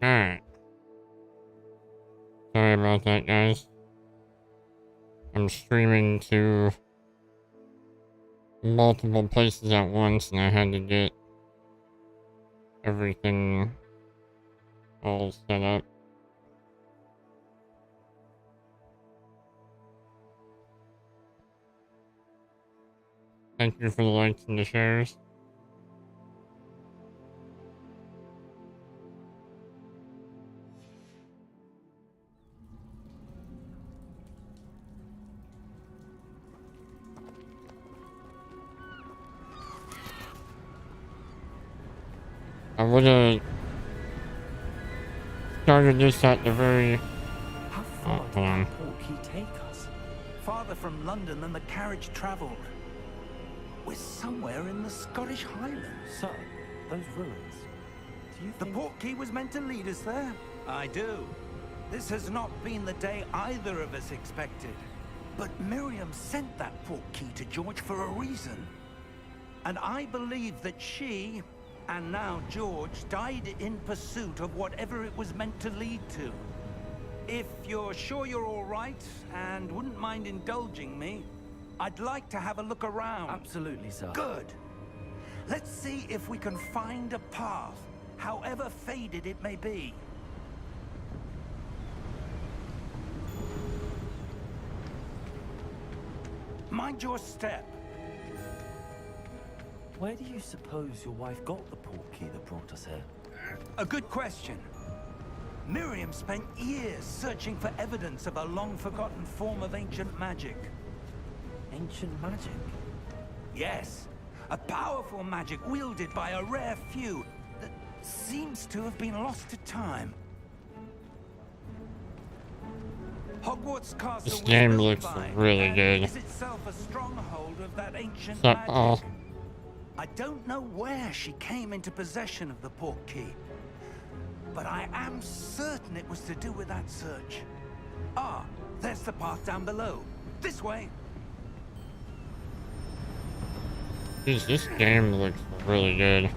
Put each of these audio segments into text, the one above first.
Alright. Sorry about that, guys. I'm streaming to multiple places at once, and I had to get everything all set up. Thank you for the likes and the shares. I would have started this at the very... How far did that portkey take us? Farther from London than the carriage travelled. We're somewhere in the Scottish Highlands. So, those ruins. Do you think... The portkey was meant to lead us there? I do. This has not been the day either of us expected. But Miriam sent that portkey to George for a reason. And I believe that she, and now George, died in pursuit of whatever it was meant to lead to. If you're sure you're all right, and wouldn't mind indulging me, I'd like to have a look around. Absolutely, sir. Good. Let's see if we can find a path, however faded it may be. Mind your step. Where do you suppose your wife got the portkey that brought us here? A good question. Miriam spent years searching for evidence of a long-forgotten form of ancient magic. Ancient magic? Yes, a powerful magic wielded by a rare few that seems to have been lost to time. Hogwarts Castle This game looks really good. is itself a stronghold of that ancient What's up, magic. all? I don't know where she came into possession of the portkey, but I am certain it was to do with that search. Ah, there's the path down below. This way. Jeez, this game looks really good.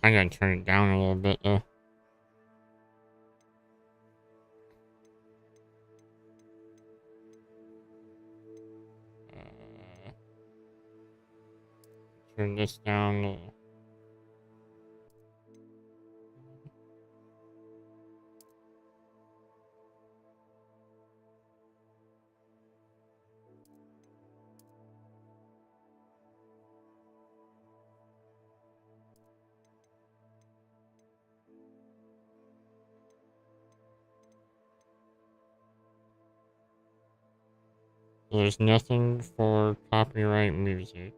I gotta turn it down a little bit though. Turn this down a little. There's nothing for copyright music.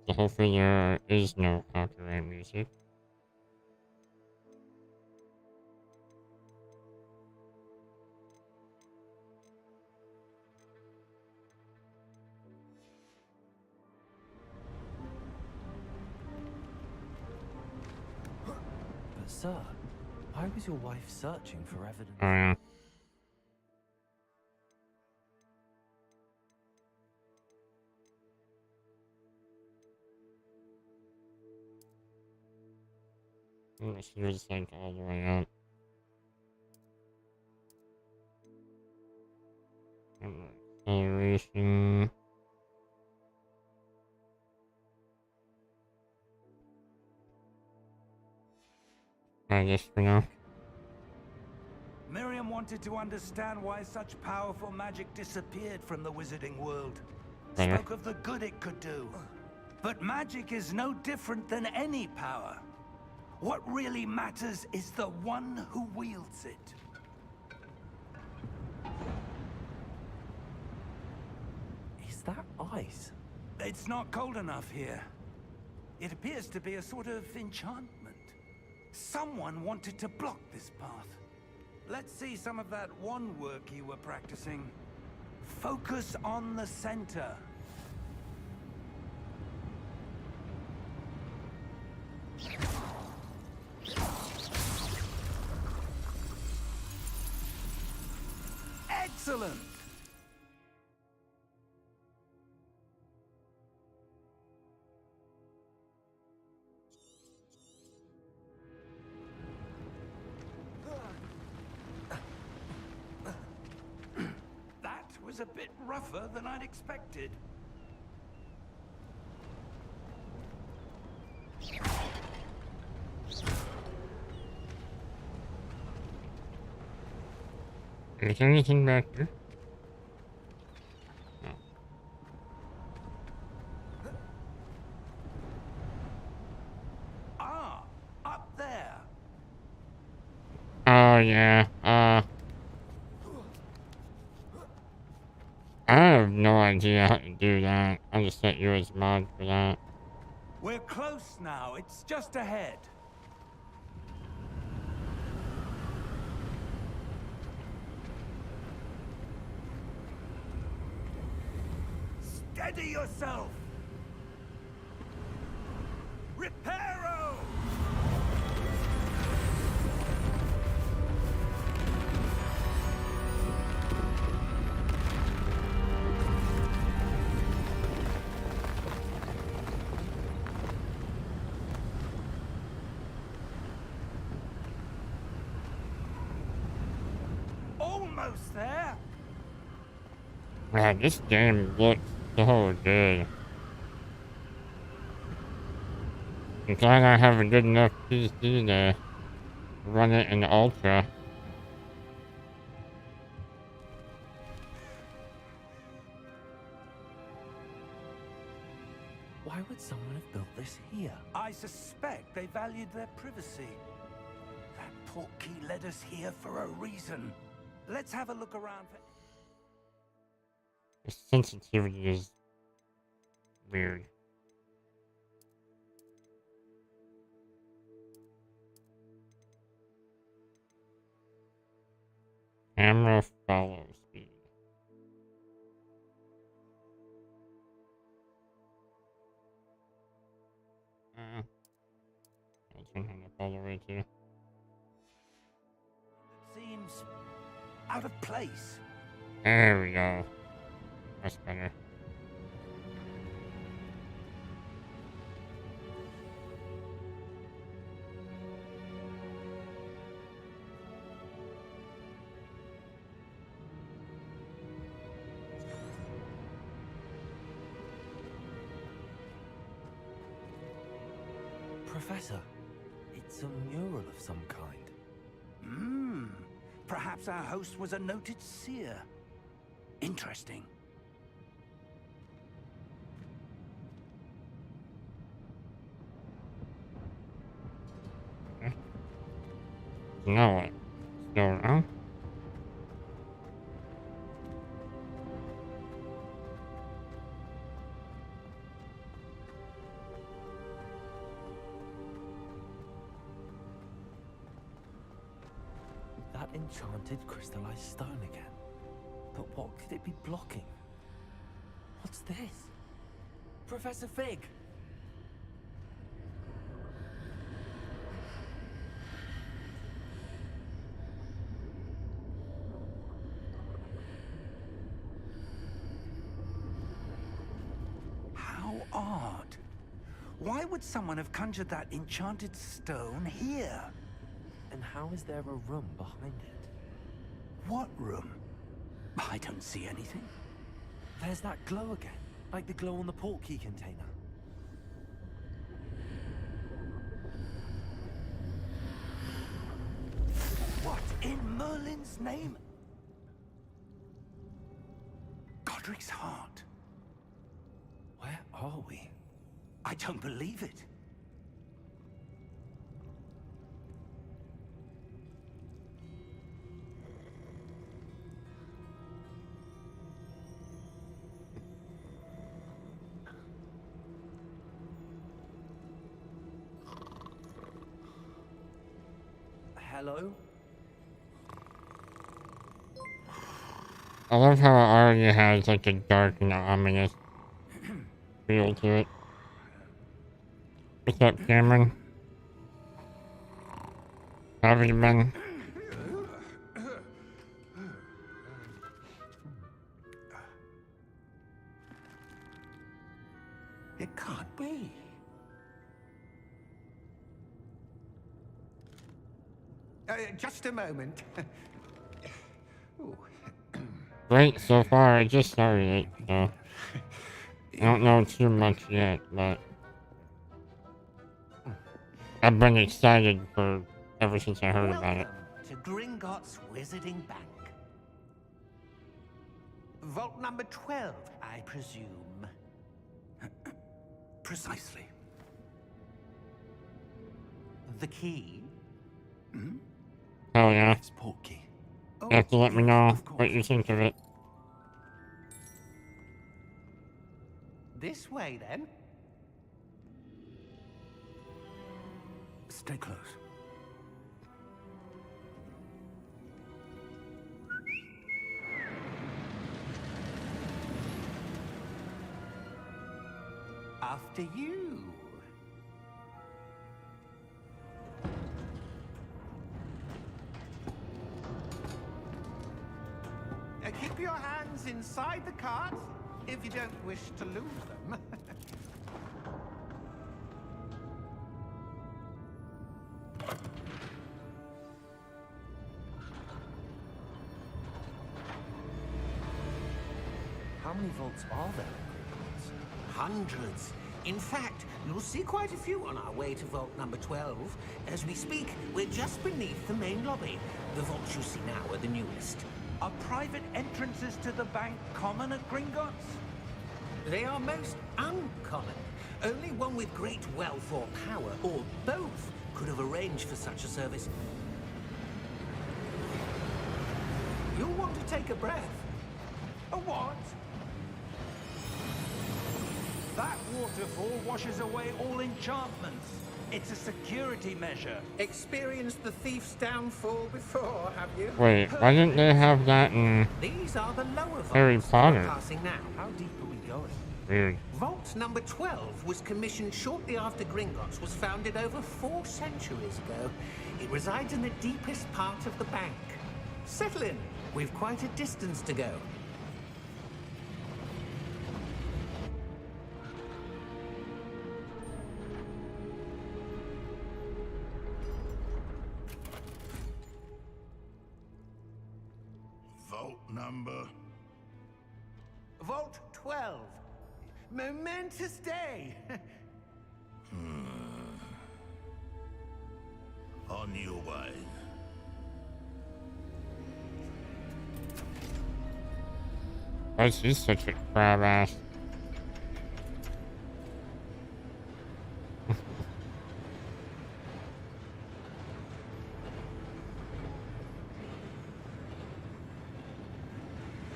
So hopefully there is no copyright music. But sir, why was your wife searching for evidence? Oh yeah. Let's do this like all the way up. Acceleration. Try this for now. Miriam wanted to understand why such powerful magic disappeared from the wizarding world. Better. Spoke of the good it could do. But magic is no different than any power. What really matters is the one who wields it. Is that ice? It's not cold enough here. It appears to be a sort of enchantment. Someone wanted to block this path. Let's see some of that wand work you were practicing. Focus on the center. Excellent! was a bit rougher than I'd expected. Is there anything back here? Ah, up there. Oh yeah. I have no idea how to do that. I'll just set you as mod for that. We're close now. It's just ahead. Steady yourself! Reparo! Almost there! Man, this game looks so good. I'm glad I have a good enough PC to run it in Ultra. Why would someone have built this here? I suspect they valued their privacy. That portkey led us here for a reason. Let's have a look around for... The sensitivity is weird. Camera follow speed. I'll turn on the follow right here. Seems out of place. There we go. That's better. Professor, it's a mural of some kind. Perhaps our host was a noted seer. Interesting. Now what? Still around? That enchanted crystallized stone again. But what could it be blocking? What's this? Professor Fig! How odd. Why would someone have conjured that enchanted stone here? And how is there a room behind it? What room? I don't see anything. There's that glow again, like the glow on the portkey container. What in Merlin's name? Godric's heart. Where are we? I don't believe it. Hello? I love how it already has like a dark and ominous feel to it. What's up, Cameron? How have you been? It can't be. Just a moment. Ooh. Great so far. I just started it, so I don't know too much yet, but I've been excited for ever since I heard about it. Welcome to Gringotts Wizarding Bank. Vault number 12, I presume. Precisely. The key? Hell yeah. It's Portkey. You have to let me yes, know of course. what you think of it. This way, then. Stay close. After you. Keep your hands inside the cart if you don't wish to lose them. How many vaults are there in Gringotts? Hundreds. In fact, you'll see quite a few on our way to vault number 12. As we speak, we're just beneath the main lobby. The vaults you see now are the newest. Are private entrances to the bank common at Gringotts? They are most uncommon. Only one with great wealth or power, or both, could have arranged for such a service. You'll want to take a breath. A what? That waterfall washes away all enchantments. It's a security measure. Experienced the thief's downfall before, have you? Wait, why didn't they have that in These are the lower Harry vaults Potter? we're passing now. How deep are we going? weird? Vault number 12 was commissioned shortly after Gringotts was founded over 4 centuries ago. It resides in the deepest part of the bank. Settle in. We've quite a distance to go. Vault number. Vault 12. Momentous day. On your way. Why is he such a crab ass?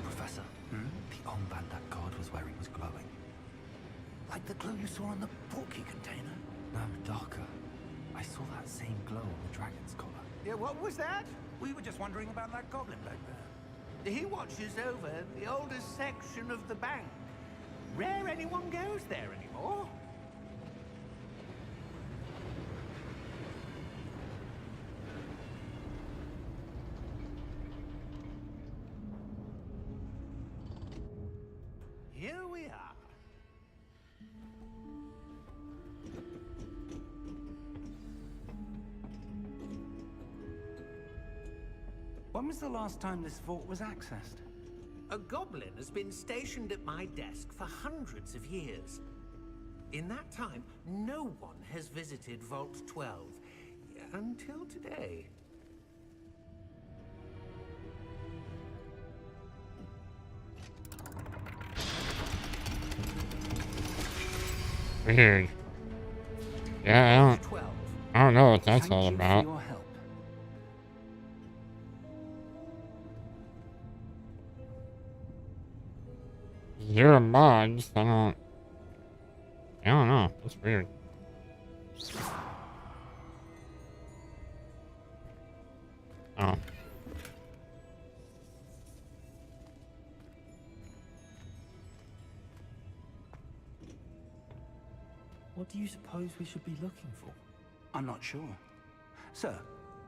Professor, the armband that guard was wearing was glowing. Like the glow you saw on the Portkey container. No, darker. I saw that same glow on the dragon's collar. Yeah, what was that? We were just wondering about that goblin back there. He watches over the oldest section of the bank. Rare anyone goes there anymore. Here we are. When was the last time this vault was accessed? A goblin has been stationed at my desk for hundreds of years. In that time, no one has visited Vault 12 until today. Weird. Yeah, 12. I don't know what that's Thank all you about. for your help. Zero mods. I don't know. That's weird. Oh. What do you suppose we should be looking for? I'm not sure. Sir,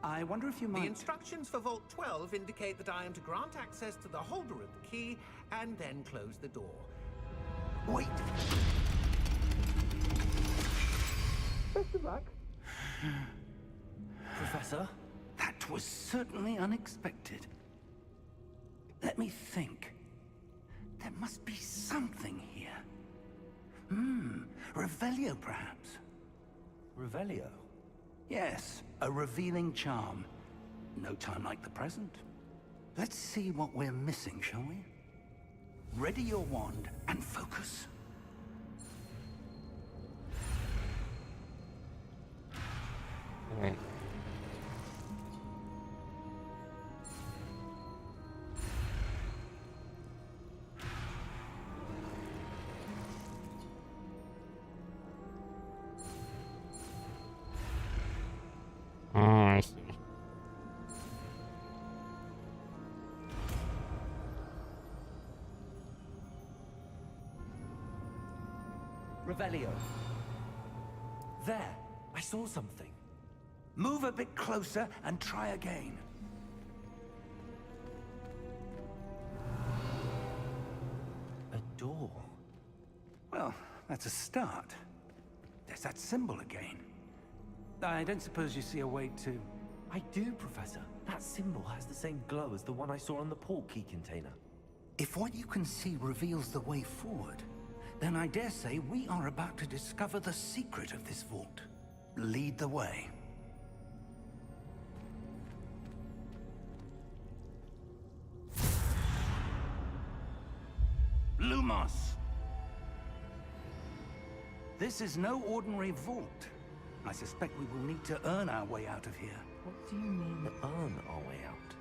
I wonder if you The might... instructions for Vault 12 indicate that I am to grant access to the holder of the key and then close the door. Wait. Best of luck. Professor? That was certainly unexpected. Let me think. There must be something here. Revelio, perhaps. Revelio? Yes, a revealing charm. No time like the present. Let's see what we're missing, shall we? Ready your wand and focus. Right. Oh, I see. Revelio. There, I saw something. Move a bit closer and try again. A door. Well, that's a start. There's that symbol again. I don't suppose you see a way to... I do, Professor. That symbol has the same glow as the one I saw on the port key container. If what you can see reveals the way forward, then I dare say we are about to discover the secret of this vault. Lead the way. Lumos! This is no ordinary vault. I suspect we will need to earn our way out of here. What do you mean, earn our way out?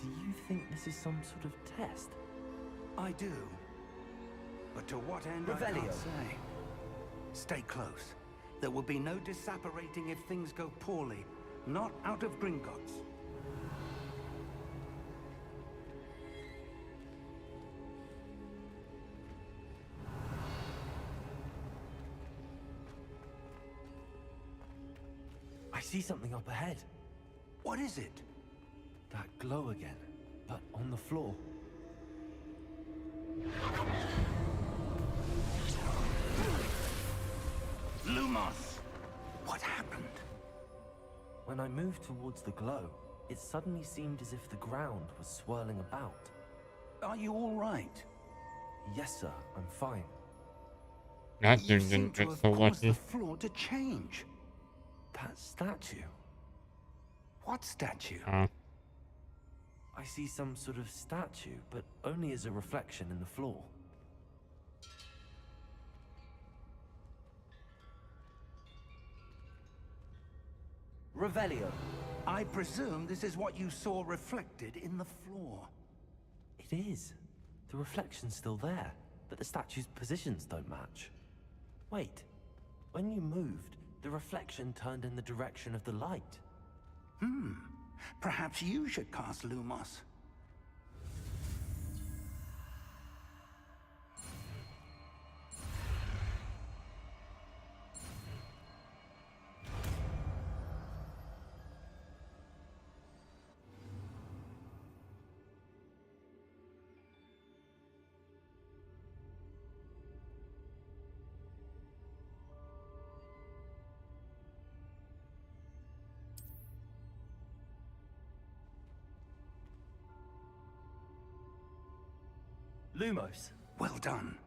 Do you think this is some sort of test? I do. But to what end, I Revelio. can't say. Stay close. There will be no disapparating if things go poorly. Not out of Gringotts. I see something up ahead. What is it? That glow again, but on the floor. Lumos! What happened? When I moved towards the glow, it suddenly seemed as if the ground was swirling about. Are you all right? Yes, sir, I'm fine. That You dude seem didn't to get have so caused lucky. the floor to change. That statue. What statue? I see some sort of statue, but only as a reflection in the floor. Revelio. I presume this is what you saw reflected in the floor. It is. The reflection's still there, but the statue's positions don't match. Wait. When you moved, the reflection turned in the direction of the light. Perhaps you should cast Lumos. Lumos. Well done.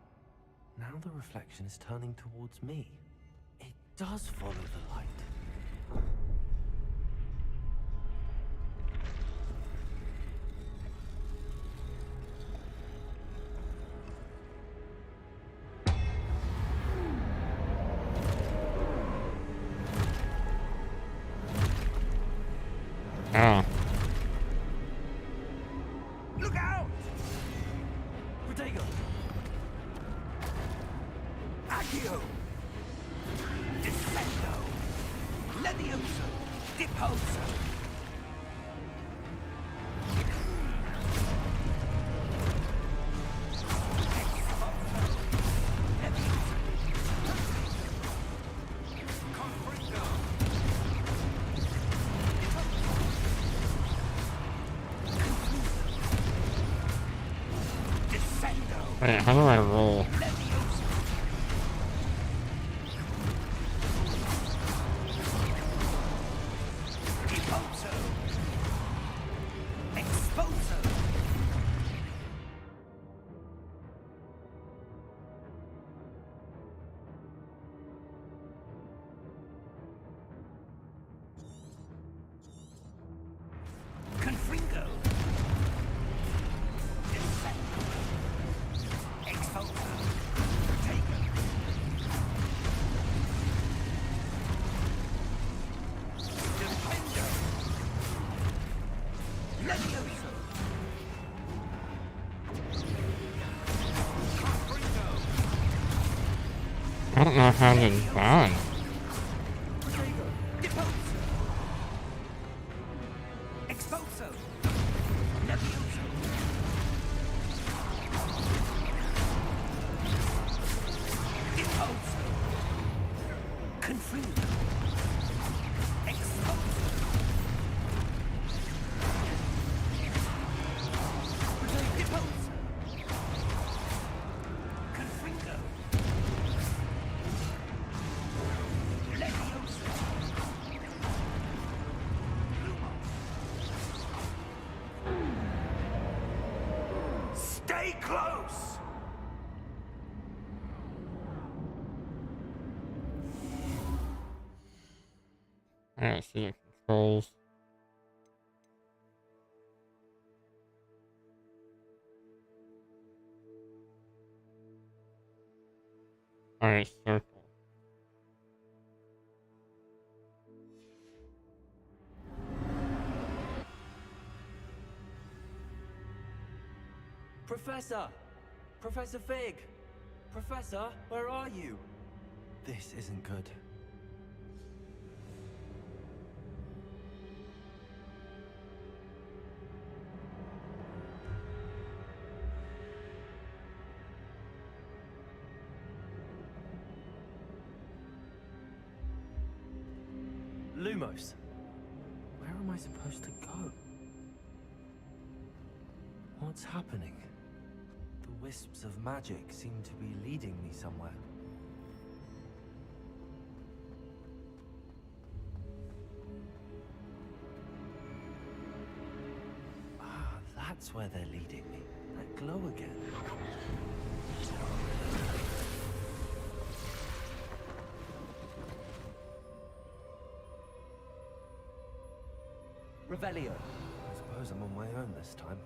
Now the reflection is turning towards me. It does follow the light. Oh. Look out! Protego! Accio! Defendo! Levioso! Deposo! Wait, how do I roll? I don't know how to die. Expulso! Levioso! Expulso! Confringo! Expulso! Expulso! Confringo! Levioso! Stay close! Alright, see the controls. Alright, circle. Professor! Professor Fig! Professor, where are you? This isn't good. Lumos, where am I supposed to go? What's happening? The wisps of magic seem to be leading me somewhere. Ah, that's where they're leading me. That glow again. Revelio. I suppose I'm on my own this time.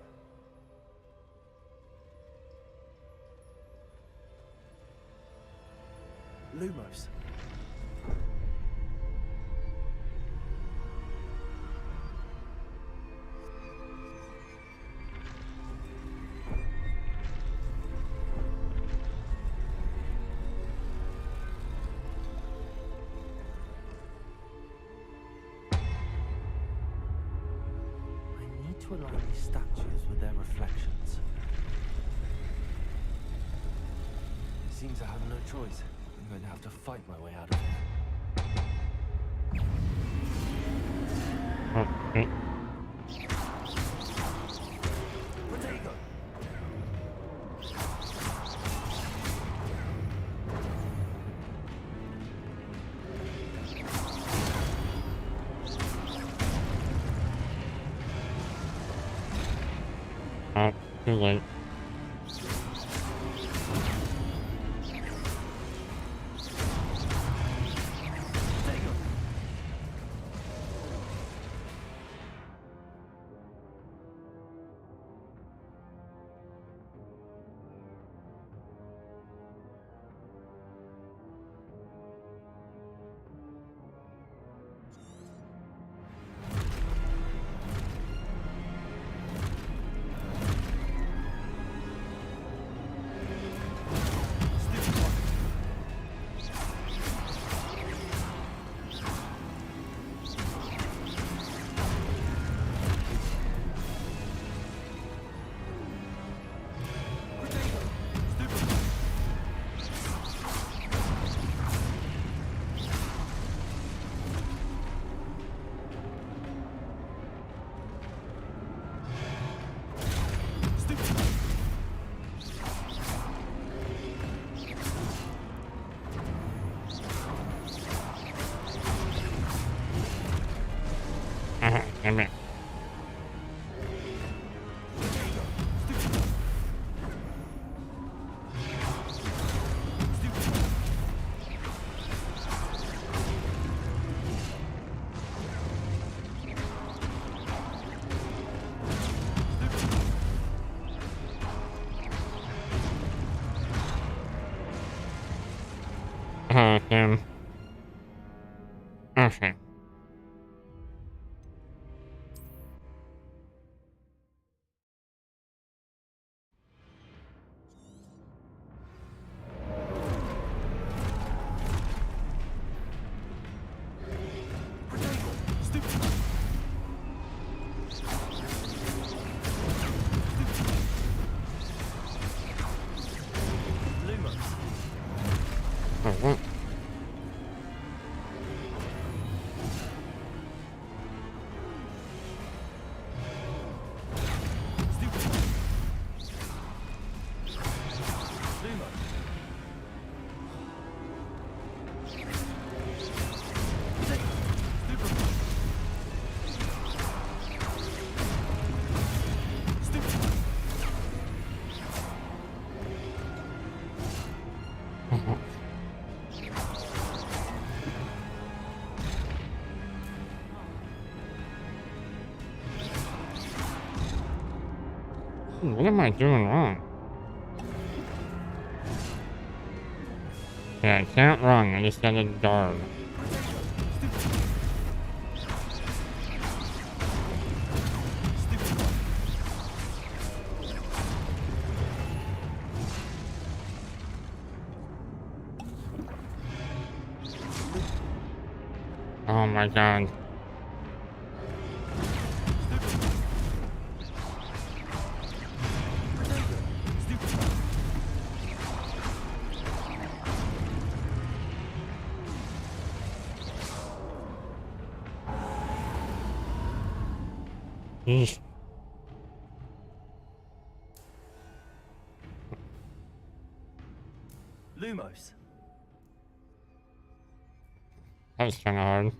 Lumos. I need to align these statues with their reflections. It seems I have no choice. I'm going to have to fight my way out of here. Okay. Protego! Too late. Damn it. Oh, damn. Okay. What am I doing wrong? Yeah, I can't run. I just gotta guard. Oh my god. Yeesh. Lumos. That was kinda hard.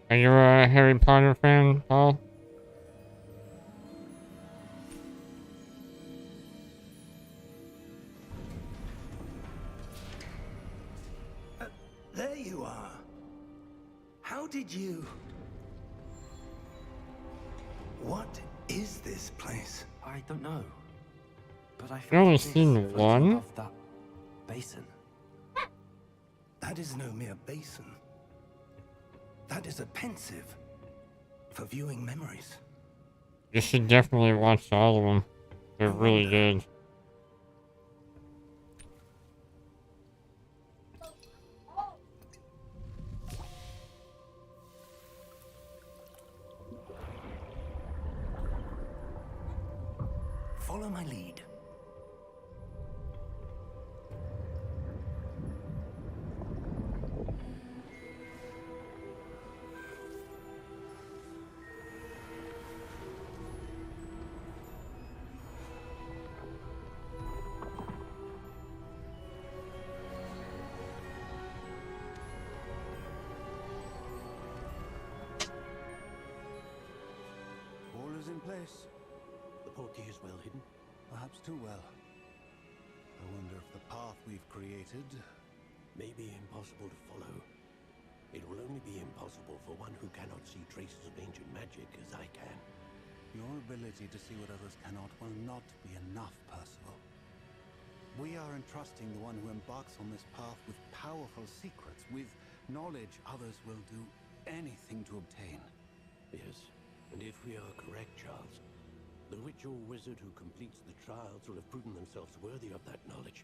Are you a Harry Potter fan, Paul? There you are. How did you... What is this place? I don't know. But I You've only found this seen floating one? above that basin. That is no mere basin. That is a pensive for viewing memories. You should definitely watch all of them. They're really good. Follow my lead. All is in place. The portkey is well hidden. Perhaps too well. I wonder if the path we've created... May be impossible to follow. It will only be impossible for one who cannot see traces of ancient magic as I can. Your ability to see what others cannot will not be enough, Percival. We are entrusting the one who embarks on this path with powerful secrets, with knowledge others will do anything to obtain. Yes, and if we are correct, Charles, the witch or wizard who completes the trials will have proven themselves worthy of that knowledge,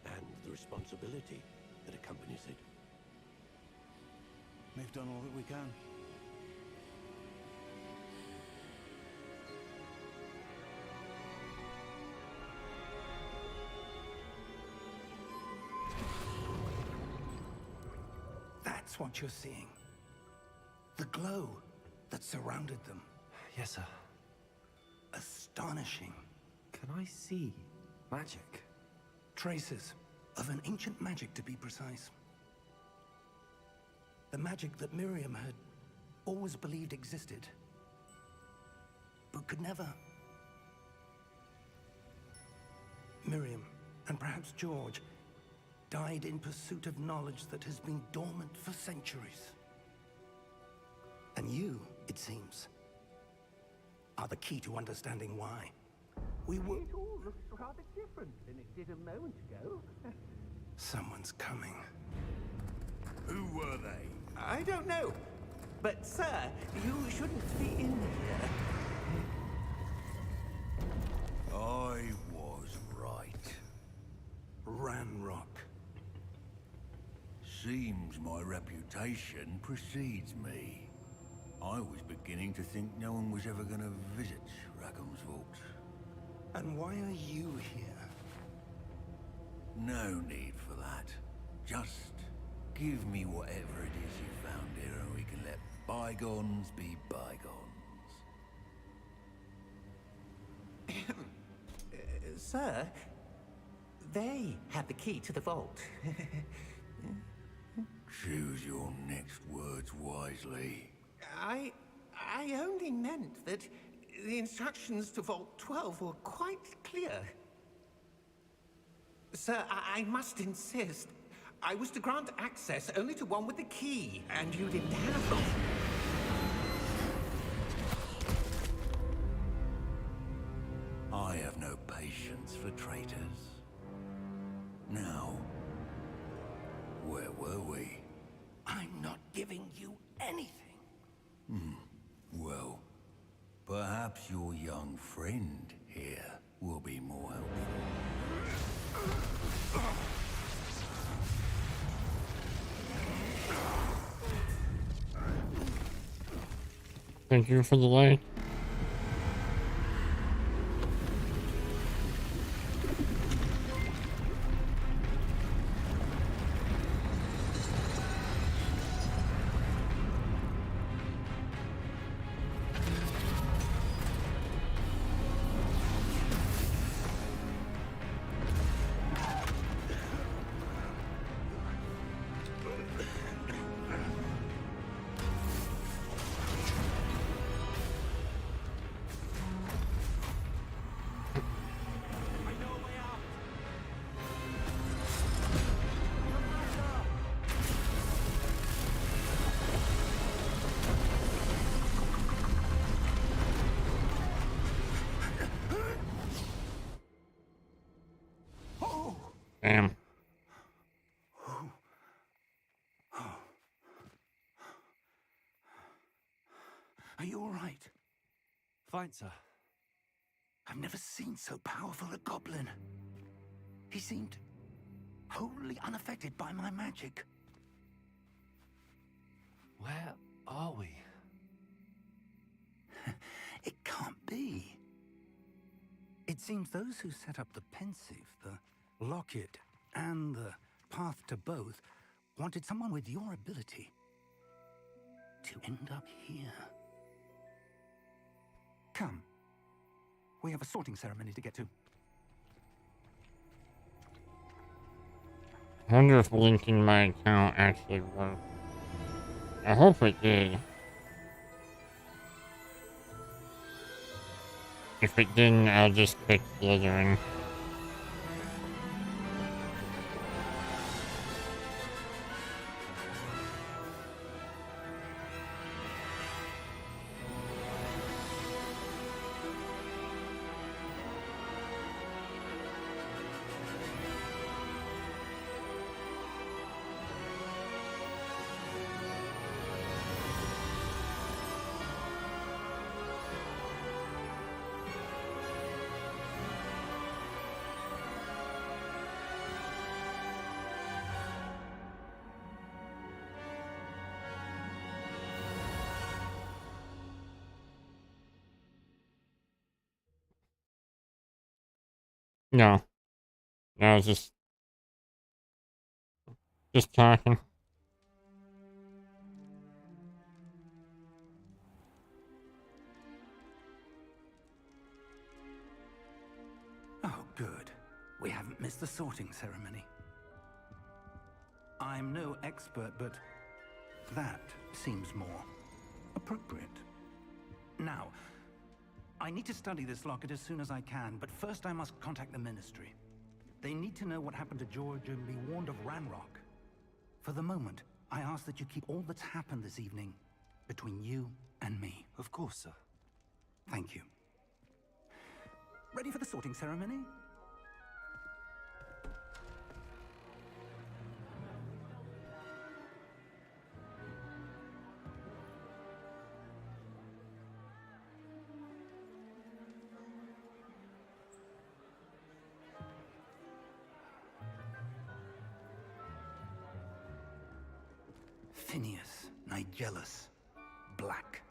and the responsibility that accompanies it. We've done all that we can. That's what you're seeing. The glow that surrounded them. Yes, sir. Astonishing. Can I see magic? Traces of an ancient magic, to be precise. The magic that Miriam had always believed existed, but could never. Miriam, and perhaps George, died in pursuit of knowledge that has been dormant for centuries. And you, it seems, are the key to understanding why. We were... It all looks rather different than it did a moment ago. Someone's coming. Who were they? I don't know. But, sir, you shouldn't be in here. I was right. Ranrock. Seems my reputation precedes me. I was beginning to think no one was ever going to visit Rackham's vault. And why are you here? No need for that. Just give me whatever it is you found here and we can let bygones be bygones. Sir, they had the key to the vault. Choose your next words wisely. I only meant that the instructions to Vault 12 were quite clear. Sir, I must insist. I was to grant access only to one with the key, and you didn't have it. I have no patience for traitors. Now, where were we? I'm not giving you anything. Well, perhaps your young friend here will be more helpful. Thank you for the light. Damn. Are you all right? Fine, sir. I've never seen so powerful a goblin. He seemed wholly unaffected by my magic. Where are we? It can't be. It seems those who set up the pensive, the locket, and the path to both wanted someone with your ability to end up here. Come. We have a sorting ceremony to get to. I wonder if linking my account actually worked. I hope it did. If it didn't, I'll just pick the other one. No. No, I was just talking. Oh, good. We haven't missed the sorting ceremony. I'm no expert, but that seems more appropriate. Now, I need to study this locket as soon as I can, but first I must contact the Ministry. They need to know what happened to George and be warned of Ranrock. For the moment, I ask that you keep all that's happened this evening between you and me. Of course, sir. Thank you. Ready for the sorting ceremony? Phineas, Nigellus, Black.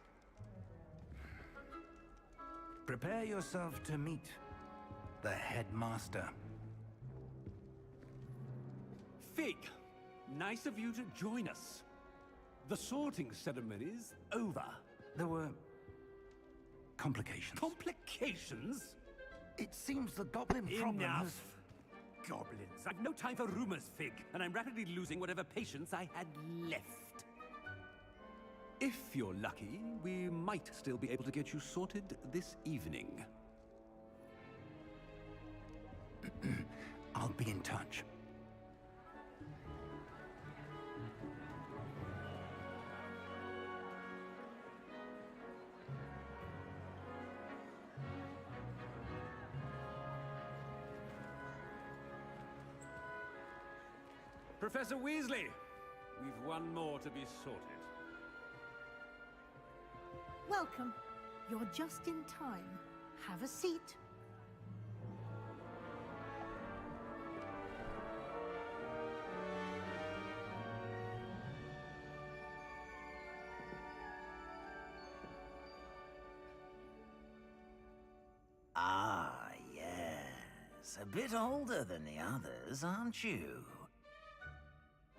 Prepare yourself to meet the headmaster. Fig, nice of you to join us. The sorting ceremony's over. There were complications. Complications? It seems the goblin problem has... Enough. Goblins. I've no time for rumors, Fig, and I'm rapidly losing whatever patience I had left. If you're lucky, we might still be able to get you sorted this evening. I'll be in touch. Professor Weasley, we've one more to be sorted. Welcome. You're just in time. Have a seat. Ah, yes. A bit older than the others, aren't you?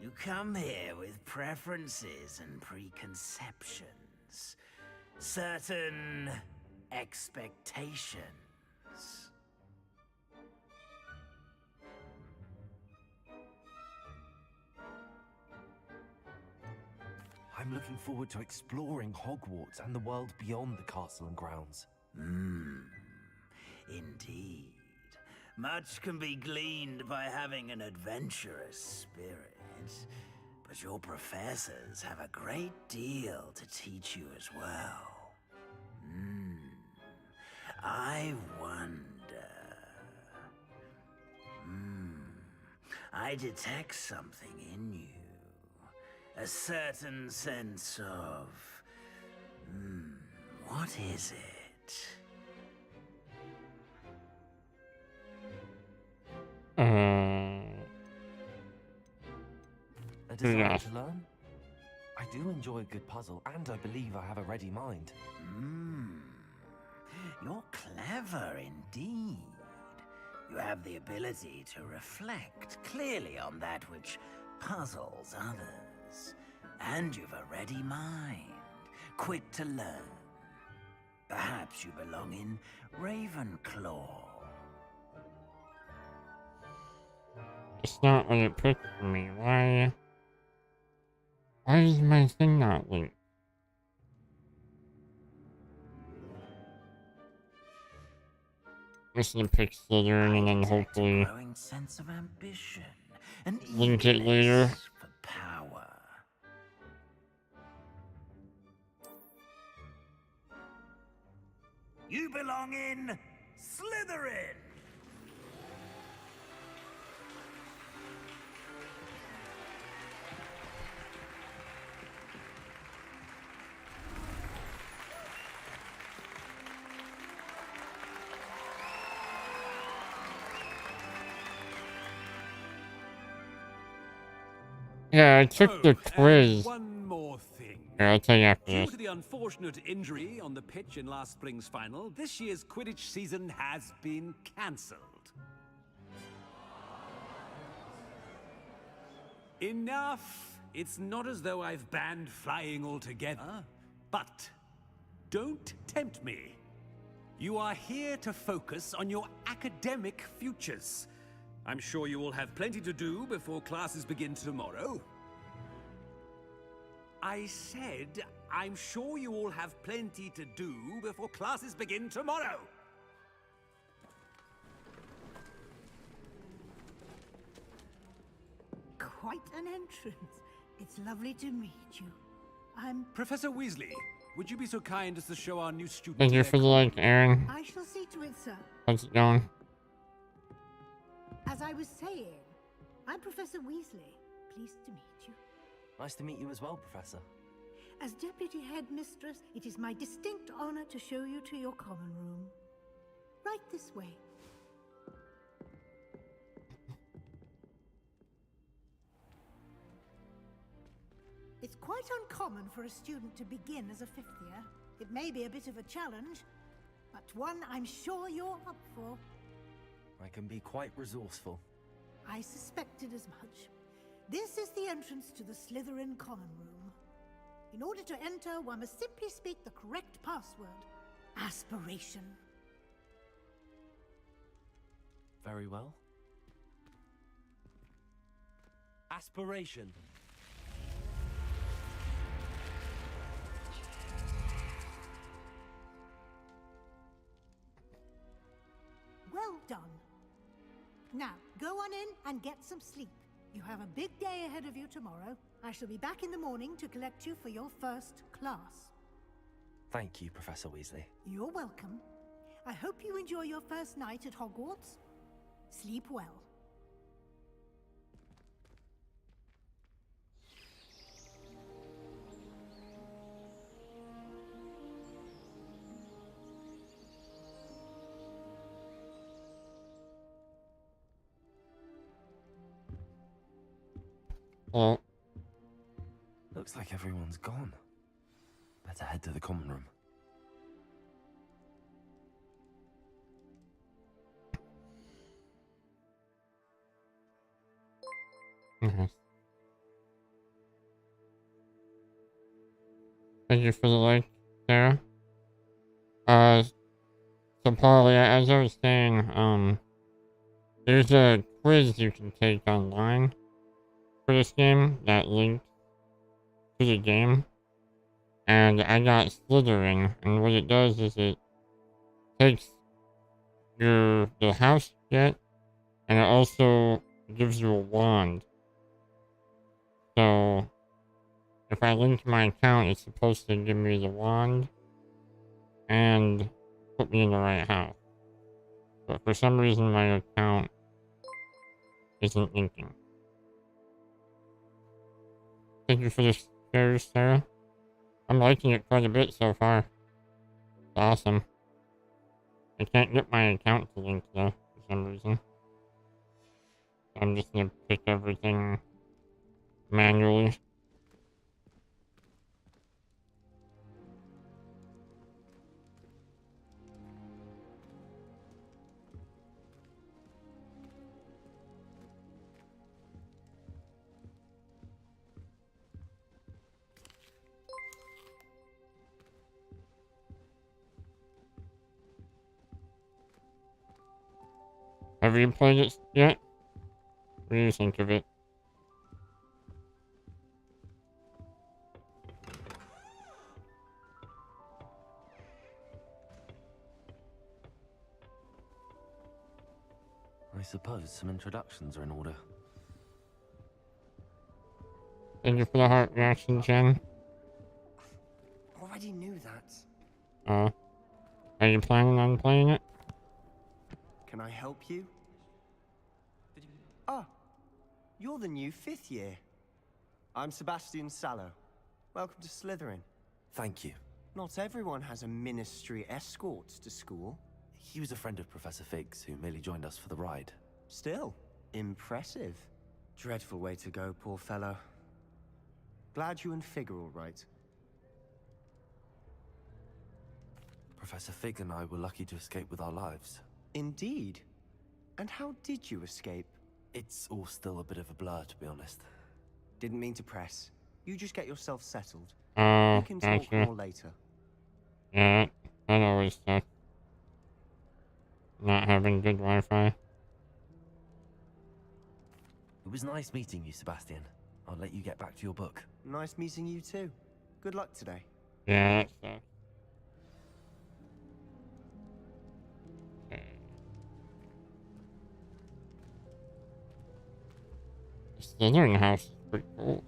You come here with preferences and preconceptions. Certain expectations. I'm looking forward to exploring Hogwarts and the world beyond the castle and grounds. Indeed. Much can be gleaned by having an adventurous spirit. But your professors have a great deal to teach you as well. I wonder... I detect something in you. A certain sense of... what is it? A desire Yeah. to learn? I do enjoy a good puzzle, and I believe I have a ready mind. You're clever indeed. You have the ability to reflect clearly on that which puzzles others. And you've a ready mind, quick to learn. Perhaps you belong in Ravenclaw. It's not what it picked for me. Why is my thing not linked? I'm just gonna pick Slytherin and then hopefully Growing sense of ambition, an link it later. eagerness for power. You belong in Slytherin. Yeah, I took the and quiz. one more thing. Yeah, I'll tell you after Due this. to the unfortunate injury on the pitch in last spring's final, this year's Quidditch season has been cancelled. Enough! It's not as though I've banned flying altogether. But don't tempt me. You are here to focus on your academic futures. I'm sure you will have plenty to do before classes begin tomorrow. I said, I'm sure you all have plenty to do before classes begin tomorrow. Quite an entrance. It's lovely to meet you. I'm... Professor Weasley, would you be so kind as to show our new student? Thank you for the like, Aaron. I shall see to it, sir. How's it going? As I was saying, I'm Professor Weasley. Pleased to meet you. Nice to meet you as well, Professor. As Deputy Headmistress, it is my distinct honor to show you to your common room. Right this way. It's quite uncommon for a student to begin as a fifth year. It may be a bit of a challenge, but one I'm sure you're up for. I can be quite resourceful. I suspected as much. This is the entrance to the Slytherin common room. In order to enter, one must simply speak the correct password. Aspiration. Very well. Aspiration. Well done. Now, go on in and get some sleep. You have a big day ahead of you tomorrow. I shall be back in the morning to collect you for your first class. Thank you, Professor Weasley. You're welcome. I hope you enjoy your first night at Hogwarts. Sleep well. Well, Looks like everyone's gone. Better head to the common room. okay. Thank you for the like, Sarah. So Polly, as I was saying, there's a quiz you can take online for this game that links to the game. And I got Slytherin, and what it does is it takes the house you get, and it also gives you a wand. So, if I link my account, it's supposed to give me the wand and put me in the right house. But for some reason, my account isn't linking. Thank you for the shares, Sarah. I'm liking it quite a bit so far. It's awesome. I can't get my account to link though, for some reason. I'm just gonna pick everything manually. Have you played it yet? What do you think of it? I suppose some introductions are in order. Thank you for the heart reaction, Jen. Already knew that. Are you planning on playing it? Can I help you? Ah, you're the new 5th year. I'm Sebastian Sallow. Welcome to Slytherin. Thank you. Not everyone has a ministry escort to school. He was a friend of Professor Fig's who merely joined us for the ride. Still, impressive. Dreadful way to go, poor fellow. Glad you and Fig are all right. Professor Fig and I were lucky to escape with our lives. Indeed. And how did you escape? It's all still a bit of a blur, to be honest. Didn't mean to press. You just get yourself settled. Oh, We can talk gotcha. more later. Yeah, that always sucks. Not having good Wi-Fi. It was nice meeting you, Sebastian. I'll let you get back to your book. Nice meeting you too. Good luck today. Yeah, that sucks. Okay. The Slytherin house is pretty cool.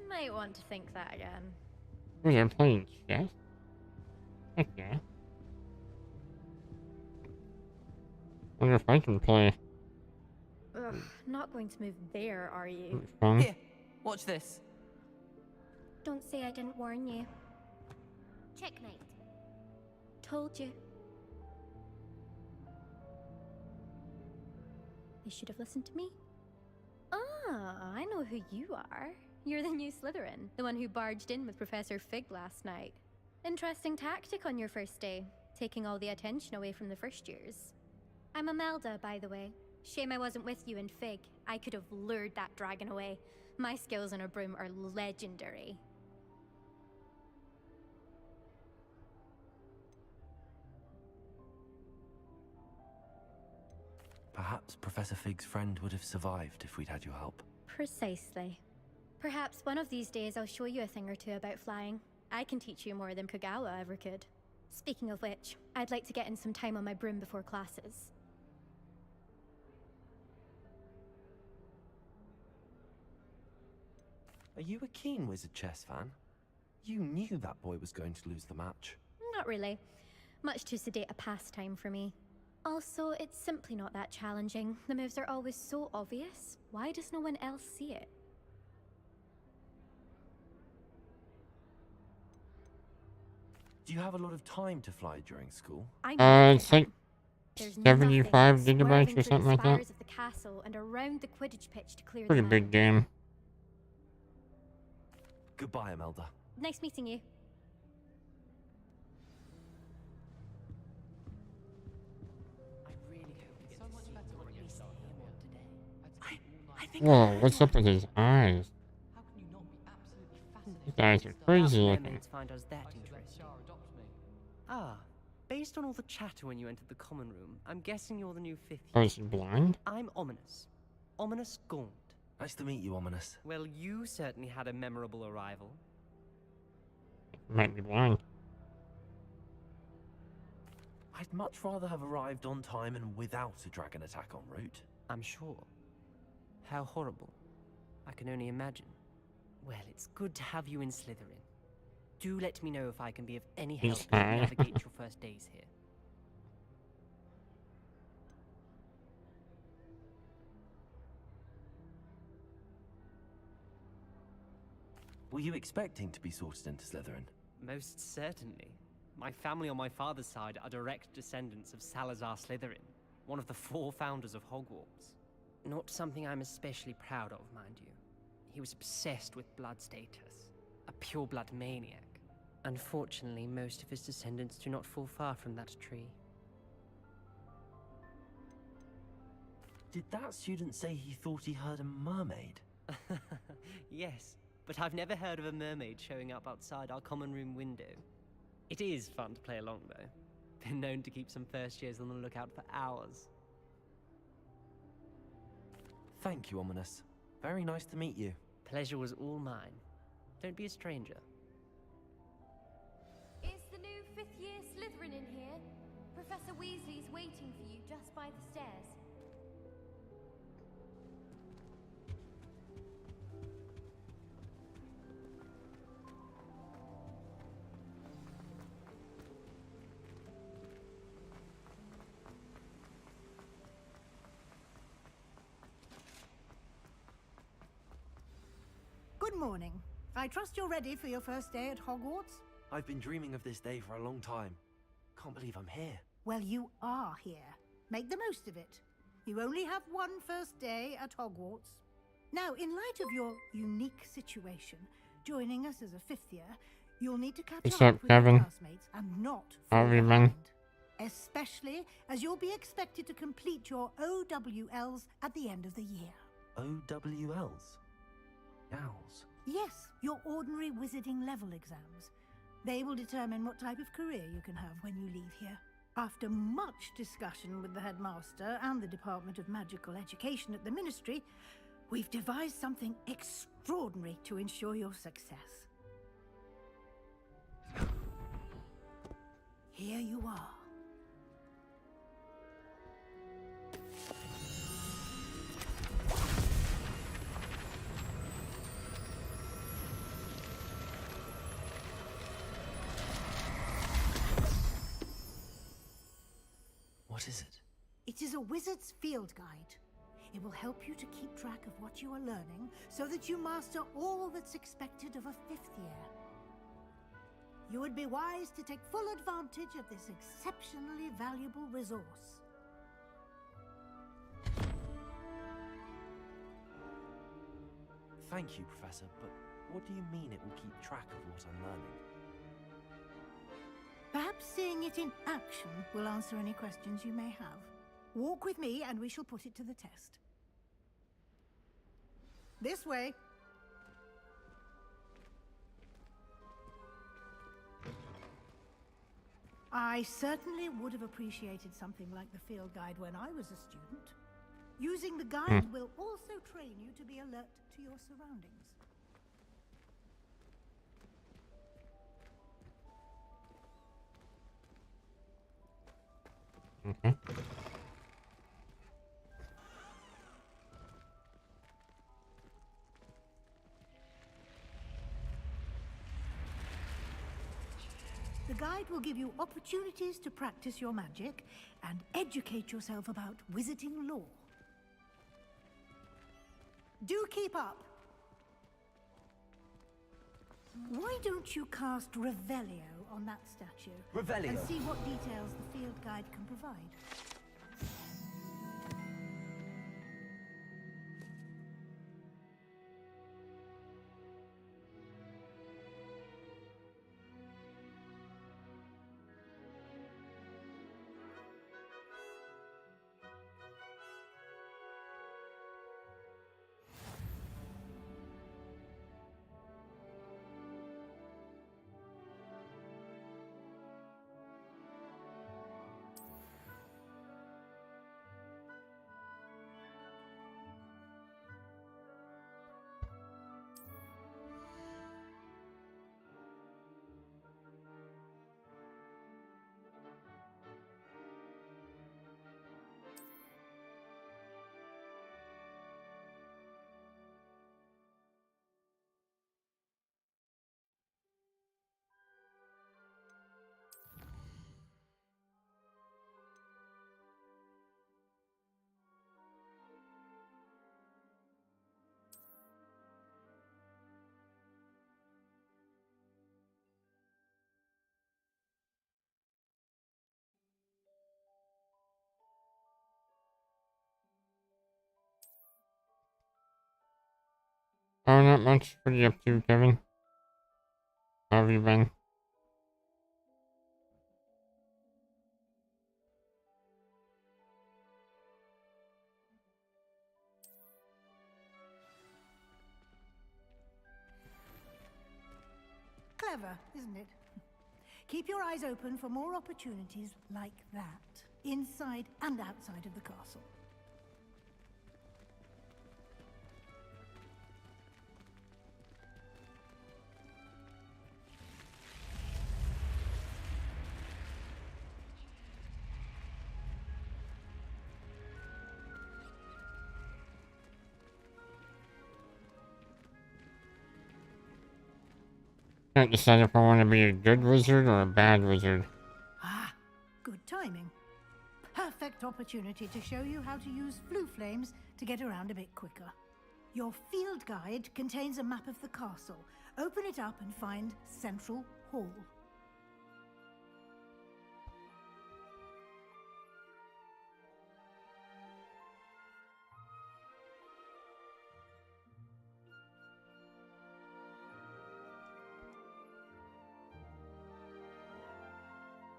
Might want to think that again. Oh, they're playing chess? Heck yeah. Wonder if I can play. Ugh, not going to move there, are you? Fun. Here, watch this. Don't say I didn't warn you. Checkmate. Told you. You should have listened to me. Ah, I know who you are. you're the new Slytherin, the one who barged in with Professor Fig last night. Interesting tactic on your first day, taking all the attention away from the first years. I'm Imelda, by the way. Shame I wasn't with you in Fig. I could have lured that dragon away. My skills on a broom are legendary. Perhaps Professor Fig's friend would have survived if we'd had your help. Precisely. Perhaps one of these days I'll show you a thing or two about flying. I can teach you more than Kagawa ever could. Speaking of which, I'd like to get in some time on my broom before classes. Are you a keen Wizard Chess fan? You knew that boy was going to lose the match. Not really. Much too sedate a pastime for me. Also, it's simply not that challenging. The moves are always so obvious. Why does no one else see it? Do you have a lot of time to fly during school? It's like There's 75 nothing gigabytes swerving or through something the like that. spires of the castle and around the Quidditch pitch to clear Pretty them big out. game. Goodbye, Imelda. Nice meeting you. Whoa, what's up with his eyes? His eyes are crazy looking. Mermaids find us that interesting. Ah, based on all the chatter when you entered the common room, I'm guessing you're the new fifth Oh, year. is he blind? I'm Ominous. Ominous Gaunt. Nice to meet you, Ominous. Well, you certainly had a memorable arrival. Might be blind. I'd much rather have arrived on time and without a dragon attack en route. I'm sure. How horrible. I can only imagine. Well, it's good to have you in Slytherin. Do let me know if I can be of any help as you Hi. navigate your first days here. Were you expecting to be sorted into Slytherin? Most certainly. My family on my father's side are direct descendants of Salazar Slytherin, one of the 4 founders of Hogwarts. Not something I'm especially proud of, mind you. He was obsessed with blood status, a pure-blood maniac. Unfortunately, most of his descendants do not fall far from that tree. Did that student say he thought he heard a mermaid? Yes, but I've never heard of a mermaid showing up outside our common room window. It is fun to play along, though. Been known to keep some first years on the lookout for hours. Thank you, Ominous. Very nice to meet you. Pleasure was all mine. Don't be a stranger. Is the new 5th year Slytherin in here? Professor Weasley's waiting for you just by the stairs. Good morning. I trust you're ready for your first day at Hogwarts? I've been dreaming of this day for a long time. Can't believe I'm here. Well, you are here. Make the most of it. You only have one first day at Hogwarts. Now, in light of your unique situation, joining us as a 5th year, you'll need to catch What's up up, with Kevin? your classmates and not fall Howdy, man. behind. Especially as you'll be expected to complete your OWLs at the end of the year. OWLs? Owls. Yes, your ordinary wizarding level exams. They will determine what type of career you can have when you leave here. After much discussion with the headmaster and the Department of Magical Education at the Ministry, we've devised something extraordinary to ensure your success. Here you are. What is it? It is a wizard's field guide. It will help you to keep track of what you are learning so that you master all that's expected of a 5th year. You would be wise to take full advantage of this exceptionally valuable resource. Thank you, Professor, but what do you mean it will keep track of what I'm learning? Perhaps seeing it in action will answer any questions you may have. Walk with me and we shall put it to the test. This way. I certainly would have appreciated something like the field guide when I was a student. Using the guide will also train you to be alert to your surroundings. Okay. The guide will give you opportunities to practice your magic and educate yourself about wizarding lore. Do keep up! Why don't you cast Revelio on that statue? Revelio? And see what details the field guide can provide. Oh, not much. What are you up to, Kevin? How have you been? Clever, isn't it? Keep your eyes open for more opportunities like that, inside and outside of the castle. Can't decide if I want to be a good wizard or a bad wizard. Ah, good timing. Perfect opportunity to show you how to use flue flames to get around a bit quicker. Your field guide contains a map of the castle. Open it up and find Central Hall.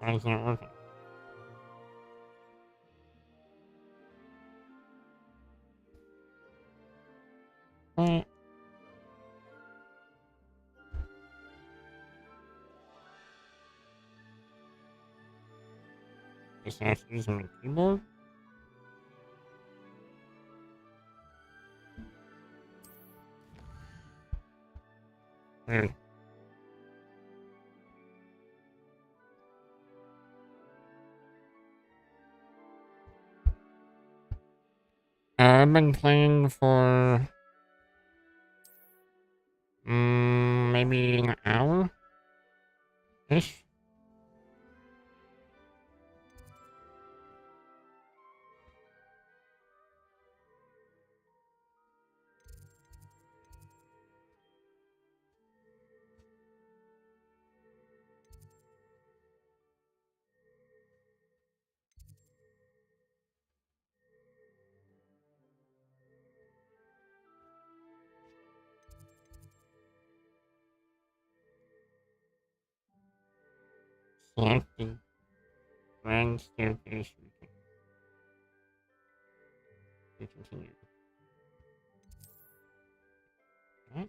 Why isn't it working? What? Just have to use my keyboard? Weird. I've been playing for maybe an hour-ish. Select the grand staircase. We continue. Right?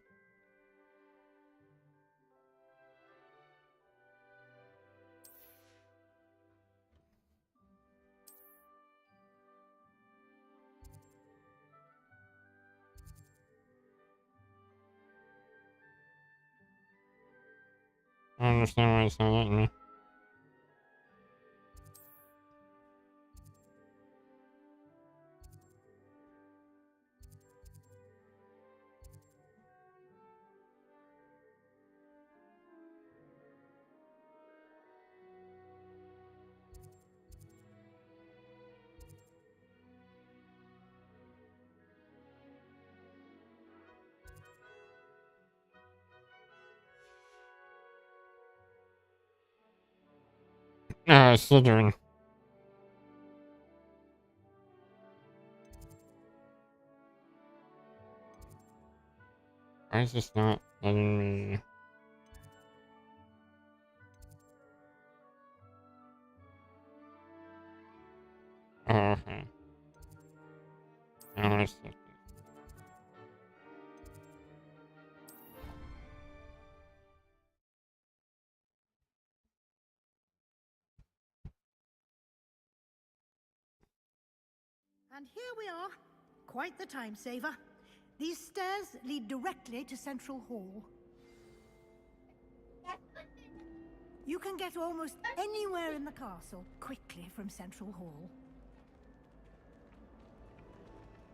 I don't understand why it's not letting me. Slytherin. Why is this not letting me? Oh, okay. Now I see. And here we are. Quite the time saver. These stairs lead directly to Central Hall. You can get almost anywhere in the castle quickly from Central Hall.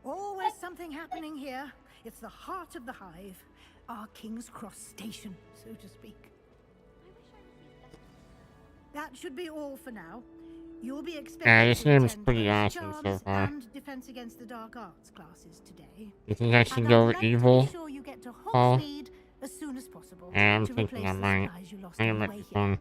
Always something happening here. It's the heart of the hive. Our King's Cross station, so to speak. That should be all for now. You'll be expected This to game's attend pretty both awesome so charms far. and Defense Against the Dark Arts classes today. You think I should And go I'd like evil? to be sure you get to Paul? Hogsmeade as soon as possible. Yeah, I'm to thinking replace I the might. supplies you lost I on the might way be here. fun.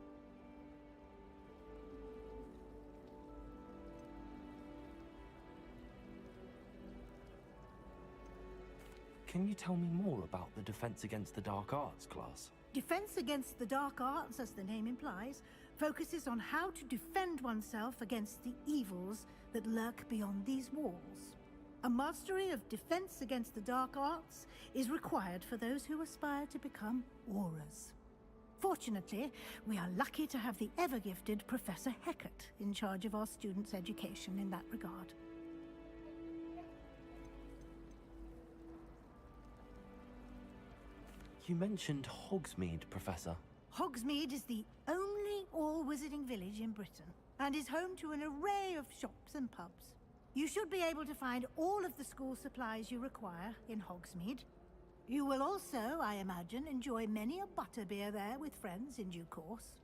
Can you tell me more about the Defense Against the Dark Arts class? Defense Against the Dark Arts, as the name implies, focuses on how to defend oneself against the evils that lurk beyond these walls. A mastery of Defense Against the Dark Arts is required for those who aspire to become Aurors. Fortunately, we are lucky to have the ever-gifted Professor Hecat in charge of our students' education in that regard. You mentioned Hogsmeade, Professor. Hogsmeade is the only all-wizarding village in Britain, and is home to an array of shops and pubs. You should be able to find all of the school supplies you require in Hogsmeade. You will also, I imagine, enjoy many a butterbeer there with friends in due course.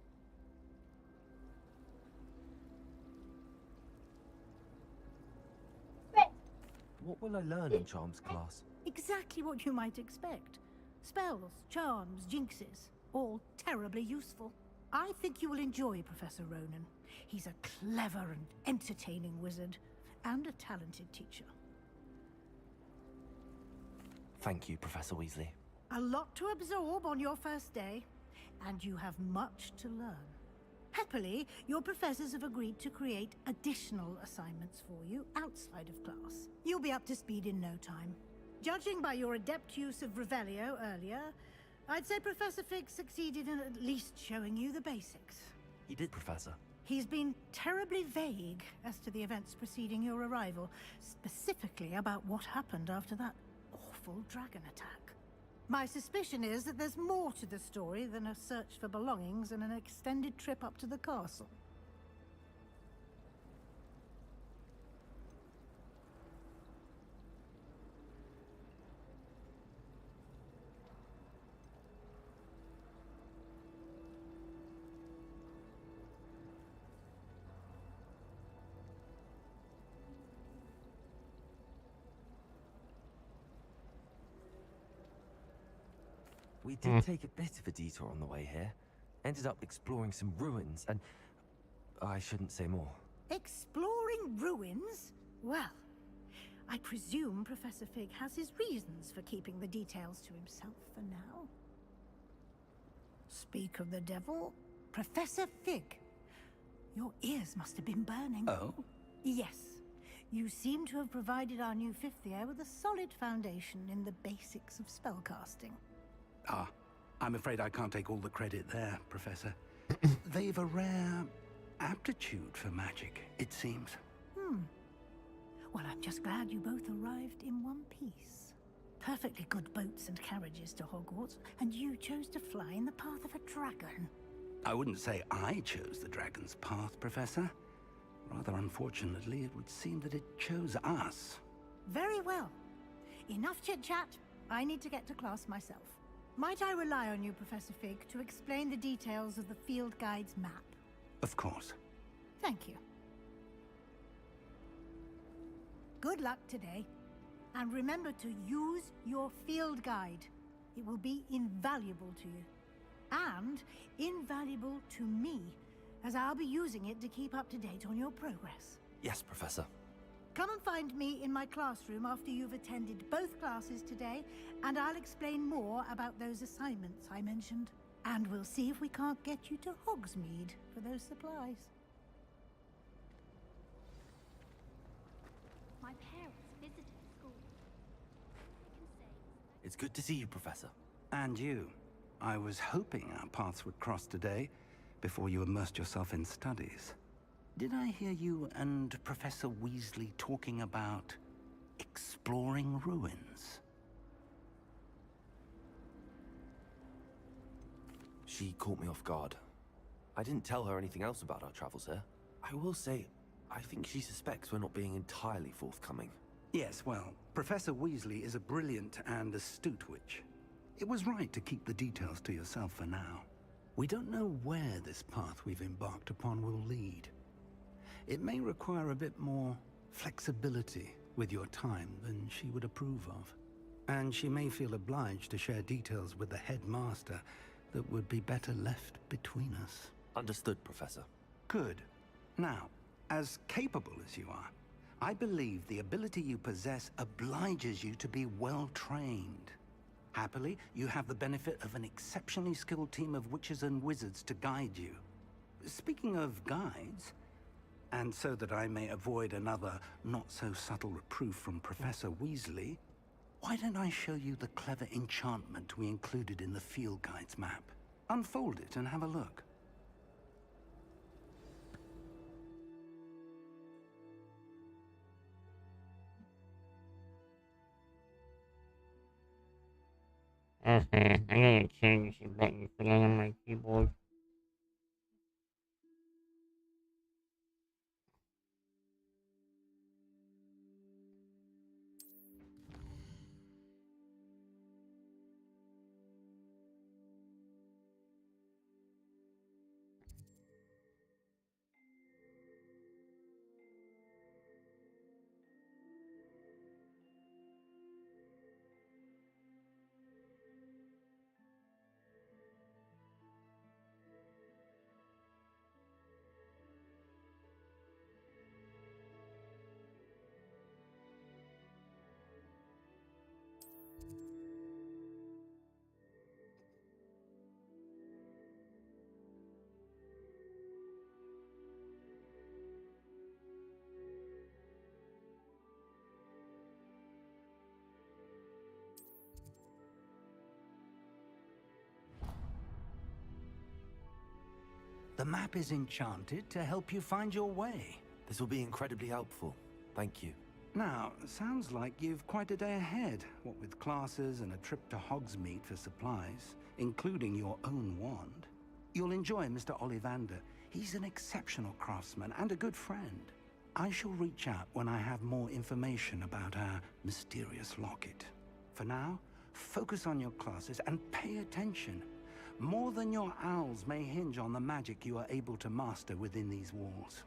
What will I learn in Charms class? Exactly what you might expect. Spells, charms, jinxes, all terribly useful. I think you will enjoy Professor Ronan. He's a clever and entertaining wizard, and a talented teacher. Thank you, Professor Weasley. A lot to absorb on your first day, and you have much to learn. Happily, your professors have agreed to create additional assignments for you outside of class. You'll be up to speed in no time. Judging by your adept use of Revelio earlier, I'd say Professor Fig succeeded in at least showing you the basics. He did, Professor. He's been terribly vague as to the events preceding your arrival, specifically about what happened after that awful dragon attack. My suspicion is that there's more to the story than a search for belongings and an extended trip up to the castle. We did take a bit of a detour on the way here. Ended up exploring some ruins and... I shouldn't say more. Exploring ruins? Well, I presume Professor Fig has his reasons for keeping the details to himself for now. Speak of the devil, Professor Fig Your ears must have been burning. Oh? Yes. You seem to have provided our new fifth year with a solid foundation in the basics of spellcasting. Ah, I'm afraid I can't take all the credit there, Professor. They've a rare aptitude for magic, it seems. Well, I'm just glad you both arrived in one piece. Perfectly good boats and carriages to Hogwarts, and you chose to fly in the path of a dragon. I wouldn't say I chose the dragon's path, Professor. Rather unfortunately, it would seem that it chose us. Very well. Enough chit-chat. I need to get to class myself. Might I rely on you, Professor Fig, to explain the details of the field guide's map? Of course. Thank you. Good luck today. And remember to use your field guide. It will be invaluable to you. And invaluable to me, as I'll be using it to keep up to date on your progress. Yes, Professor. Come and find me in my classroom after you've attended both classes today, and I'll explain more about those assignments I mentioned. And we'll see if we can't get you to Hogsmeade for those supplies. My parents visited school. I can say It's good to see you, Professor. And you. I was hoping our paths would cross today, before you immersed yourself in studies. Did I hear you and Professor Weasley talking about exploring ruins? She caught me off guard. I didn't tell her anything else about our travels here. I will say, I think she suspects we're not being entirely forthcoming. Yes, well, Professor Weasley is a brilliant and astute witch. It was right to keep the details to yourself for now. We don't know where this path we've embarked upon will lead. It may require a bit more flexibility with your time than she would approve of. And she may feel obliged to share details with the headmaster that would be better left between us. Understood, Professor. Good. Now, as capable as you are, I believe the ability you possess obliges you to be well trained. Happily, you have the benefit of an exceptionally skilled team of witches and wizards to guide you. Speaking of guides, and so that I may avoid another not-so-subtle reproof from Professor Weasley, why don't I show you the clever enchantment we included in the field guide's map? Unfold it and have a look. Okay, I gotta change the button for that on my keyboard. The map is enchanted to help you find your way. This will be incredibly helpful. Thank you. Now, sounds like you've quite a day ahead, what with classes and a trip to Hogsmeade for supplies, including your own wand. You'll enjoy Mr. Ollivander. He's an exceptional craftsman and a good friend. I shall reach out when I have more information about our mysterious locket. For now, focus on your classes and pay attention. More than your owls may hinge on the magic you are able to master within these walls.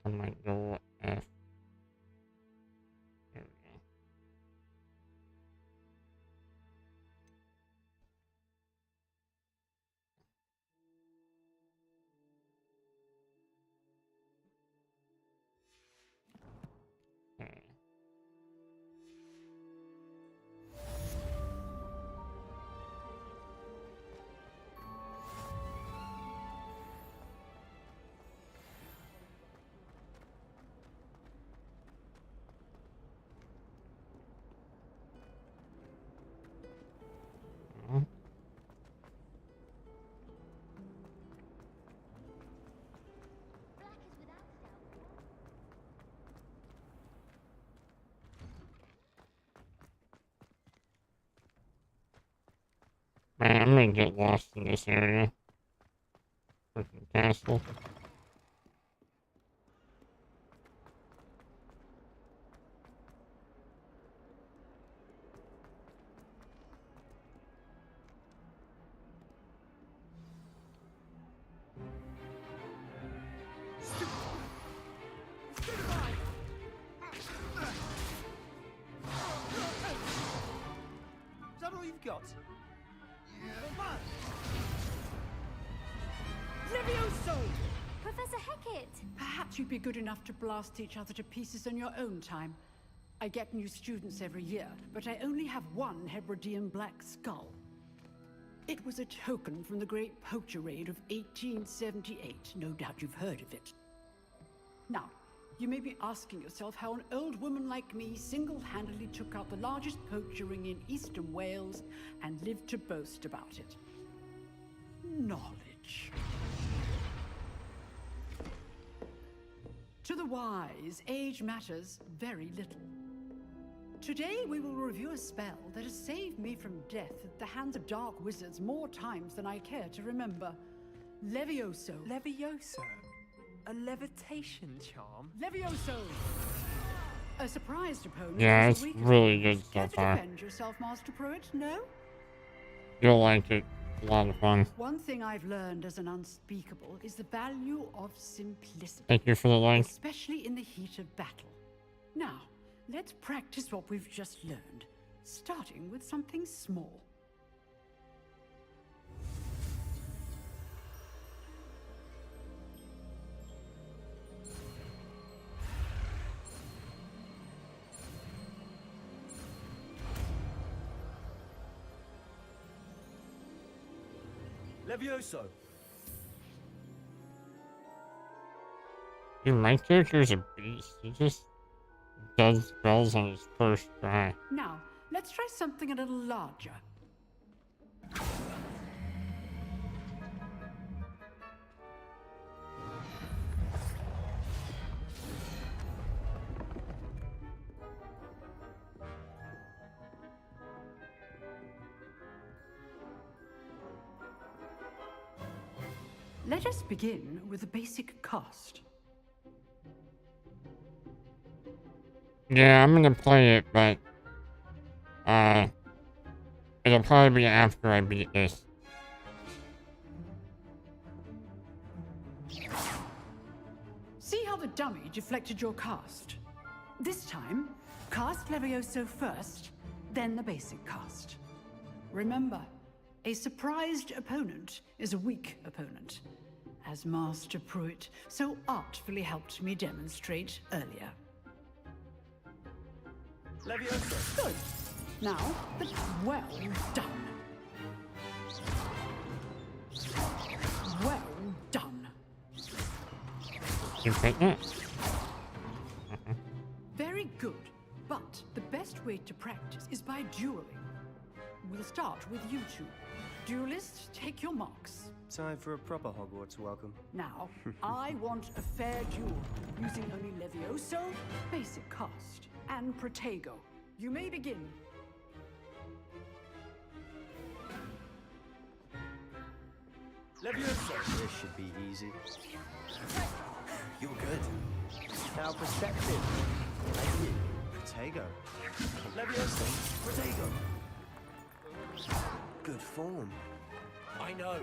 I might go F. There we go. Okay. Man, I'm gonna get lost in this area. Freaking castle. Is that all you've got? Levioso! Professor Hecat! Perhaps you'd be good enough to blast each other to pieces in your own time. I get new students every year, but I only have one Hebridean black skull. It was a token from the Great Poacher Raid of 1878. No doubt you've heard of it. Now, you may be asking yourself how an old woman like me single-handedly took out the largest poacher ring in eastern Wales and lived to boast about it. Knowledge. To the wise, age matters very little. Today we will review a spell that has saved me from death at the hands of dark wizards more times than I care to remember. Levioso. Levioso? A levitation charm? Levioso! A surprised opponent. Yeah, is it's a weak really opponent. good so Care to far. defend yourself, Master Pruitt? No? You'll like it. A lot of fun. One thing I've learned as an unspeakable is the value of simplicity. Thank you for the like. Especially in the heat of battle. Now, let's practice what we've just learned, starting with something small. Levioso! Dude, my character's a beast. He just does spells on his first try. Now, let's try something a little larger. Let us begin with the basic cast. Yeah, I'm gonna play it, but it'll probably be after I beat this. See how the dummy deflected your cast? This time, cast Levioso first, then the basic cast. Remember, a surprised opponent is a weak opponent, as Master Pruitt so artfully helped me demonstrate earlier. Levioso! Good. Now, well done. Well done. You take that? Very good. But the best way to practice is by dueling. We'll start with you two. Duelists, take your marks. Time for a proper Hogwarts welcome. Now, I want a fair duel, using only Levioso, basic cast, and Protego. You may begin. Levioso! This should be easy. You're good. Now perspective. Thank you. Protego. Levioso! Protego! Good form. I know.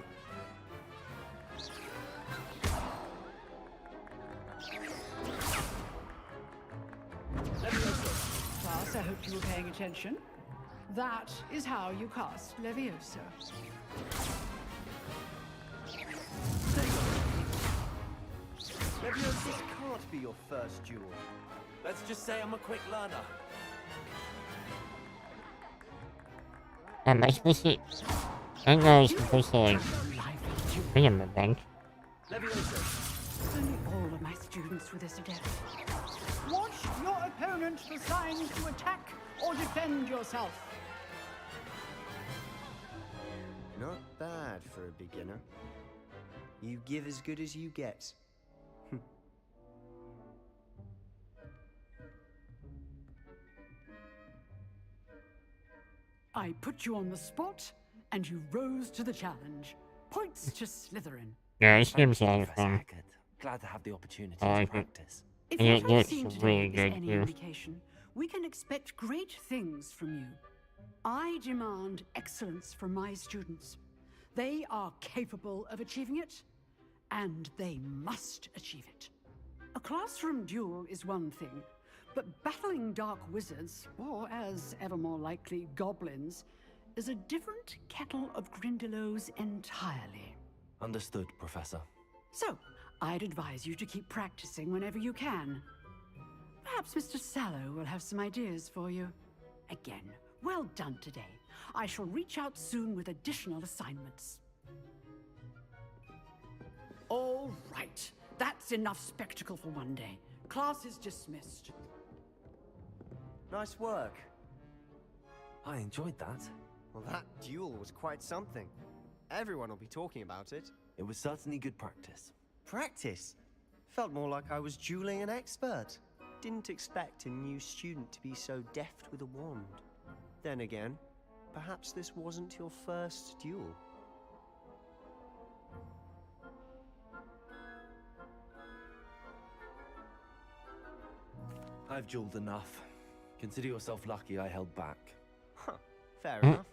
Class, I hope you were paying attention. That is how you cast Leviosa. Leviosa, this can't be your first duel. Let's just say I'm a quick learner. Am I supposed to... I know I was supposed to, like... be in the bench. Leviosa. Only all of my students were this adept. Watch your opponent for signs to attack or defend yourself. Not bad for a beginner. You give as good as you get. I put you on the spot, and you rose to the challenge. Points to Slytherin. Yeah, this game's a lot of fun. Glad to have the opportunity I to like it. practice. If And what it I've looks seen really today is good any too. indication, we can expect great things from you. I demand excellence from my students. They are capable of achieving it, and they must achieve it. A classroom duel is one thing, but battling dark wizards, or as ever more likely, goblins, is a different kettle of Grindylows entirely. Understood, Professor. So, I'd advise you to keep practicing whenever you can. Perhaps Mr. Sallow will have some ideas for you. Again, well done today. I shall reach out soon with additional assignments. All right, that's enough spectacle for one day. Class is dismissed. Nice work. I enjoyed that. Well, that duel was quite something. Everyone will be talking about it. It was certainly good practice. Practice? Felt more like I was dueling an expert. Didn't expect a new student to be so deft with a wand. Then again, perhaps this wasn't your first duel. I've dueled enough. Consider yourself lucky I held back. Huh, fair enough.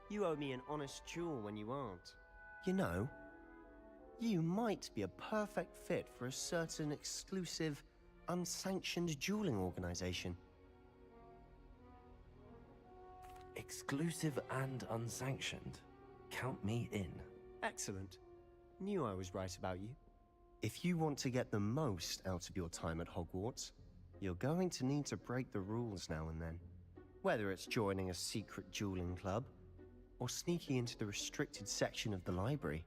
You owe me an honest duel when you aren't. You know, you might be a perfect fit for a certain exclusive, unsanctioned dueling organization. Exclusive and unsanctioned. Count me in. Excellent. Knew I was right about you. If you want to get the most out of your time at Hogwarts, you're going to need to break the rules now and then. Whether it's joining a secret dueling club, or sneaking into the restricted section of the library,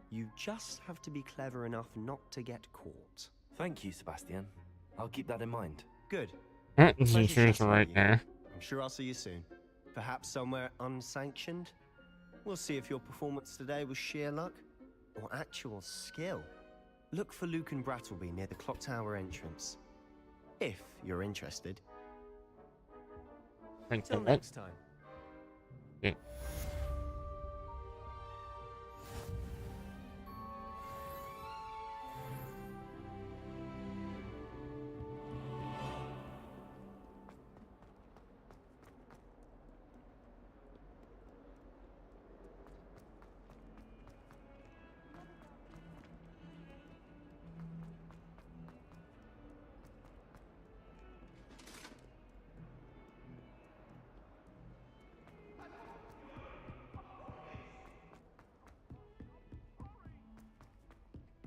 you just have to be clever enough not to get caught. Thank you, Sebastian. I'll keep that in mind. Good. The Pleasure teacher's chatting right with you. there. I'm sure I'll see you soon. Perhaps somewhere unsanctioned? We'll see if your performance today was sheer luck or actual skill. Look for Luke and Brattleby near the clock tower entrance. If you're interested. Till next time. Yeah.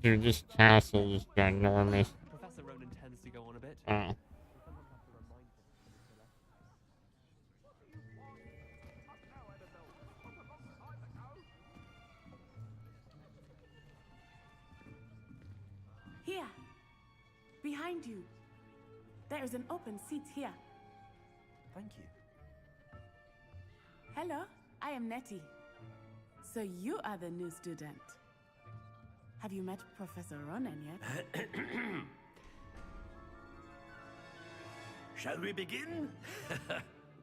Dude, this castle is ginormous. Professor Ronan tends to go on a bit. Oh. Here. Behind you. There is an open seat here. Thank you. Hello, I am Nettie. So you are the new student. Have you met Professor Ronan yet? Shall we begin?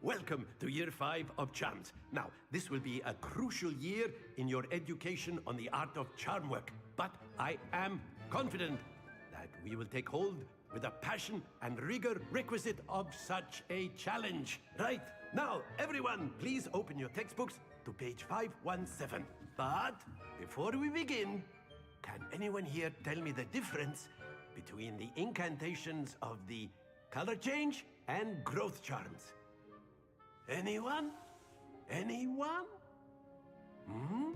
Welcome to Year 5 of Charms. Now, this will be a crucial year in your education on the art of charm work. But I am confident that we will take hold with the passion and rigor requisite of such a challenge. Right, now, everyone, please open your textbooks to page 517. But before we begin, can anyone here tell me the difference between the incantations of the color change and growth charms. Anyone? Anyone? Hmm?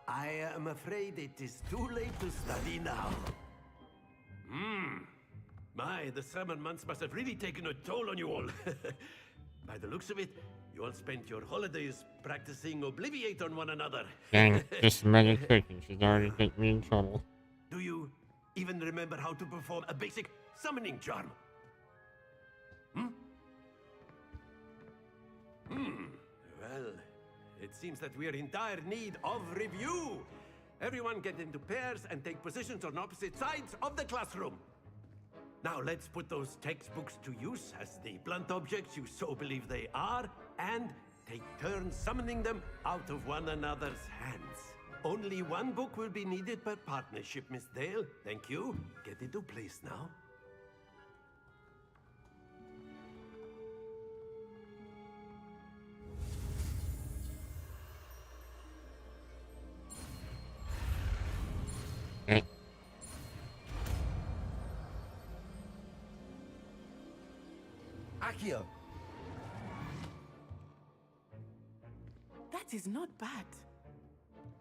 I am afraid it is too late to study now. The summer months must have really taken a toll on you all. By the looks of it, you all spent your holidays practicing Obliviate on one another. Dang, just mega trick and she's already getting me in trouble. Do you even remember how to perform a basic summoning charm? Well, it seems that we are in dire need of review. Everyone get into pairs and take positions on opposite sides of the classroom. Now let's put those textbooks to use as the blunt objects you so believe they are, and take turns summoning them out of one another's hands. Only one book will be needed per partnership, Miss Dale. Thank you. Get into place now. Accio! That is not bad.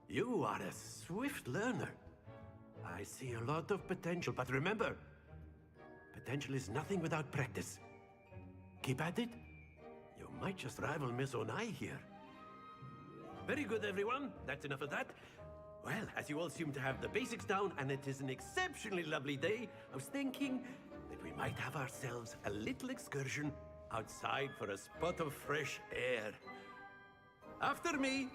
You are a swift learner. I see a lot of potential, but remember, potential is nothing without practice. Keep at it. You might just rival Miss Onai here. Very good, everyone. That's enough of that. Well, as you all seem to have the basics down, and it is an exceptionally lovely day, I was thinking that we might have ourselves a little excursion outside for a spot of fresh air. After me.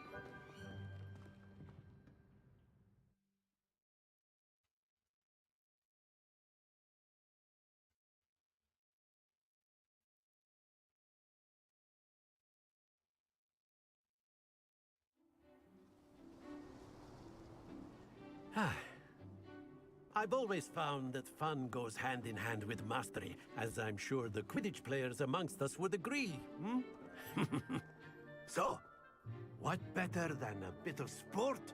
I've always found that fun goes hand in hand with mastery, as I'm sure the Quidditch players amongst us would agree. So, what better than a bit of sport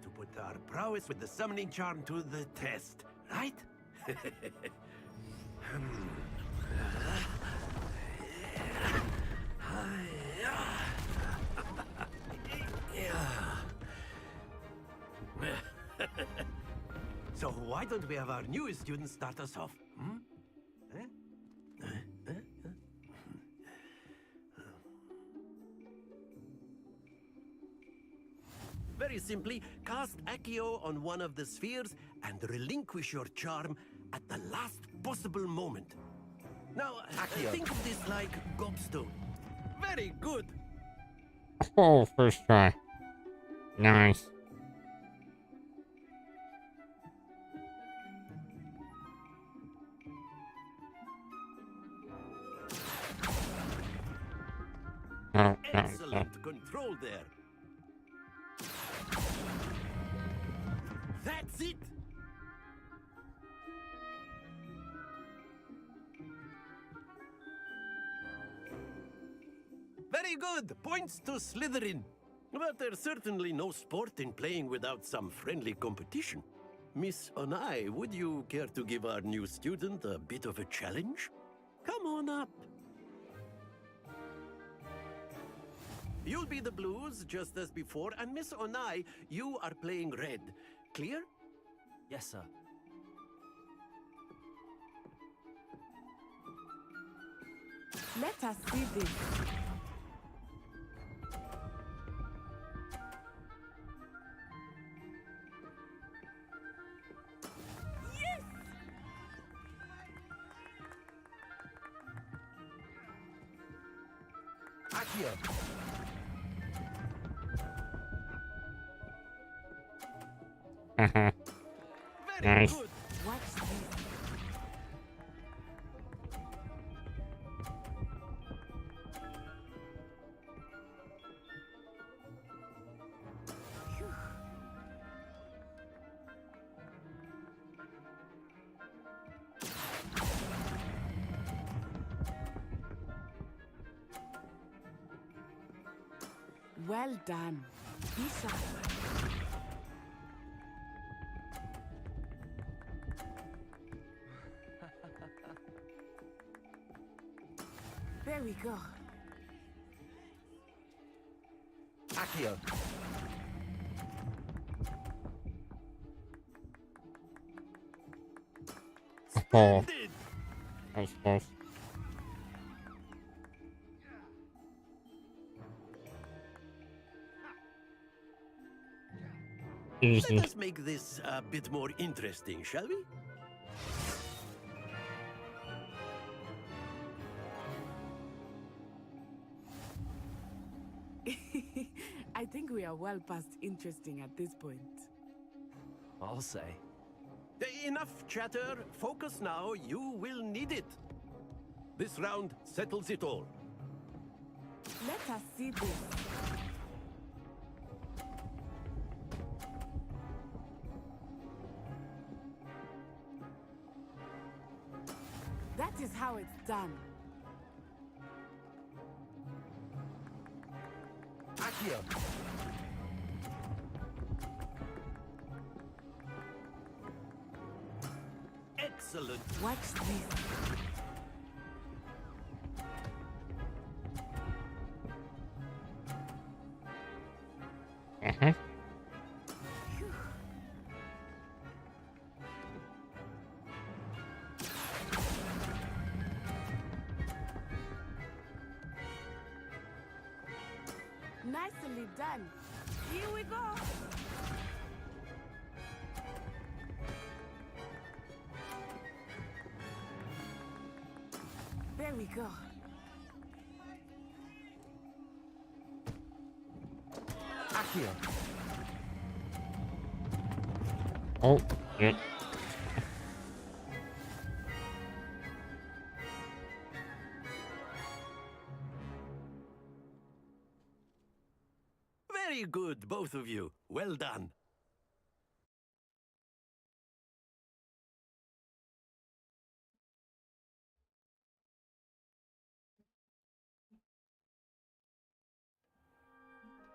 to put our prowess with the summoning charm to the test, right? So why don't we have our newest student start us off? Very simply, cast Accio on one of the spheres and relinquish your charm at the last possible moment. Now, think of this like gobstone. Very good. Oh, first try. Nice. Oh, Excellent control there. That's it. Very good. Points to Slytherin. But there's certainly no sport in playing without some friendly competition. Miss Onai, would you care to give our new student a bit of a challenge? Come on up. You'll be the blues, just as before, and Miss Onai, you are playing red. Clear? Yes, sir. Let us see this. Accio! Nice. Watch this. Well done. Be sharp. go. Accio. Oh. That was close. Easy. Let us make this a bit more interesting, shall we? I think we are well past interesting at this point. I'll say. Enough chatter. Focus now. You will need it. This round settles it all. Let us see this. That is how it's done. Accio. Excellent. Watch this. Uh-huh. Nicely done. Here we go. There we go. Accio. Oh, yeah. Very good, both of you. Well done.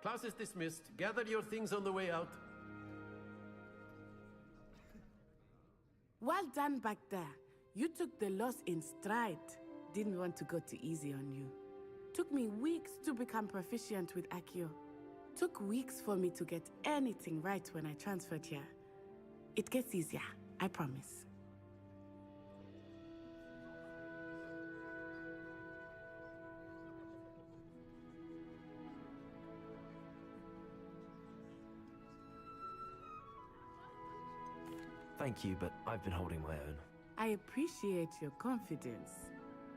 Class is dismissed. Gather your things on the way out. Well done back there. You took the loss in stride. Didn't want to go too easy on you. Took me weeks to become proficient with Accio. Took weeks for me to get anything right when I transferred here. It gets easier, I promise. Thank you, but I've been holding my own. I appreciate your confidence.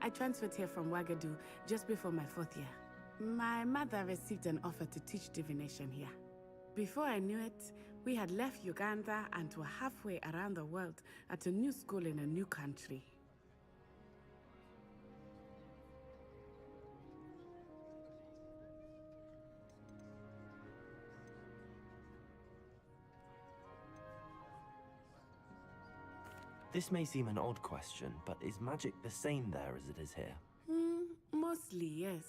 I transferred here from Wagadu just before my 4th year. My mother received an offer to teach divination here. Before I knew it, we had left Uganda and were halfway around the world at a new school in a new country. This may seem an odd question, but is magic the same there as it is here? Mostly, yes.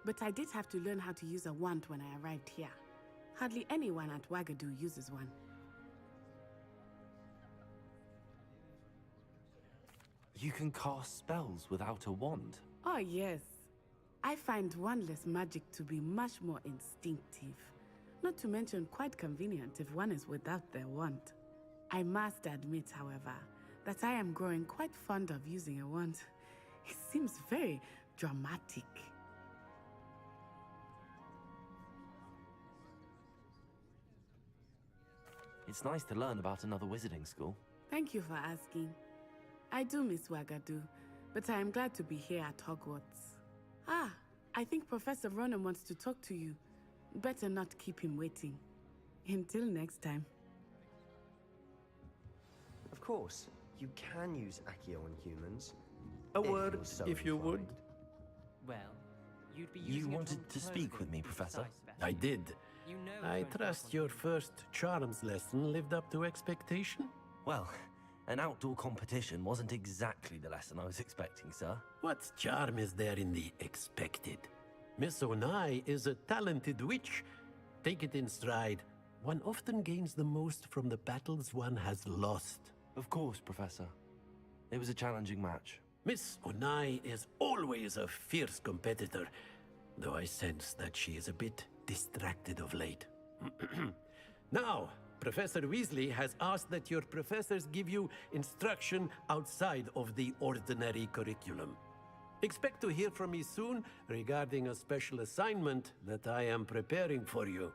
But I did have to learn how to use a wand when I arrived here. Hardly anyone at Wagadu uses one. You can cast spells without a wand? Oh, yes. I find wandless magic to be much more instinctive. Not to mention quite convenient if one is without their wand. I must admit, however, that I am growing quite fond of using a wand. It seems very dramatic. It's nice to learn about another wizarding school. Thank you for asking. I do miss Wagadu, but I am glad to be here at Hogwarts. Ah, I think Professor Ronan wants to talk to you. Better not keep him waiting. Until next time. Of course, you can use Accio on humans. A if word, you're so if you would. inclined. Well, you'd be You using it wanted on to speak with me, precise Professor? I specimens. did. You know I it's going to trust work your on you. first charms lesson lived up to expectation? Well, an outdoor competition wasn't exactly the lesson I was expecting, sir. What charm is there in the expected? Miss Onai is a talented witch. Take it in stride. One often gains the most from the battles one has lost. Of course, Professor. It was a challenging match. Miss Onai is always a fierce competitor, though I sense that she is a bit distracted of late. Now, Professor Weasley has asked that your professors give you instruction outside of the ordinary curriculum. Expect to hear from me soon regarding a special assignment that I am preparing for you.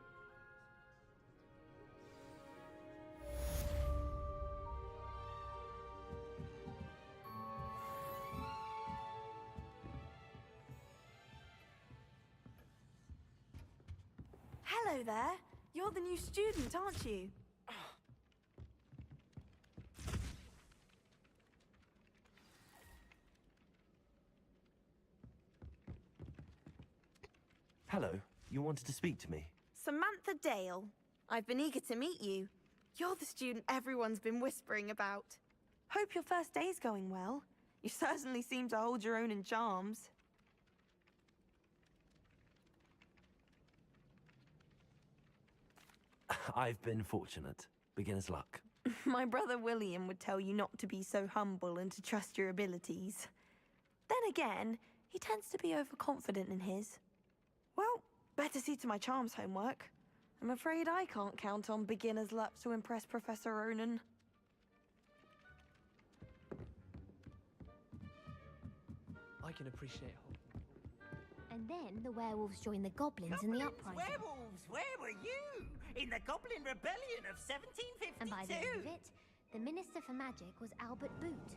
Hello there. You're the new student, aren't you? Hello, you wanted to speak to me? Samantha Dale. I've been eager to meet you. You're the student everyone's been whispering about. Hope your first day's going well. You certainly seem to hold your own in charms. I've been fortunate. Beginner's luck. My brother William would tell you not to be so humble and to trust your abilities. Then again, he tends to be overconfident in his. Well, better see to my charms homework. I'm afraid I can't count on beginner's luck to impress Professor Ronan. I can appreciate And then the werewolves joined the goblins in the uprising. Werewolves, where were you? In the Goblin Rebellion of 1752? And by the end of it, the Minister for Magic was Albert Boot.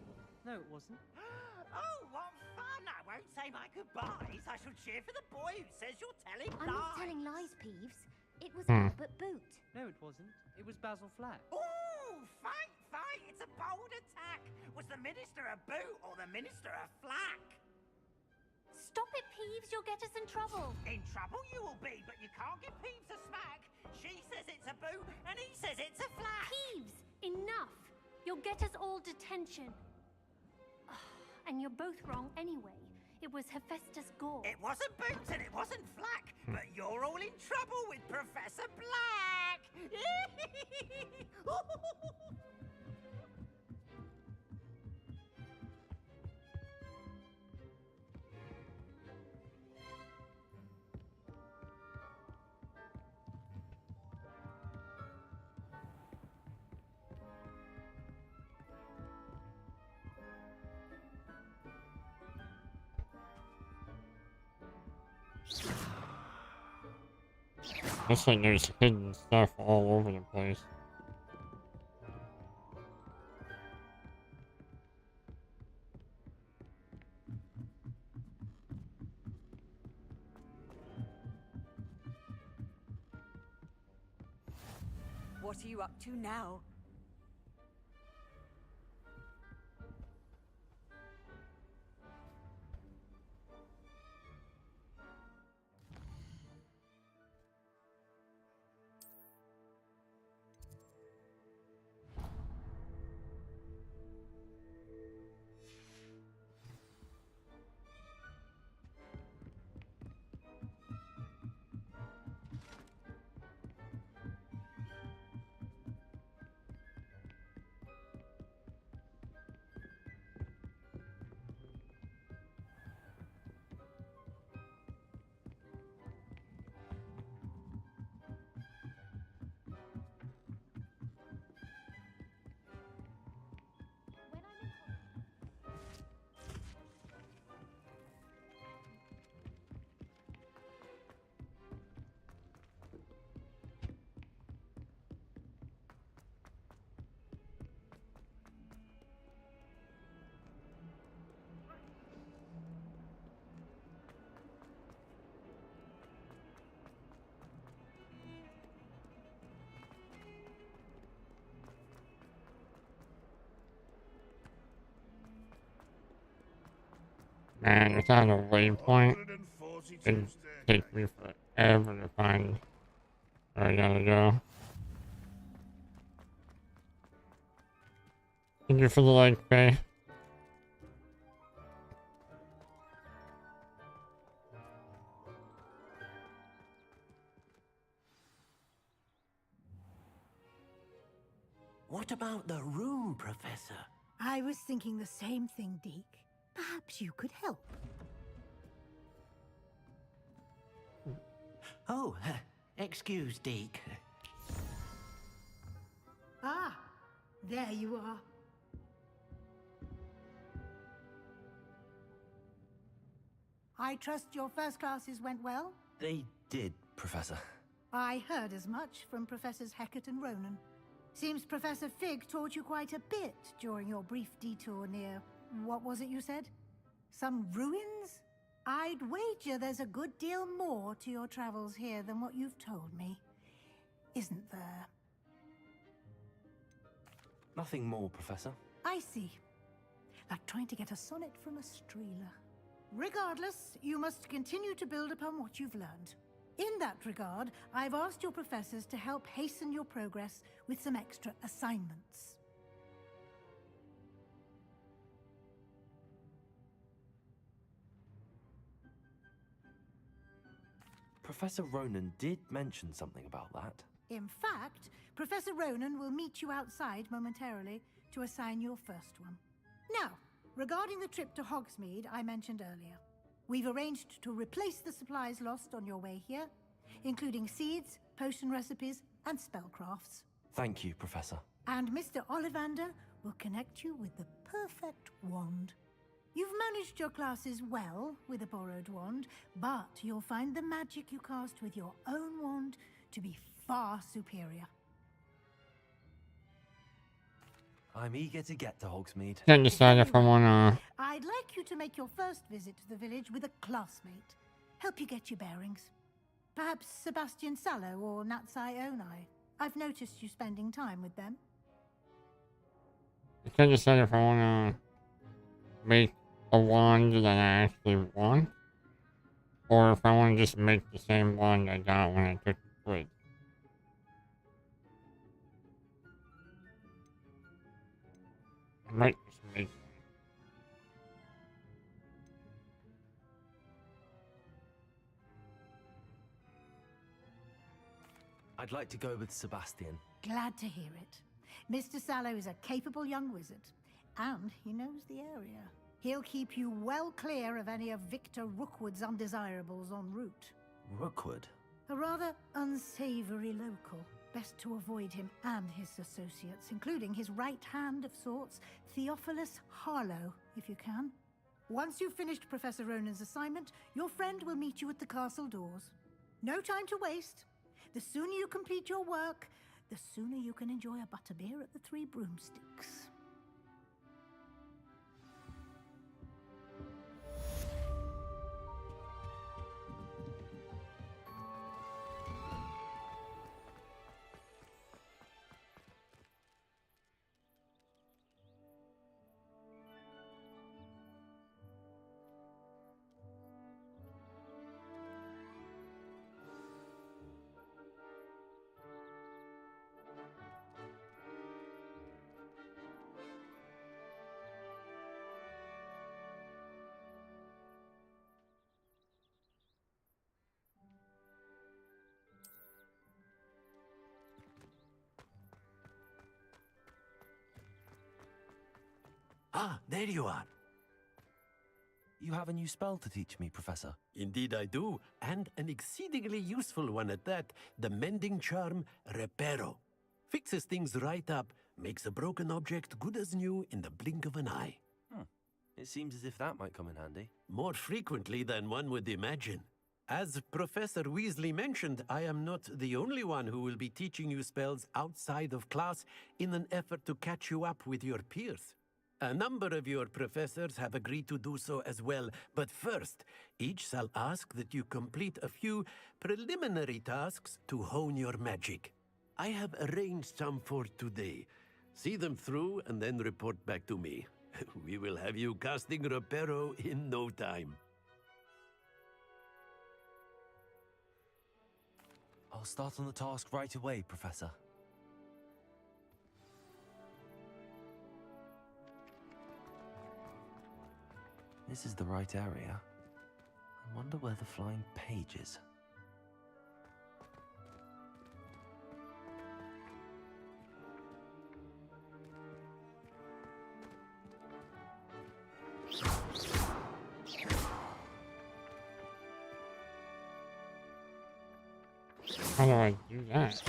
No, it wasn't. Oh, what fun! I won't say my goodbyes. I shall cheer for the boy who says you're telling I'm lies. not telling lies, Peeves. It was Albert Boot. No, it wasn't. It was Basil Flack. Ooh, fight, fight! It's a bold attack. Was the Minister a boot or the Minister a flack? Stop it, Peeves. You'll get us in trouble. In trouble you will be, but you can't give Peeves a smack. She says it's a boot, and he says it's a flack. Peeves, enough. You'll get us all detention. And you're both wrong anyway. It was Hephaestus Gore. It wasn't Boots and it wasn't Flack, but you're all in trouble with Professor Black! Looks like there's hidden stuff all over the place. What are you up to now? Man, without a waypoint, it'd take me forever to find where I gotta go. Thank you for the like, Faye. What about the room, Professor? I was thinking the same thing, Deke. Perhaps you could help. Oh, excuse, Deke. Ah, there you are. I trust your first classes went well? They did, Professor. I heard as much from Professors Hecat and Ronan. Seems Professor Fig taught you quite a bit during your brief detour near... what was it you said? Some ruins? I'd wager there's a good deal more to your travels here than what you've told me. Isn't there? Nothing more, Professor. I see. Like trying to get a sonnet from a streeler. Regardless, you must continue to build upon what you've learned. In that regard, I've asked your professors to help hasten your progress with some extra assignments. Professor Ronan did mention something about that. In fact, Professor Ronan will meet you outside momentarily to assign your first one. Now, regarding the trip to Hogsmeade I mentioned earlier, we've arranged to replace the supplies lost on your way here, including seeds, potion recipes, and spellcrafts. Thank you, Professor. And Mr. Ollivander will connect you with the perfect wand. You've managed your classes well with a borrowed wand, but you'll find the magic you cast with your own wand to be far superior. I'm eager to get to Hogsmeade. Can't decide if I wanna... I'd like you to make your first visit to the village with a classmate. Help you get your bearings. Perhaps Sebastian Sallow or Natsai Onai. I've noticed you spending time with them. I can't decide if I wanna make a wand that I actually want, or if I wanna just make the same wand I got when I took the quiz. I might just make I'd like to go with Sebastian. Glad to hear it. Mr. Sallow is a capable young wizard, and he knows the area. He'll keep you well clear of any of Victor Rookwood's undesirables en route. Rookwood? A rather unsavory local. Best to avoid him and his associates, including his right hand of sorts, Theophilus Harlow, if you can. Once you've finished Professor Ronan's assignment, your friend will meet you at the castle doors. No time to waste. The sooner you complete your work, the sooner you can enjoy a butterbeer at the Three Broomsticks. Ah, there you are. You have a new spell to teach me, Professor. Indeed I do, and an exceedingly useful one at that. The mending charm, Reparo. Fixes things right up, makes a broken object good as new in the blink of an eye. It seems as if that might come in handy. More frequently than one would imagine. As Professor Weasley mentioned, I am not the only one who will be teaching you spells outside of class in an effort to catch you up with your peers. A number of your professors have agreed to do so as well, but first, each shall ask that you complete a few preliminary tasks to hone your magic. I have arranged some for today. See them through and then report back to me. We will have you casting Reparo in no time. I'll start on the task right away, Professor. This is the right area. I wonder where the flying page is. How do I do that?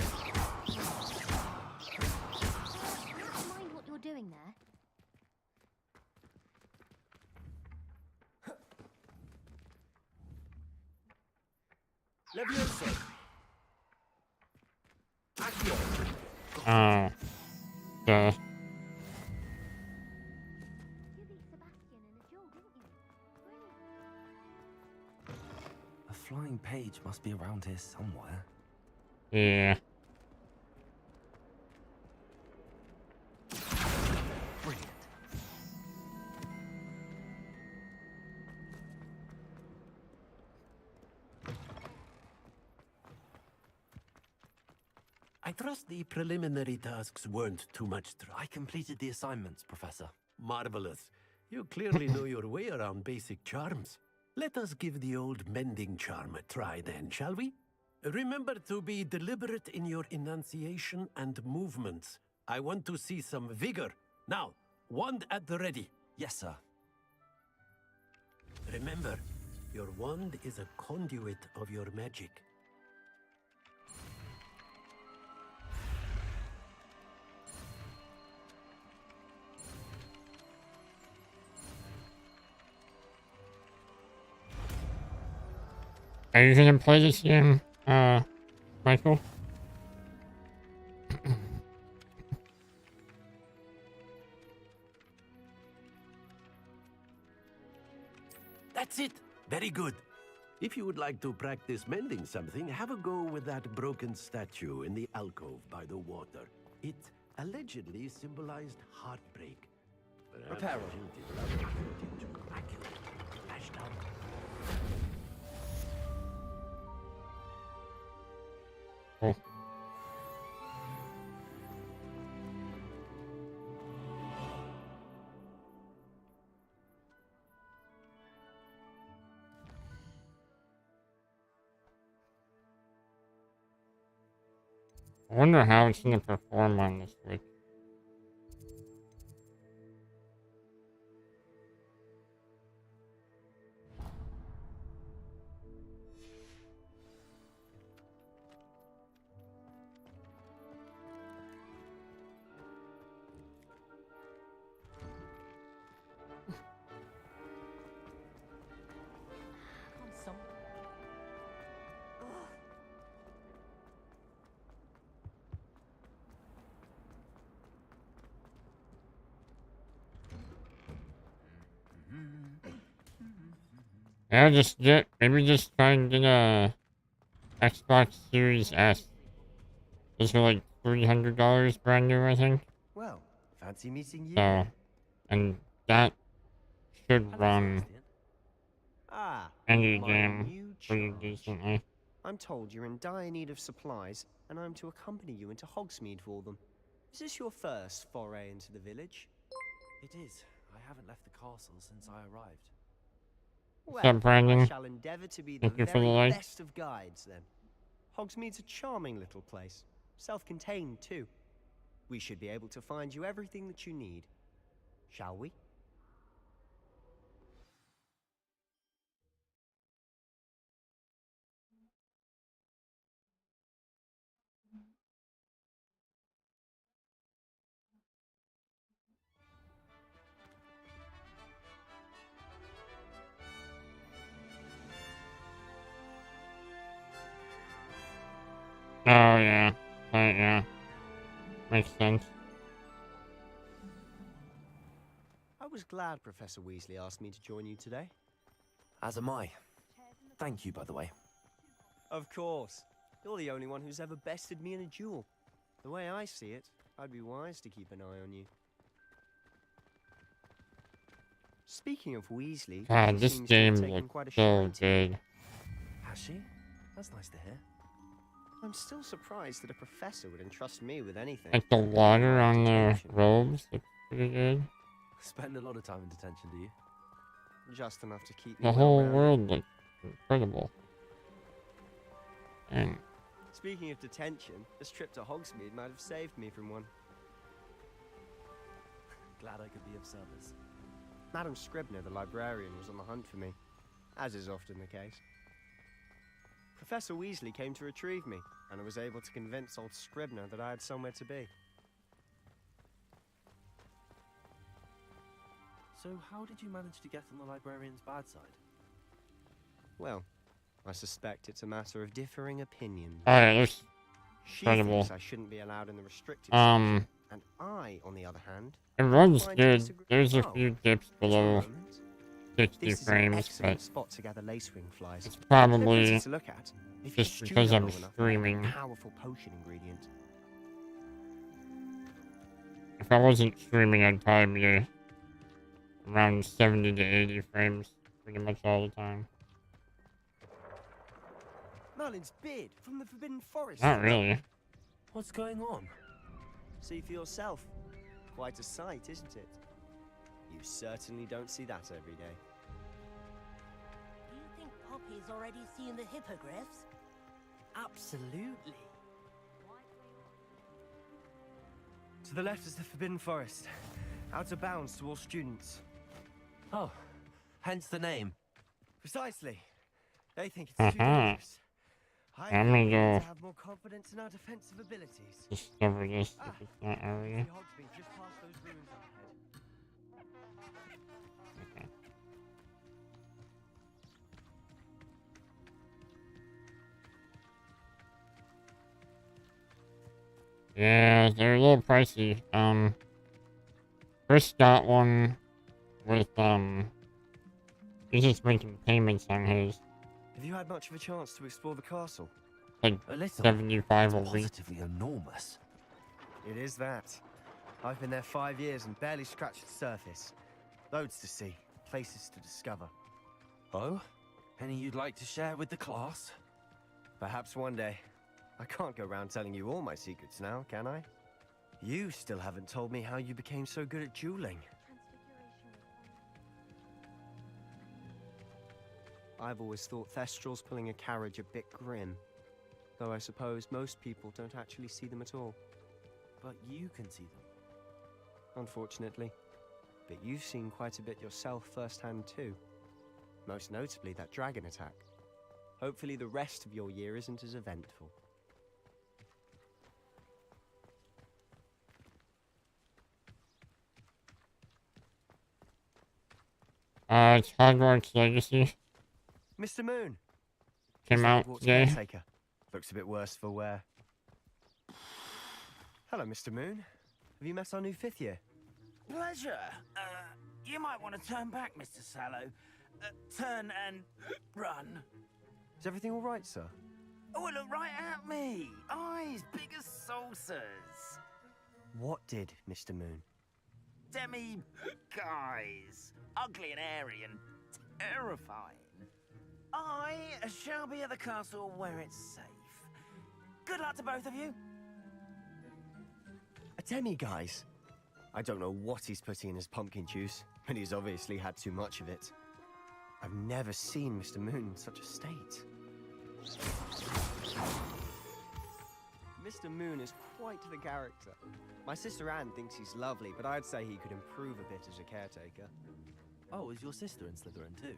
Mind what you're doing there. Levioso. Accio. Oh. Duh. A flying page must be around here somewhere. Yeah. Brilliant. I trust the preliminary tasks weren't too much trouble. I completed the assignments, Professor. Marvelous. You clearly know your way around basic charms. Let us give the old mending charm a try then, shall we? Remember to be deliberate in your enunciation and movements. I want to see some vigor. Now, wand at the ready. Yes, sir. Remember, your wand is a conduit of your magic. Are you gonna play this game, Michael? That's it. Very good. If you would like to practice mending something, have a go with that broken statue in the alcove by the water. It allegedly symbolized heartbreak. Repair. Oh. I wonder how it's gonna perform on this Switch. Yeah, maybe just try and get a Xbox Series S. Those are like $300 brand new, I think. Well, fancy meeting you. So, and that should run any my game new pretty charge. decently. I'm told you're in dire need of supplies, and I'm to accompany you into Hogsmeade for them. Is this your first foray into the village? It is. I haven't left the castle since I arrived. What's up, Brandon? I shall endeavour to be the Thank you for the very like. best of guides, then. Hogsmeade's a charming little place, self-contained too. We should be able to find you everything that you need. Shall we? Oh yeah, right, yeah, makes sense. I was glad Professor Weasley asked me to join you today. As am I. Thank you, by the way. Of course. You're the only one who's ever bested me in a duel. The way I see it, I'd be wise to keep an eye on you. Speaking of Weasley, God, she this seems to have game taken looks quite a so shine to you. good. Has she? That's nice to hear. I'm still surprised that a professor would entrust me with anything. Like the water on the robes looks pretty good. Spend a lot of time in detention, do you? Just enough to keep me The whole world looks incredible. And Speaking of detention, this trip to Hogsmeade might have saved me from one. Glad I could be of service. Madam Scribner, the librarian, was on the hunt for me, as is often the case. Professor Weasley came to retrieve me, and I was able to convince old Scribner that I had somewhere to be. So how did you manage to get on the librarian's bad side? Well, I suspect it's a matter of differing opinions. Alright, that's She incredible. thinks I shouldn't be allowed in the restricted section, and I, on the other hand, It runs find to good. disagree. There's a Oh, few dips just a below moment. 60 This is an frames, excellent but spot to gather lacewing flies. it's They're probably pretty to look at. If you just stew because them I'm long enough, streaming. a powerful potion ingredient. If I wasn't streaming, I'd probably be around 70 to 80 frames pretty much all the time. Merlin's beard from the Forbidden Forest. Not really. What's going on? See for yourself. Quite a sight, isn't it? You certainly don't see that every day. Do you think Poppy's already seen the hippogriffs? Absolutely. To the left is the Forbidden Forest. Out of bounds to all students. Oh, hence the name. Precisely. They think it's too dangerous. I I'm think we gonna need go to have more confidence in our defensive abilities. discover this if it's not already. The Hogsmeade just past those ruins up ahead. Okay. Yeah, they're a little pricey. Chris got one with, he's just making payments on his. Have you had much of a chance to explore the castle? Like A little. 75 a It's week. positively enormous. It is that. I've been there 5 years and barely scratched the surface. Loads to see, places to discover. Oh? Any you'd like to share with the class? Perhaps one day. I can't go around telling you all my secrets now, can I? You still haven't told me how you became so good at dueling. I've always thought Thestrals pulling a carriage a bit grim. Though I suppose most people don't actually see them at all. But you can see them. Unfortunately. But you've seen quite a bit yourself firsthand too. Most notably that dragon attack. Hopefully the rest of your year isn't as eventful. It's Hogwarts Legacy. Mr. Moon! Came out Hogwarts today. caretaker. Looks a bit worse for wear. Hello, Mr. Moon. Have you met our new 5th year? Pleasure. You might want to turn back, Mr. Sallow. Turn and run. Is everything all right, sir? Oh, look right at me. Eyes big as saucers. What did, Mr. Moon? Guys. Ugly and airy and terrifying. I shall be at the castle where it's safe. Good luck to both of you. A demi-guise? I don't know what he's putting in his pumpkin juice, but he's obviously had too much of it. I've never seen Mr. Moon in such a state. Mr. Moon is quite the character. My sister Anne thinks he's lovely, but I'd say he could improve a bit as a caretaker. Oh, is your sister in Slytherin too?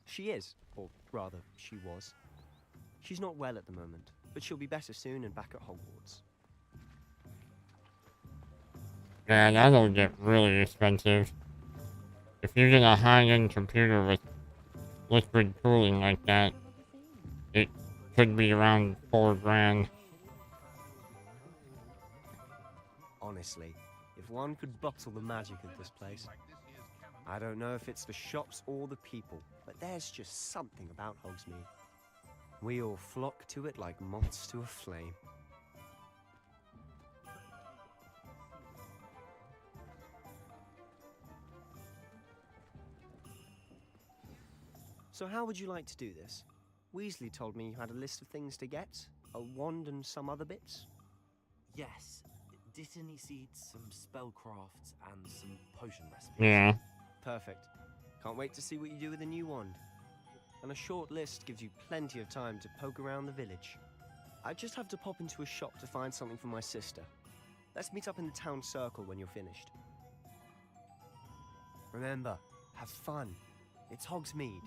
She is, or rather, she was. She's not well at the moment, but she'll be better soon and back at Hogwarts. Yeah, that'll get really expensive. If you get a high-end computer with liquid cooling like that, it could be around $4 grand. Honestly, if one could bottle the magic of this place. I don't know if it's the shops or the people, but there's just something about Hogsmeade. We all flock to it like moths to a flame. So how would you like to do this? Weasley told me you had a list of things to get, a wand and some other bits. Yes. Dittany seeds, some spellcrafts, and some potion recipes. Yeah. Perfect. Can't wait to see what you do with the new wand. And a short list gives you plenty of time to poke around the village. I just have to pop into a shop to find something for my sister. Let's meet up in the town circle when you're finished. Remember, have fun. It's Hogsmeade.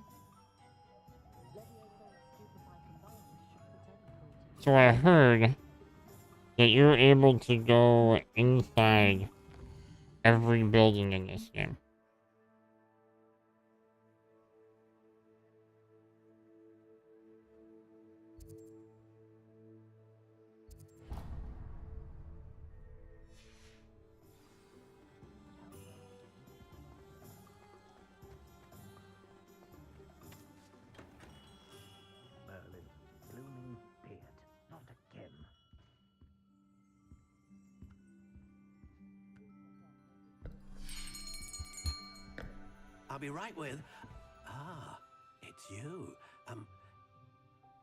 So I heard that you're able to go inside every building in this game. Merlin, blooming beard, not again. I'll be right with... Ah, it's you.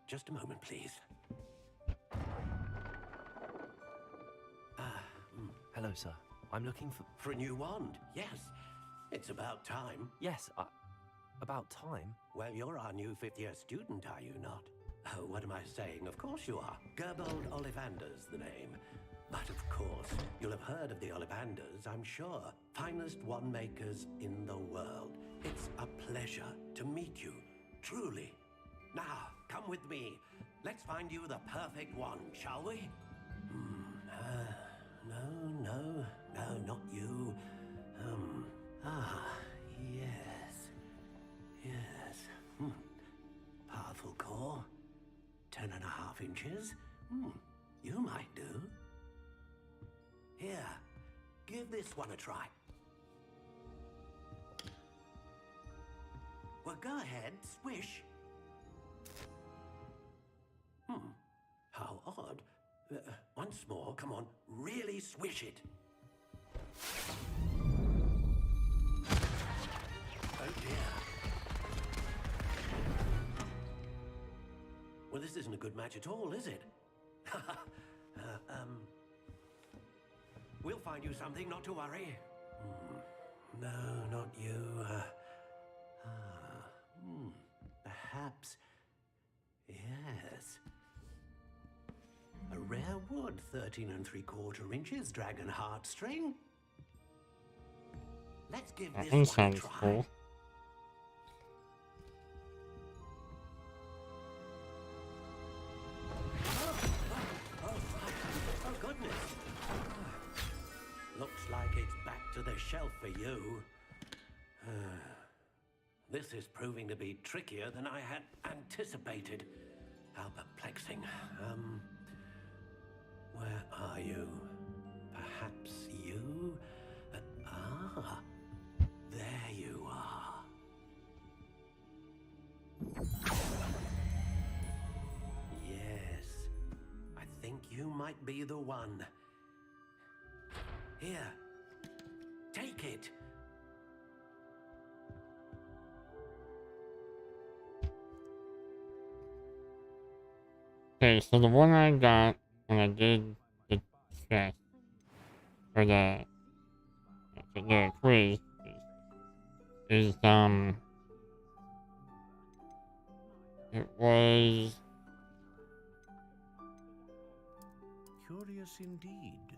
Just a moment, please. Hello, sir. I'm looking for... For a new wand, yes. It's about time. Yes, about time? Well, you're our new fifth-year student, are you not? Oh, what am I saying? Of course you are. Gerbold Ollivander's the name. But of course, you'll have heard of the Ollivanders, I'm sure. Finest wand makers in the world. It's a pleasure to meet you, truly. Now, come with me. Let's find you the perfect wand, shall we? No, not you. Yes. Powerful core. 10.5 inches. You might do. Here, give this one a try. Well, go ahead, swish. How odd. Once more, come on, really swish it. Oh dear. Well, this isn't a good match at all, is it? We'll find you something, not to worry. No, not you. Perhaps. Yes. A rare wood, 13 3/4 inches, dragon heartstring. Let's give this one a sounds try. cool. Oh, goodness. Looks like it's back to the shelf for you. This is proving to be trickier than I had anticipated. How perplexing. Where are you? Perhaps you? There you are. Yes, I think you might be the one. Here, take it. Okay, so the one I got when I did the test, or the quiz, is, it was... Curious indeed.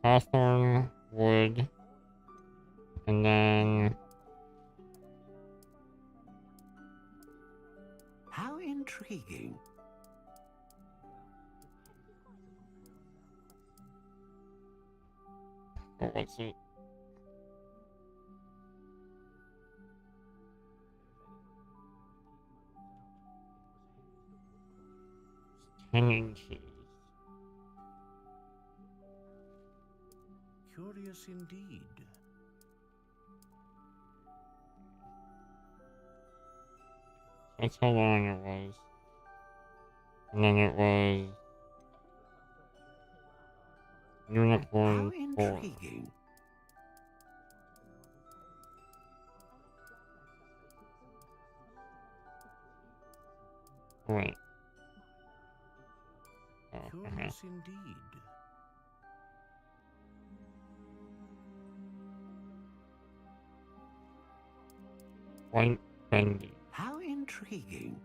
hawthorn wood, and then... How intriguing. What was it? It's 10 inches. Curious indeed. That's how long it was. And then it was... unicorn 4. Intriguing. Wait. Curious indeed. White bendy. How intriguing.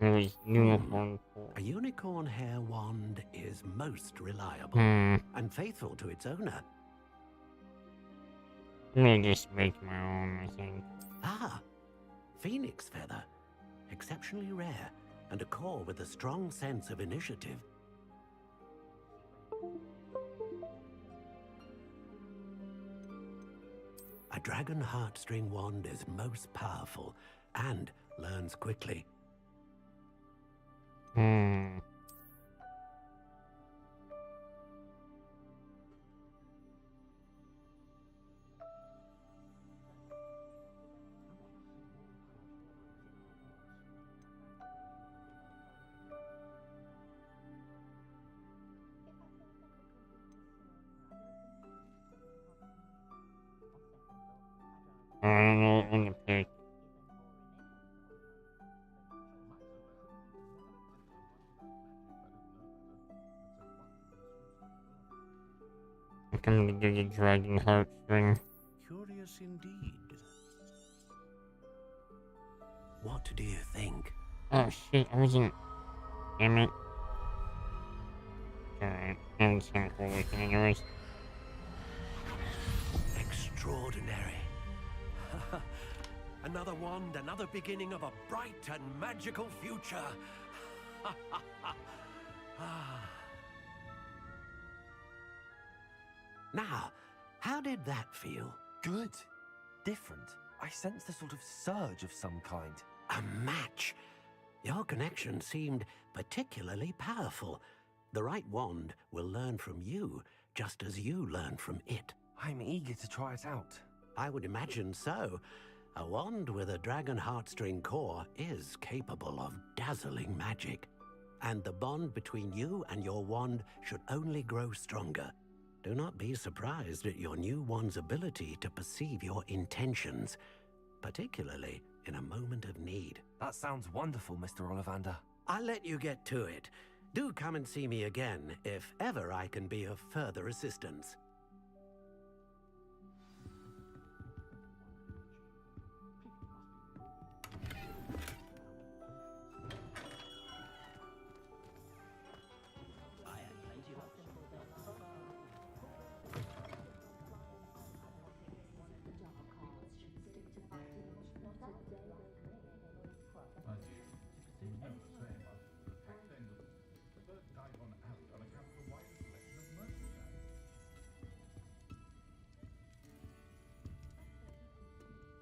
It was unicorn 4. A unicorn hair wand is most reliable and faithful to its owner. I'm gonna just make my own, I think. Ah, phoenix feather. Exceptionally rare, and a core with a strong sense of initiative. A dragon heartstring wand is most powerful and learns quickly. I don't know what one to pick. I'm gonna do the dragon heartstring. Curious indeed. What do you think? Oh shit, I wasn't. Damn it. Alright, it's kinda cool looking anyways. Extraordinary. Another wand, another beginning of a bright and magical future. Now, how did that feel? Good. Different. I sensed a sort of surge of some kind. A match. Your connection seemed particularly powerful. The right wand will learn from you, just as you learn from it. I'm eager to try it out. I would imagine so. A wand with a dragon heartstring core is capable of dazzling magic. And the bond between you and your wand should only grow stronger. Do not be surprised at your new wand's ability to perceive your intentions, particularly in a moment of need. That sounds wonderful, Mr. Ollivander. I'll let you get to it. Do come and see me again if ever I can be of further assistance.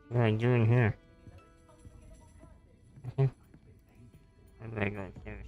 What am I doing here? Where do I go upstairs?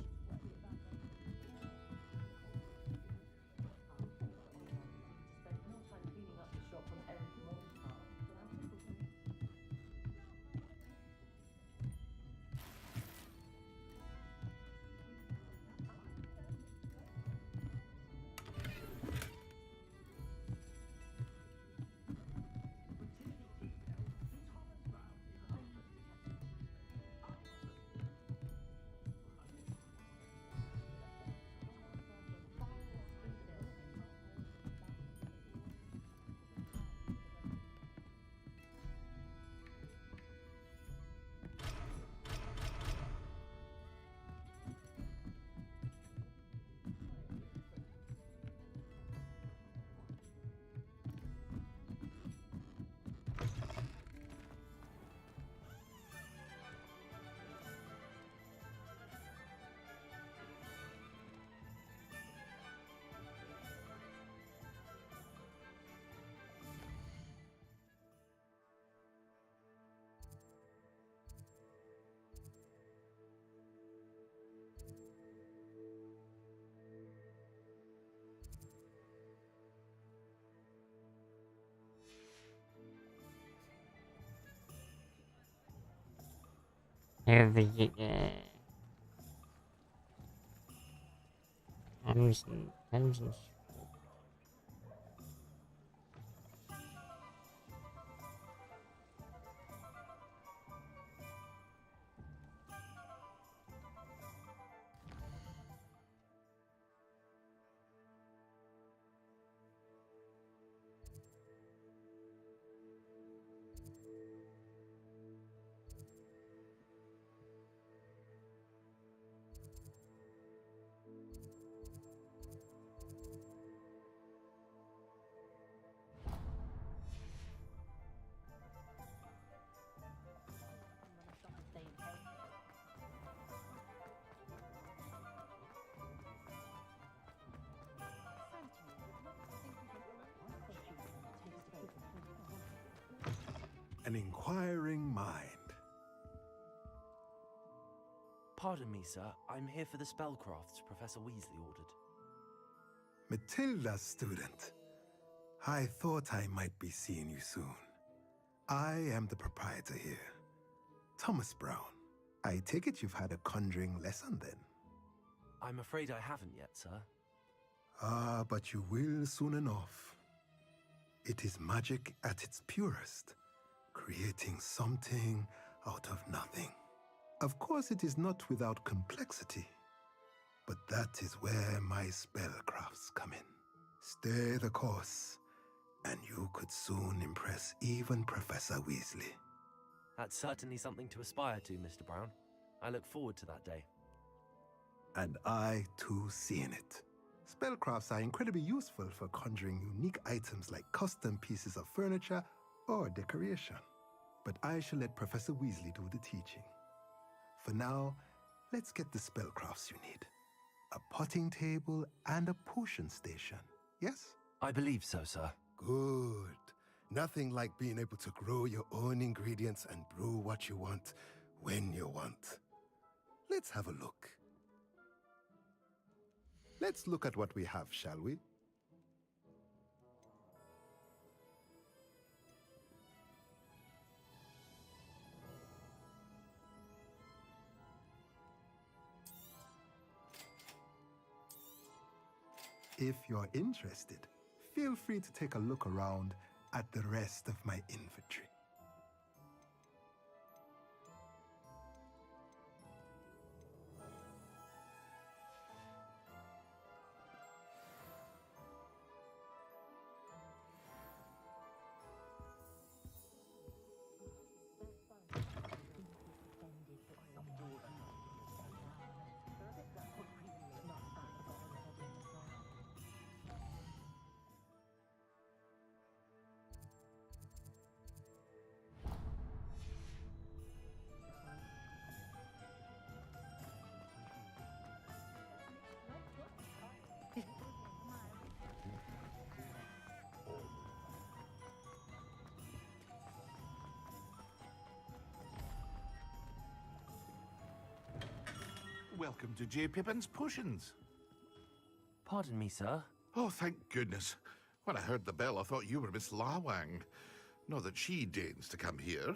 Visit, Clemson. an inquiring mind. Pardon me, sir. I'm here for the spellcrafts Professor Weasley ordered. Matilda's student. I thought I might be seeing you soon. I am the proprietor here, Thomas Brown. I take it you've had a conjuring lesson then? I'm afraid I haven't yet, sir. Ah, but you will soon enough. It is magic at its purest, creating something out of nothing. Of course, it is not without complexity, but that is where my spellcrafts come in. Stay the course, and you could soon impress even Professor Weasley. That's certainly something to aspire to, Mr. Brown. I look forward to that day. And I, too, see in it. Spellcrafts are incredibly useful for conjuring unique items like custom pieces of furniture or decoration. But I shall let Professor Weasley do the teaching. For now, let's get the spellcrafts you need. A potting table and a potion station, yes? I believe so, sir. Good. Nothing like being able to grow your own ingredients and brew what you want when you want. Let's have a look. Let's look at what we have, shall we? If you're interested, feel free to take a look around at the rest of my inventory. Welcome to J. Pippin's Potions. Pardon me, sir. Oh, thank goodness. When I heard the bell, I thought you were Miss Lawang. Not that she deigns to come here.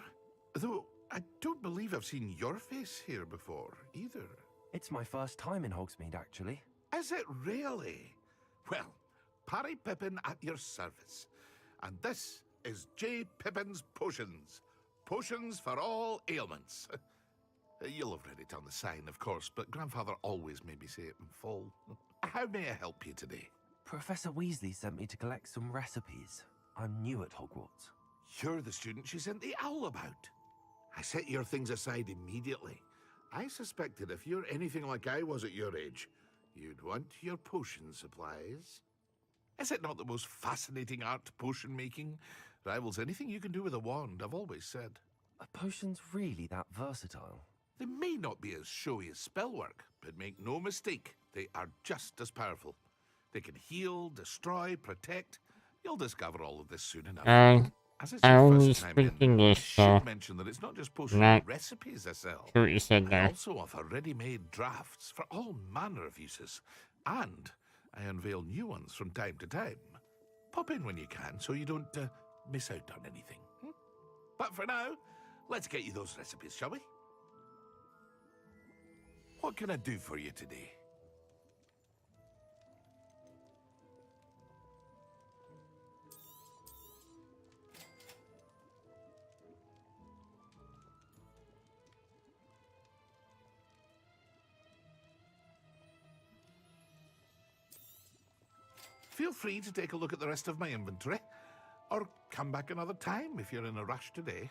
Though, I don't believe I've seen your face here before, either. It's my first time in Hogsmeade, actually. Is it really? Well, Parry Pippin at your service. And this is J. Pippin's Potions. Potions for all ailments. You'll have read it on the sign, of course, but Grandfather always made me say it in full. How may I help you today? Professor Weasley sent me to collect some recipes. I'm new at Hogwarts. You're the student she sent the owl about. I set your things aside immediately. I suspected if you're anything like I was at your age, you'd want your potion supplies. Is it not the most fascinating art, potion making? Rivals anything you can do with a wand, I've always said. Are potions really that versatile? They may not be as showy as spellwork, but make no mistake, they are just as powerful. They can heal, destroy, protect. You'll discover all of this soon enough. As it's I your only first time speak in, English, I so should mention that it's not just potion not recipes I sell. sure what you said I there. also offer ready-made drafts for all manner of uses, and I unveil new ones from time to time. Pop in when you can, so you don't miss out on anything. But for now, let's get you those recipes, shall we? What can I do for you today? Feel free to take a look at the rest of my inventory, or come back another time if you're in a rush today.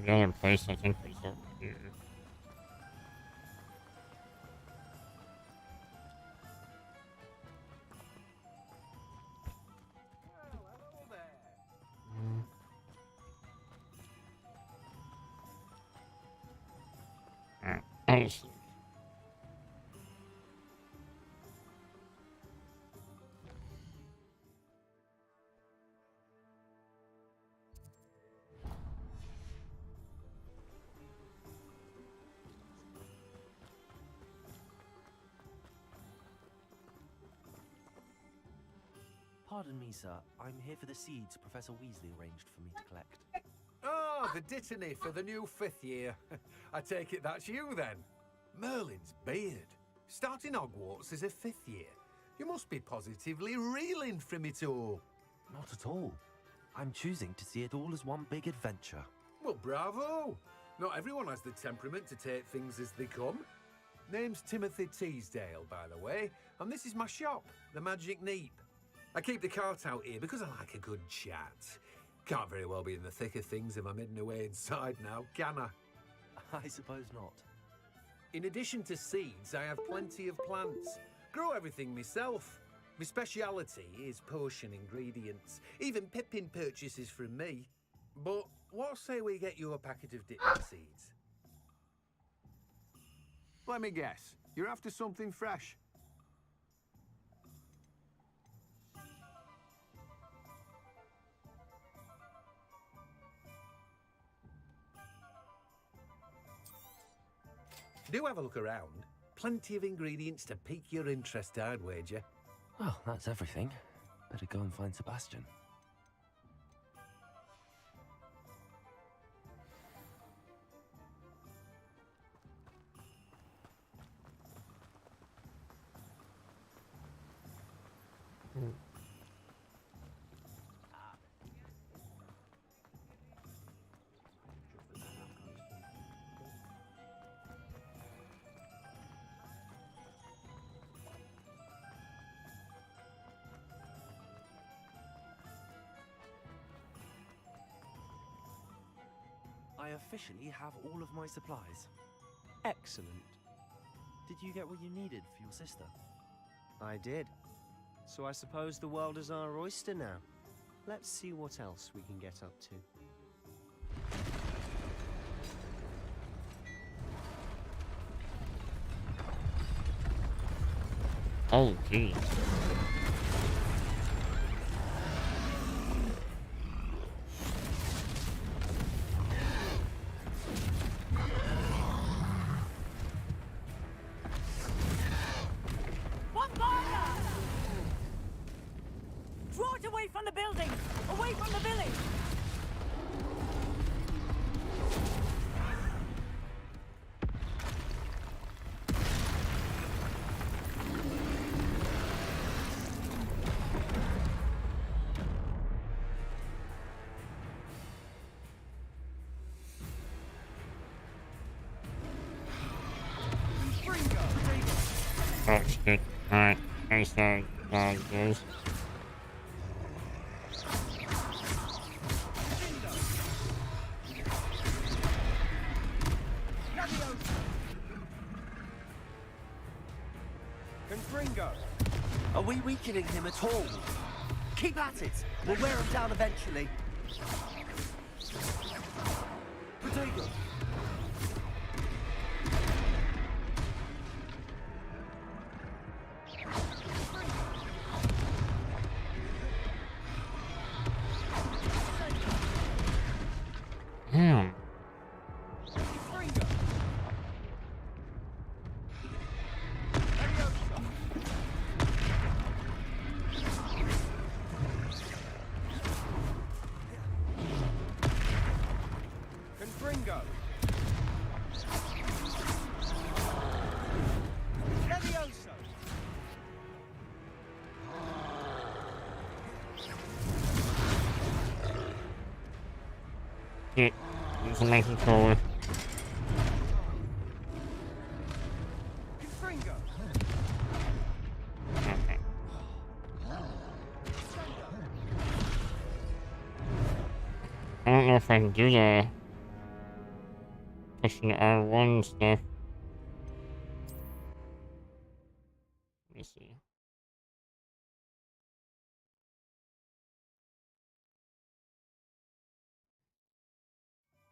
The other place I think was over here. Oh, Pardon me, sir. I'm here for the seeds Professor Weasley arranged for me to collect. Oh, the dittany for the new 5th year. I take it that's you, then. Merlin's beard. Starting Hogwarts as a 5th year. You must be positively reeling from it all. Not at all. I'm choosing to see it all as one big adventure. Well, bravo! Not everyone has the temperament to take things as they come. Name's Timothy Teasdale, by the way, and this is my shop, the Magic Neep. I keep the cart out here because I like a good chat. Can't very well be in the thick of things if I'm hidden away inside now, can I? I suppose not. In addition to seeds, I have plenty of plants. Grow everything myself. My speciality is potion ingredients. Even Pippin purchases from me. But what say we get you a packet of dipping seeds? Let me guess. You're after something fresh. Do have a look around. Plenty of ingredients to pique your interest, I'd wager. Well, that's everything. Better go and find Sebastian. I officially have all of my supplies. Excellent. Did you get what you needed for your sister? I did. So I suppose the world is our oyster now. Let's see what else we can get up to. Oh, geez. One fire! Draw it away from the building! Away from the village! Oh, shit. Alright, I saw how it goes. Confringo! Are we weakening him at all? Keep at it! We'll wear him down eventually. Potato! Damn. Confringo! Levioso! Shit. It's a nice controller. Confringo! Okay. I don't know if I can do the pushing R1 stuff. Let me see.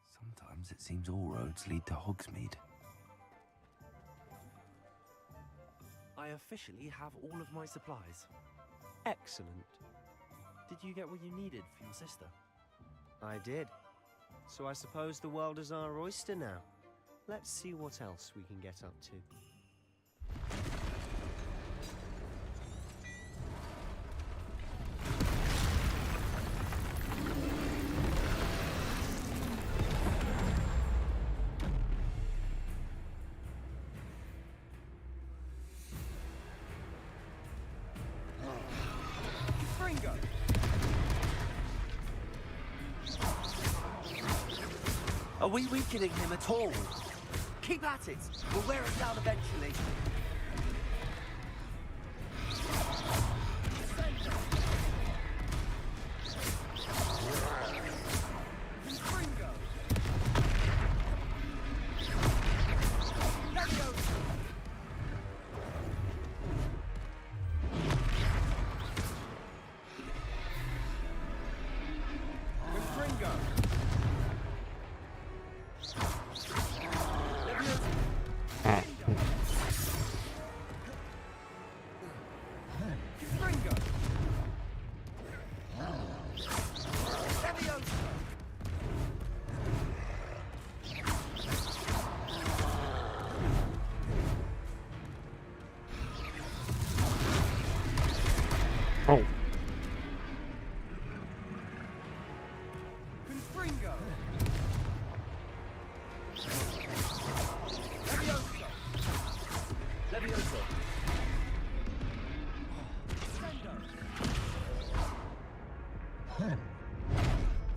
Sometimes it seems all roads lead to Hogsmeade. I officially have all of my supplies. Excellent. Did you get what you needed for your sister? I did. So I suppose the world is our oyster now. Let's see what else we can get up to. Are we weakening him at all? Keep at it! We'll wear him down eventually. Oh.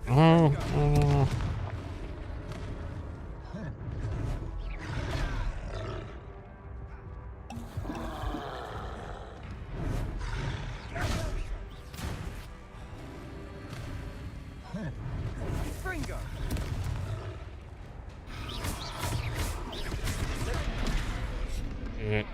Oh. Shit.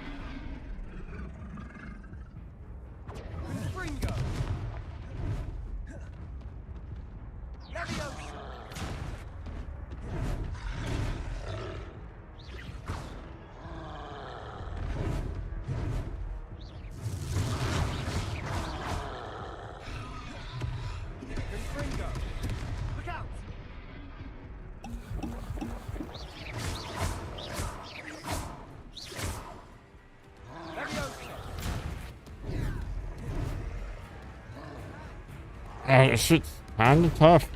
Shit's kinda tough.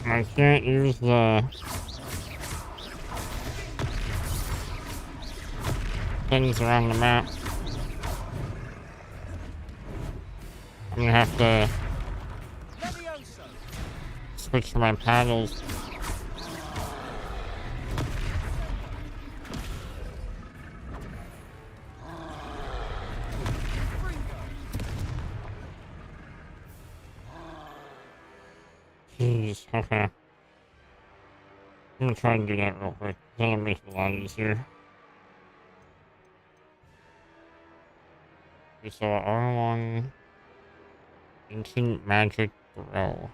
I can't use the things around the map. I'm gonna have to switch to my paddles. Jeez, okay. I'm gonna try and do that real quick. That'll make it a lot easier. Okay, so R1 Instant Magic Throw.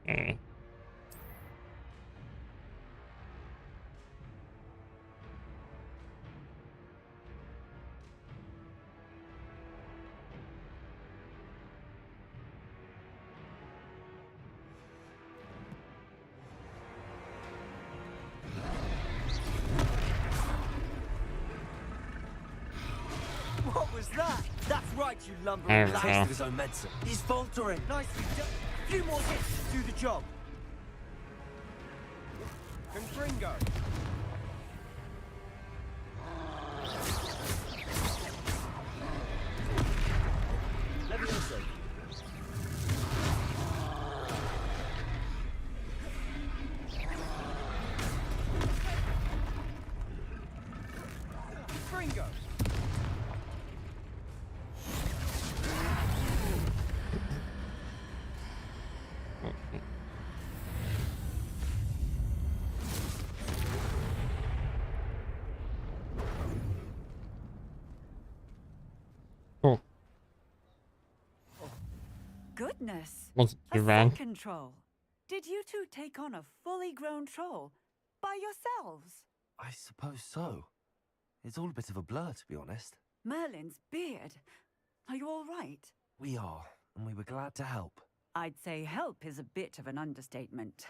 Okay. What was that? That's right, you There lumbering we lad. go. His own medicine. He's faltering. Nicely done. A few more hits to do the job. Confringo. Levioso. Confringo. goodness! Wasn't A too bad. second troll. Did you two take on a fully grown troll by yourselves? I suppose so. It's all a bit of a blur, to be honest. Merlin's beard. Are you all right? We are, and we were glad to help. I'd say help is a bit of an understatement.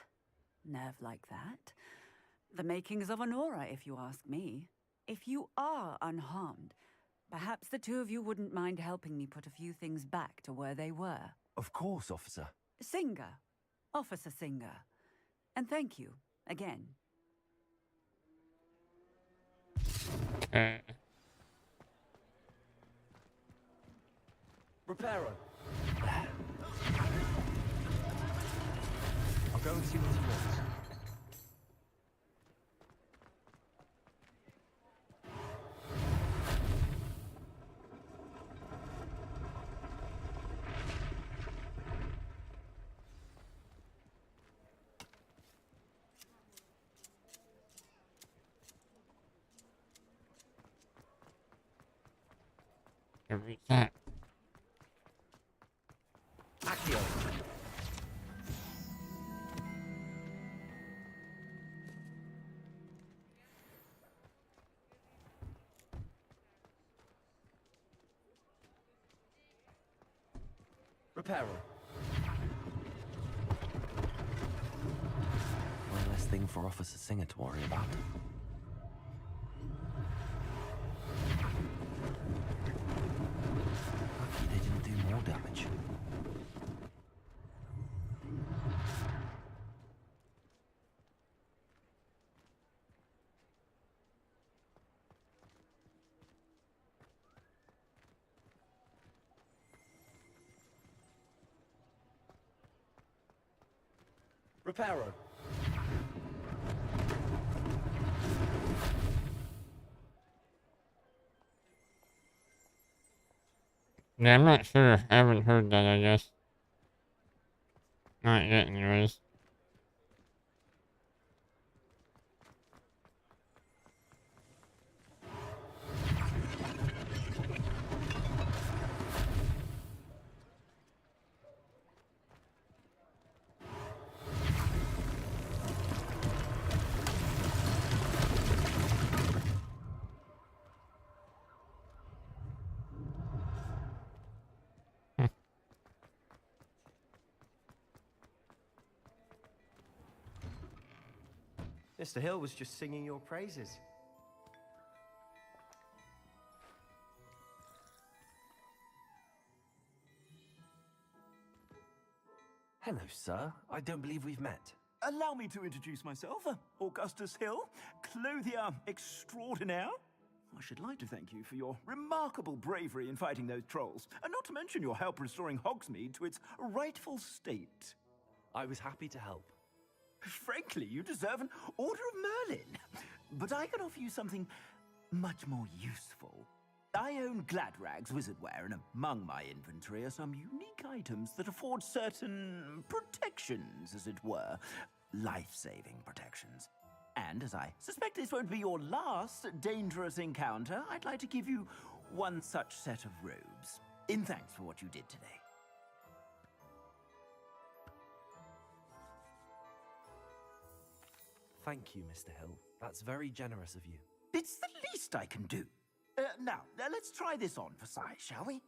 Nerve like that. The makings of an aura, if you ask me. If you are unharmed, perhaps the two of you wouldn't mind helping me put a few things back to where they were. Of course, officer. Singer. Officer Singer. And thank you, again. Reparo. I'll go and see what he wants. Every time. Accio. Reparo. One less thing for Officer Singer to worry about. Lucky they didn't do more damage. Reparo. Yeah, I'm not sure. I haven't heard that, I guess. Not yet, anyways. Mr. Hill was just singing your praises. Hello, sir. I don't believe we've met. Allow me to introduce myself, Augustus Hill, clothier extraordinaire. I should like to thank you for your remarkable bravery in fighting those trolls, and not to mention your help restoring Hogsmeade to its rightful state. I was happy to help. Frankly, you deserve an Order of Merlin. But I can offer you something much more useful. I own Gladrag's wizardware, and among my inventory are some unique items that afford certain protections, as it were. Life-saving protections. And as I suspect this won't be your last dangerous encounter, I'd like to give you one such set of robes, in thanks for what you did today. Thank you, Mr. Hill. That's very generous of you. It's the least I can do. Now, let's try this on for size, shall we?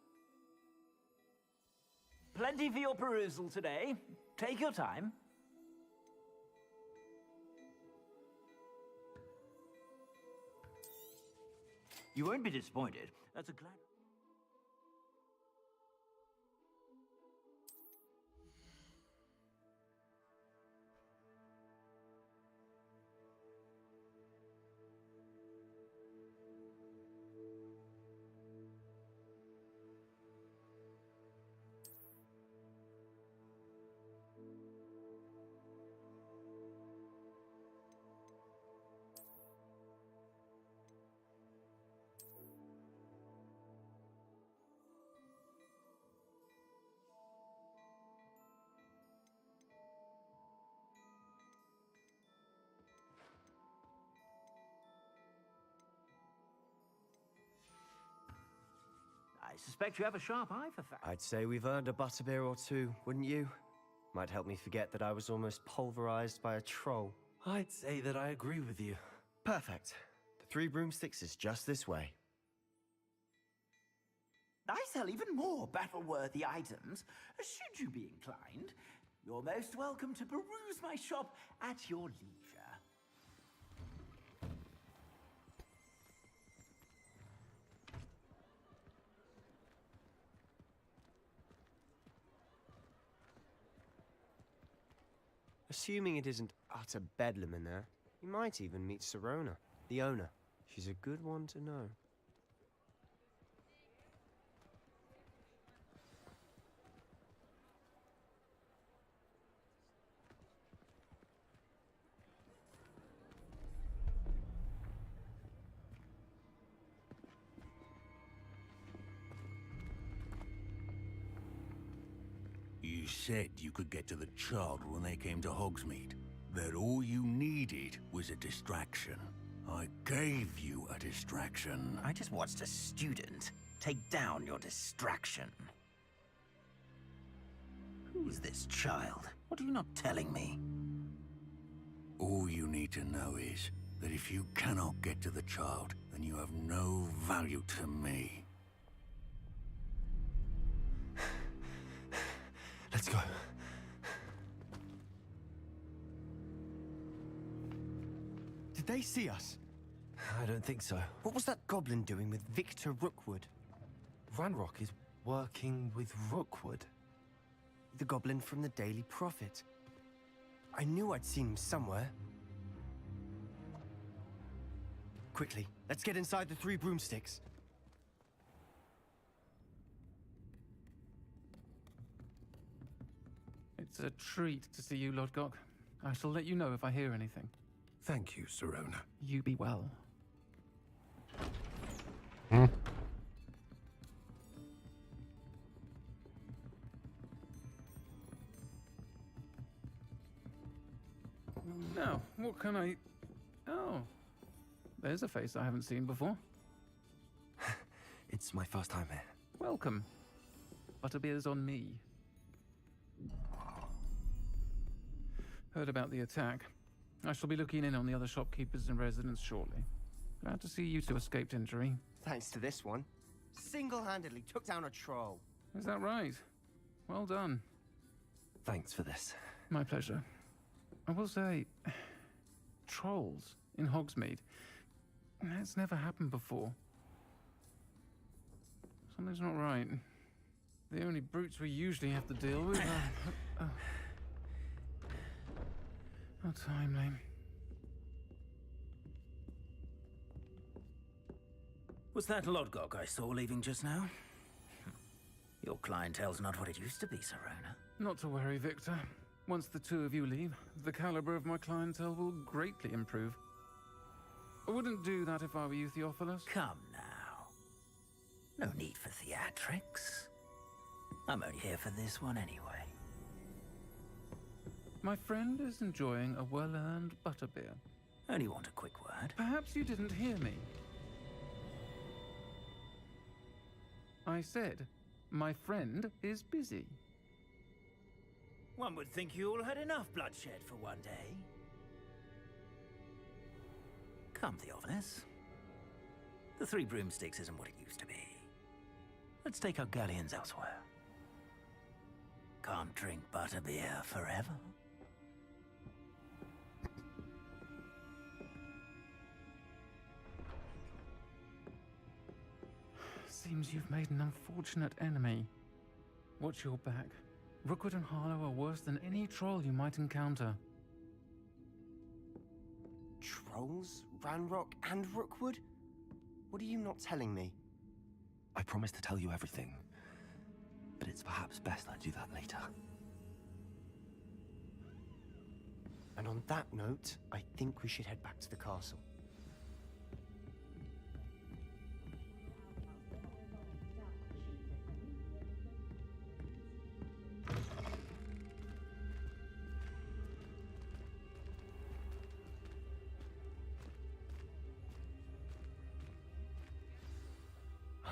Plenty for your perusal today. Take your time. You won't be disappointed. That's a glad... suspect you have a sharp eye for facts. I'd say we've earned a butterbeer or two, wouldn't you? Might help me forget that I was almost pulverized by a troll. I'd say that I agree with you. Perfect. The Three Broomsticks is just this way. I sell even more battle-worthy items, should you be inclined. You're most welcome to peruse my shop at your leisure. Assuming it isn't utter bedlam in there, you might even meet Sirona, the owner. She's a good one to know. You said you could get to the child when they came to Hogsmeade. That all you needed was a distraction. I gave you a distraction. I just watched a student take down your distraction. Who is this child? What are you not telling me? All you need to know is that if you cannot get to the child, then you have no value to me. Let's go. Did they see us? I don't think so. What was that goblin doing with Victor Rookwood? Ranrock is working with Rookwood. The goblin from the Daily Prophet. I knew I'd seen him somewhere. Quickly, let's get inside the Three Broomsticks. It's a treat to see you, Lodgok. I shall let you know if I hear anything. Thank you, Sirona. You be well. Now, what can I... Oh, there's a face I haven't seen before. It's my first time here. Welcome. Butterbeer's on me. Heard about the attack. I shall be looking in on the other shopkeepers and residents shortly. Glad to see you two escaped injury. Thanks to this one. Single-handedly took down a troll. Is that right? Well done. Thanks for this. My pleasure. I will say, trolls in Hogsmeade. That's never happened before. Something's not right. The only brutes we usually have to deal with are... How timely. Was that Lodgok I saw leaving just now? Your clientele's not what it used to be, Sirona. Not to worry, Victor. Once the two of you leave, the caliber of my clientele will greatly improve. I wouldn't do that if I were you, Theophilus. Come now. No need for theatrics. I'm only here for this one anyway. My friend is enjoying a well-earned butterbeer. Only want a quick word. Perhaps you didn't hear me. I said, my friend is busy. One would think you all had enough bloodshed for one day. Come, Theophilus. The Three Broomsticks isn't what it used to be. Let's take our galleons elsewhere. Can't drink butterbeer forever. Seems you've made an unfortunate enemy. Watch your back. Rookwood and Harlow are worse than any troll you might encounter. Trolls? Ranrock and Rookwood? What are you not telling me? I promised to tell you everything, but it's perhaps best I do that later. And on that note, I think we should head back to the castle.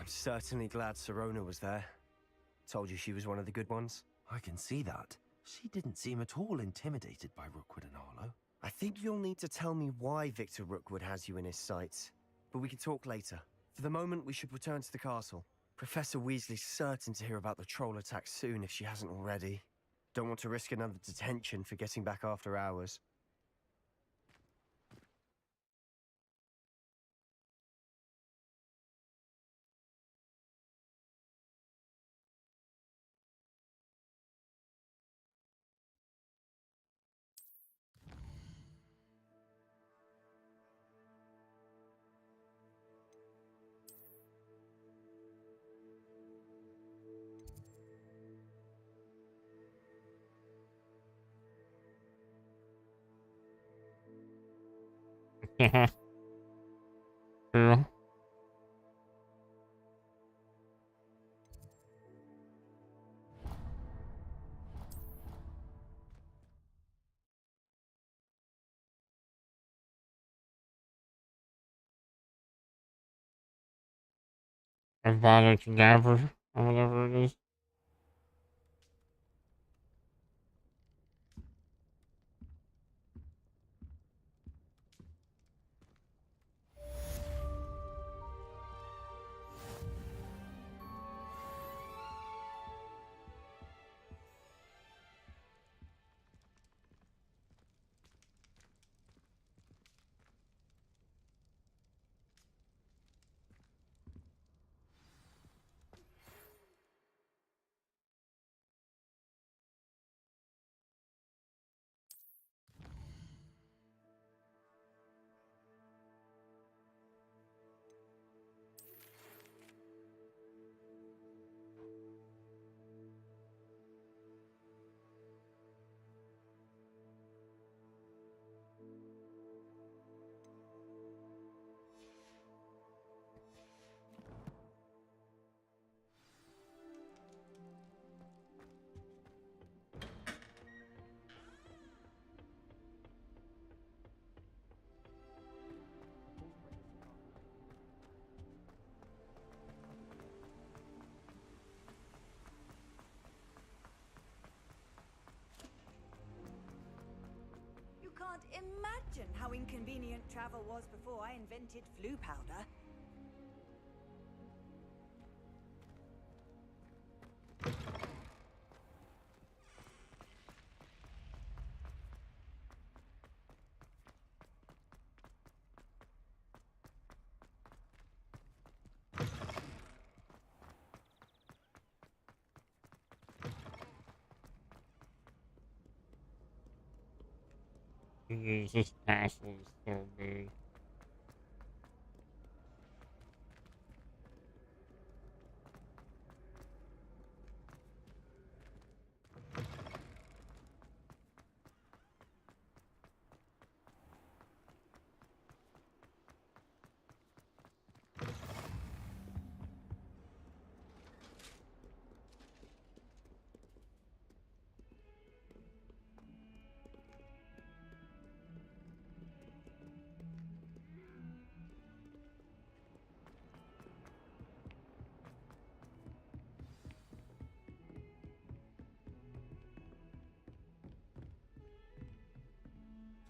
I'm certainly glad Sirona was there. Told you she was one of the good ones. I can see that. She didn't seem at all intimidated by Rookwood and Arlo. I think you'll need to tell me why Victor Rookwood has you in his sights. But we can talk later. For the moment, we should return to the castle. Professor Weasley's certain to hear about the troll attack soon if she hasn't already. Don't want to risk another detention for getting back after hours. Yeah. True. Avada Kedavra, or whatever it is. You can't imagine how inconvenient travel was before I invented flu powder. This castle is so big.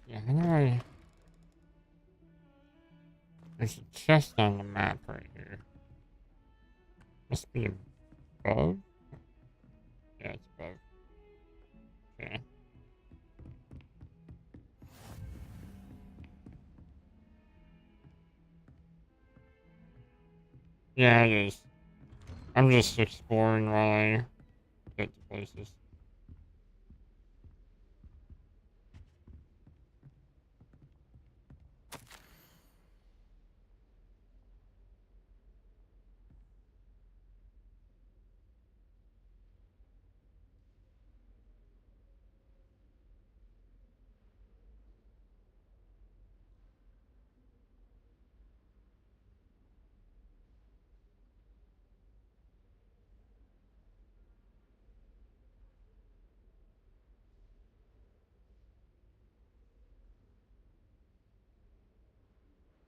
Yeah, I know. There's a chest on the map right here. Must be above? Yeah, it's above. Okay. Yeah, it is. I'm just exploring while I get to places.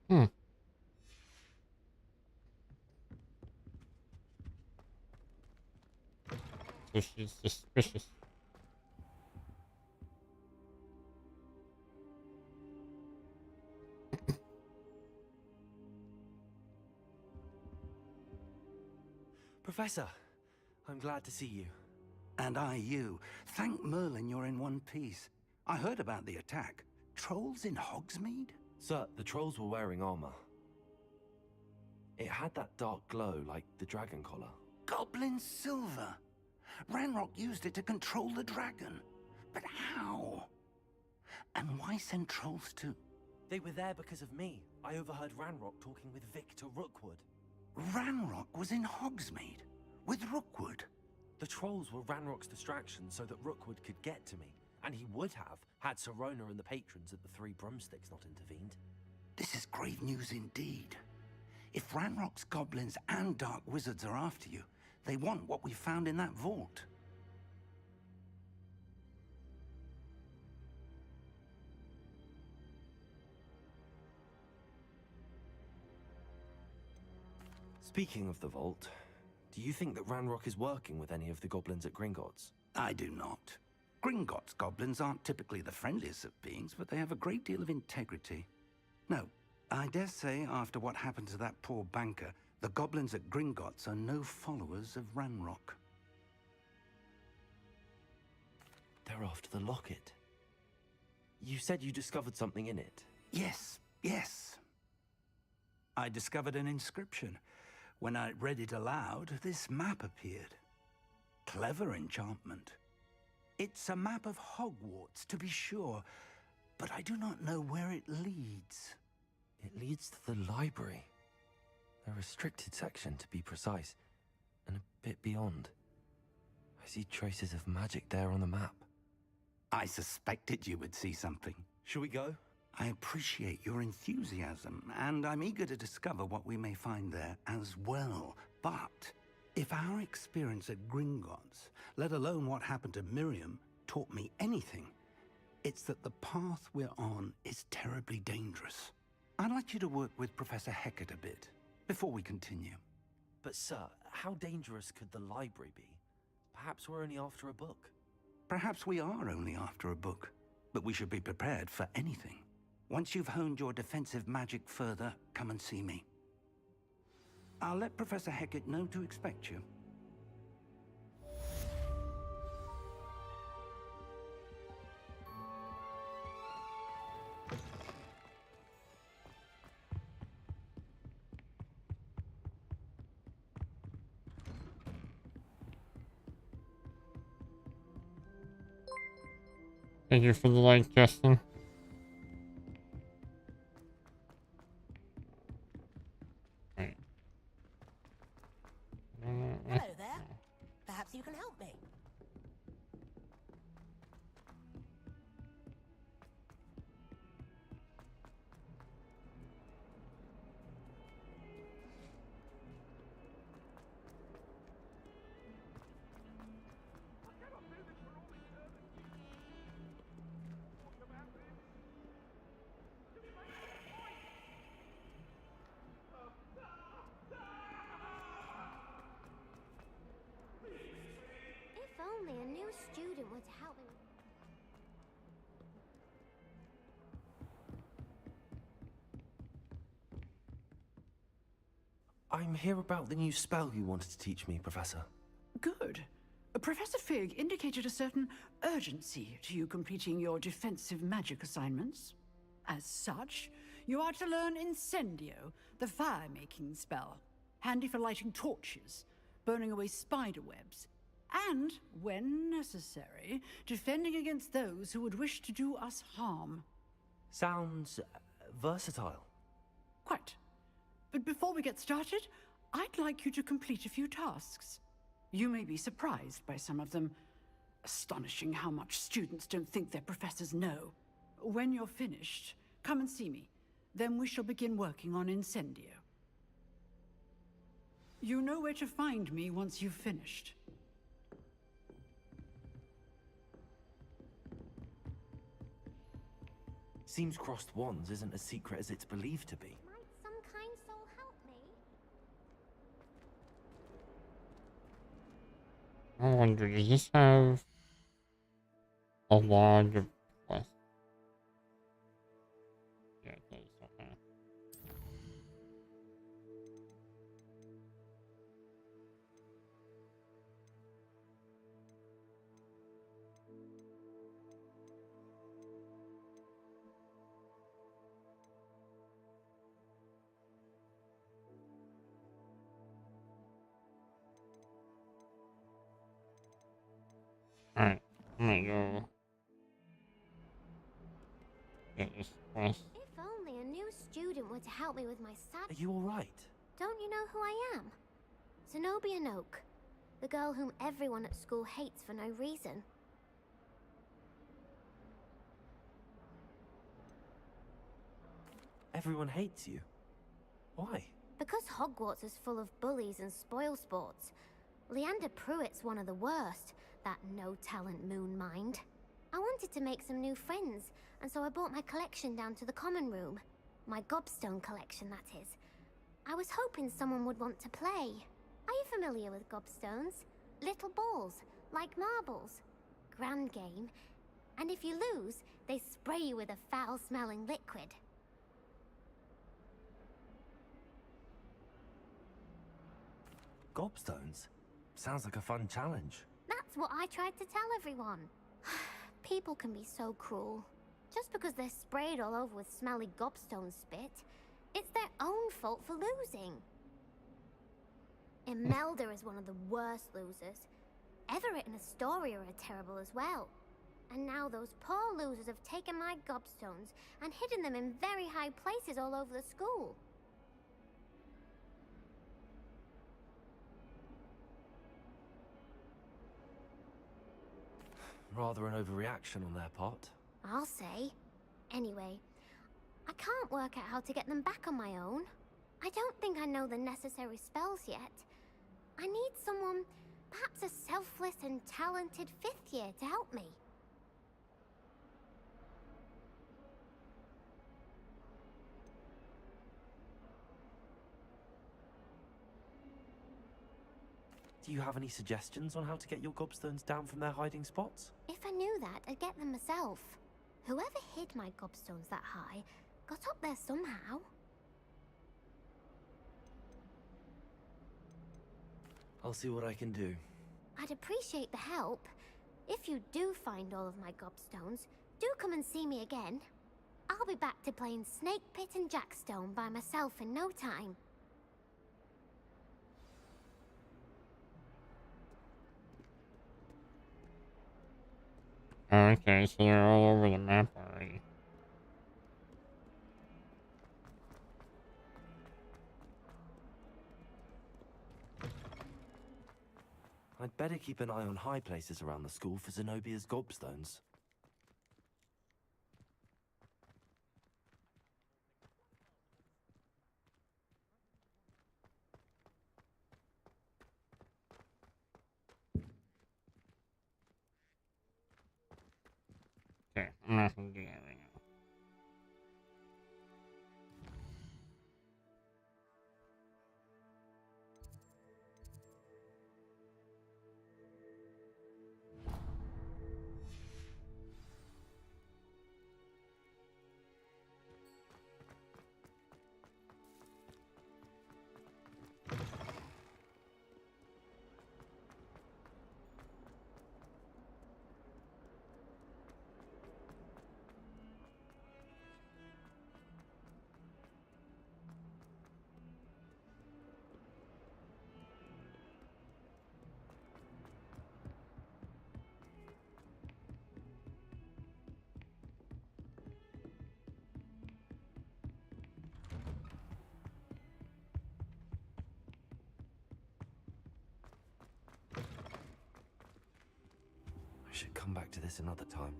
Hmm. so she's suspicious. Professor, I'm glad to see you. And I you. Thank Merlin you're in one piece. I heard about the attack. Trolls in Hogsmeade? Sir, the trolls were wearing armor. It had that dark glow like the dragon collar. Goblin silver. Ranrock used it to control the dragon. But how? And why send trolls to... They were there because of me. I overheard Ranrock talking with Victor Rookwood. Ranrock was in Hogsmeade? With Rookwood? The trolls were Ranrock's distraction so that Rookwood could get to me. And he would have, had Sirona and the patrons at the Three Broomsticks not intervened. This is grave news indeed. If Ranrock's goblins and dark wizards are after you, they want what we found in that vault. Speaking of the vault, do you think that Ranrock is working with any of the goblins at Gringotts? I do not. Gringotts goblins aren't typically the friendliest of beings, but they have a great deal of integrity. No, I dare say after what happened to that poor banker, the goblins at Gringotts are no followers of Ranrock. They're after the locket. You said you discovered something in it. Yes, yes. I discovered an inscription. When I read it aloud, this map appeared. Clever enchantment. It's a map of Hogwarts, to be sure, but I do not know where it leads. It leads to the library. A restricted section, to be precise, and a bit beyond. I see traces of magic there on the map. I suspected you would see something. Shall we go? I appreciate your enthusiasm, and I'm eager to discover what we may find there as well. But if our experience at Gringotts, let alone what happened to Miriam, taught me anything, it's that the path we're on is terribly dangerous. I'd like you to work with Professor Hecat a bit, before we continue. But sir, how dangerous could the library be? Perhaps we're only after a book. Perhaps we are only after a book, but we should be prepared for anything. Once you've honed your defensive magic further, come and see me. I'll let Professor Hecat know to expect you. Thank you for the like, Justin. Right. Hello there. Perhaps you can help me. If only a new student were to help me. I'm here about the new spell you wanted to teach me, Professor. Good. Professor Fig indicated a certain urgency to you completing your defensive magic assignments. As such, you are to learn Incendio, the fire-making spell, handy for lighting torches, burning away spider webs, and, when necessary, defending against those who would wish to do us harm. Sounds versatile. Quite. But before we get started, I'd like you to complete a few tasks. You may be surprised by some of them. Astonishing how much students don't think their professors know. When you're finished, come and see me. Then we shall begin working on Incendio. You know where to find me once you've finished. Seems crossed wands isn't as secret as it's believed to be. Might some kind soul help me? I wonder, does this have a log of quests? Yeah, it does. Okay. Alright, I'm gonna go get this quest. If only a new student were to help me with my Are you alright? Don't you know who I am? Zenobia Noak, the girl whom everyone at school hates for no reason. Everyone hates you. Why? Because Hogwarts is full of bullies and spoilsports. Leander Pruitt's one of the worst, that no-talent moon mind. I wanted to make some new friends, and so I brought my collection down to the common room. My gobstone collection, that is. I was hoping someone would want to play. Are you familiar with gobstones? Little balls, like marbles. Grand game. And if you lose, they spray you with a foul-smelling liquid. Gobstones? Sounds like a fun challenge. That's what I tried to tell everyone. People can be so cruel. Just because they're sprayed all over with smelly gobstone spit, it's their own fault for losing. Imelda is one of the worst losers. Everett and Astoria are terrible as well. And now those poor losers have taken my gobstones and hidden them in very high places all over the school. Rather an overreaction on their part. I'll say. Anyway, I can't work out how to get them back on my own. I don't think I know the necessary spells yet. I need someone, perhaps a selfless and talented 5th year to help me. Do you have any suggestions on how to get your gobstones down from their hiding spots? If I knew that, I'd get them myself. Whoever hid my gobstones that high got up there somehow. I'll see what I can do. I'd appreciate the help. If you do find all of my gobstones, do come and see me again. I'll be back to playing Snake Pit and Jackstone by myself in no time. Oh, okay, so they're all over the map already. I'd better keep an eye on high places around the school for Zenobia's gobstones. Okay, I'm not gonna do that right now. I should come back to this another time.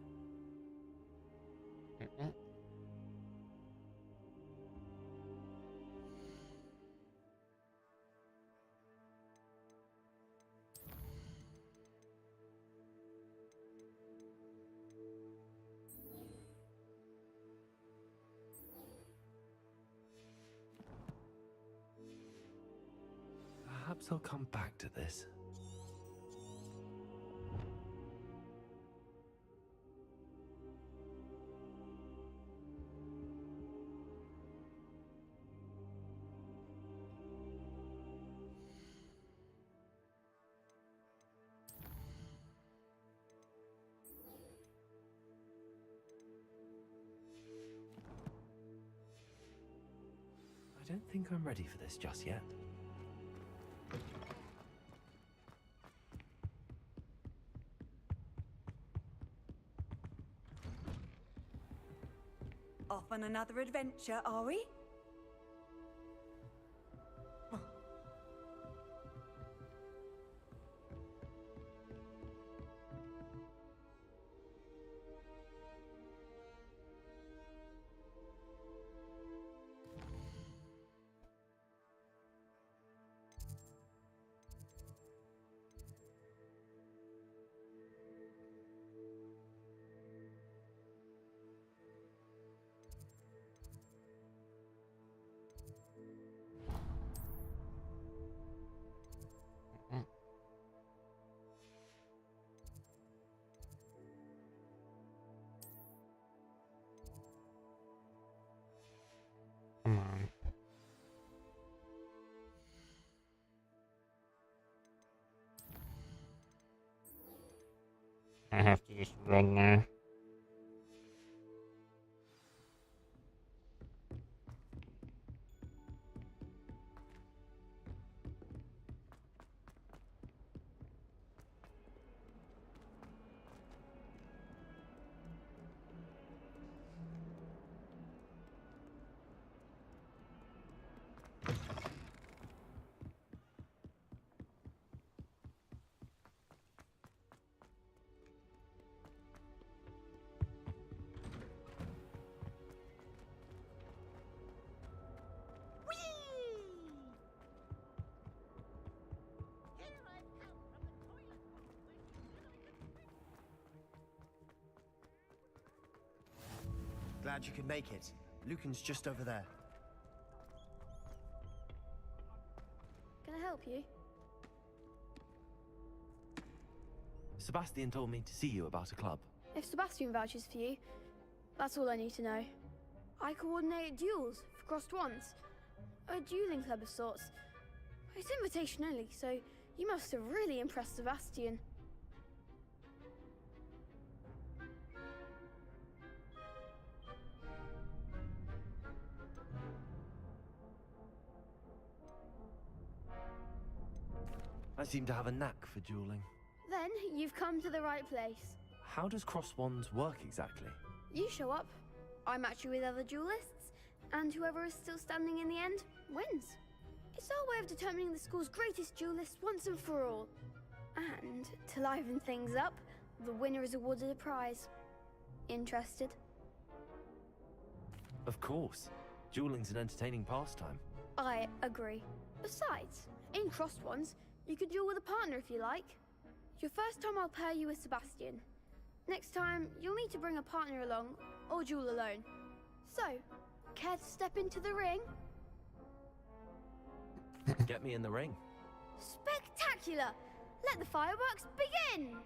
Perhaps I'll come back to this. don't think I'm ready for this just yet. Off on another adventure, are we? Come on. I have to just run there. Glad you could make it. Lucan's just over there. Can I help you? Sebastian told me to see you about a club. If Sebastian vouches for you, that's all I need to know. I coordinate duels for crossed ones. A dueling club of sorts. It's invitation only, so you must have really impressed Sebastian. I seem to have a knack for dueling. Then you've come to the right place. How does cross wands work exactly? You show up, I match you with other duelists, and whoever is still standing in the end wins. It's our way of determining the school's greatest duelist once and for all. And to liven things up, the winner is awarded a prize. Interested? Of course. Dueling's an entertaining pastime. I agree. Besides, in crossed ones, you could duel with a partner if you like. Your first time I'll pair you with Sebastian. Next time, you'll need to bring a partner along, or duel alone. So, care to step into the ring? Get me in the ring. Spectacular! Let the fireworks begin!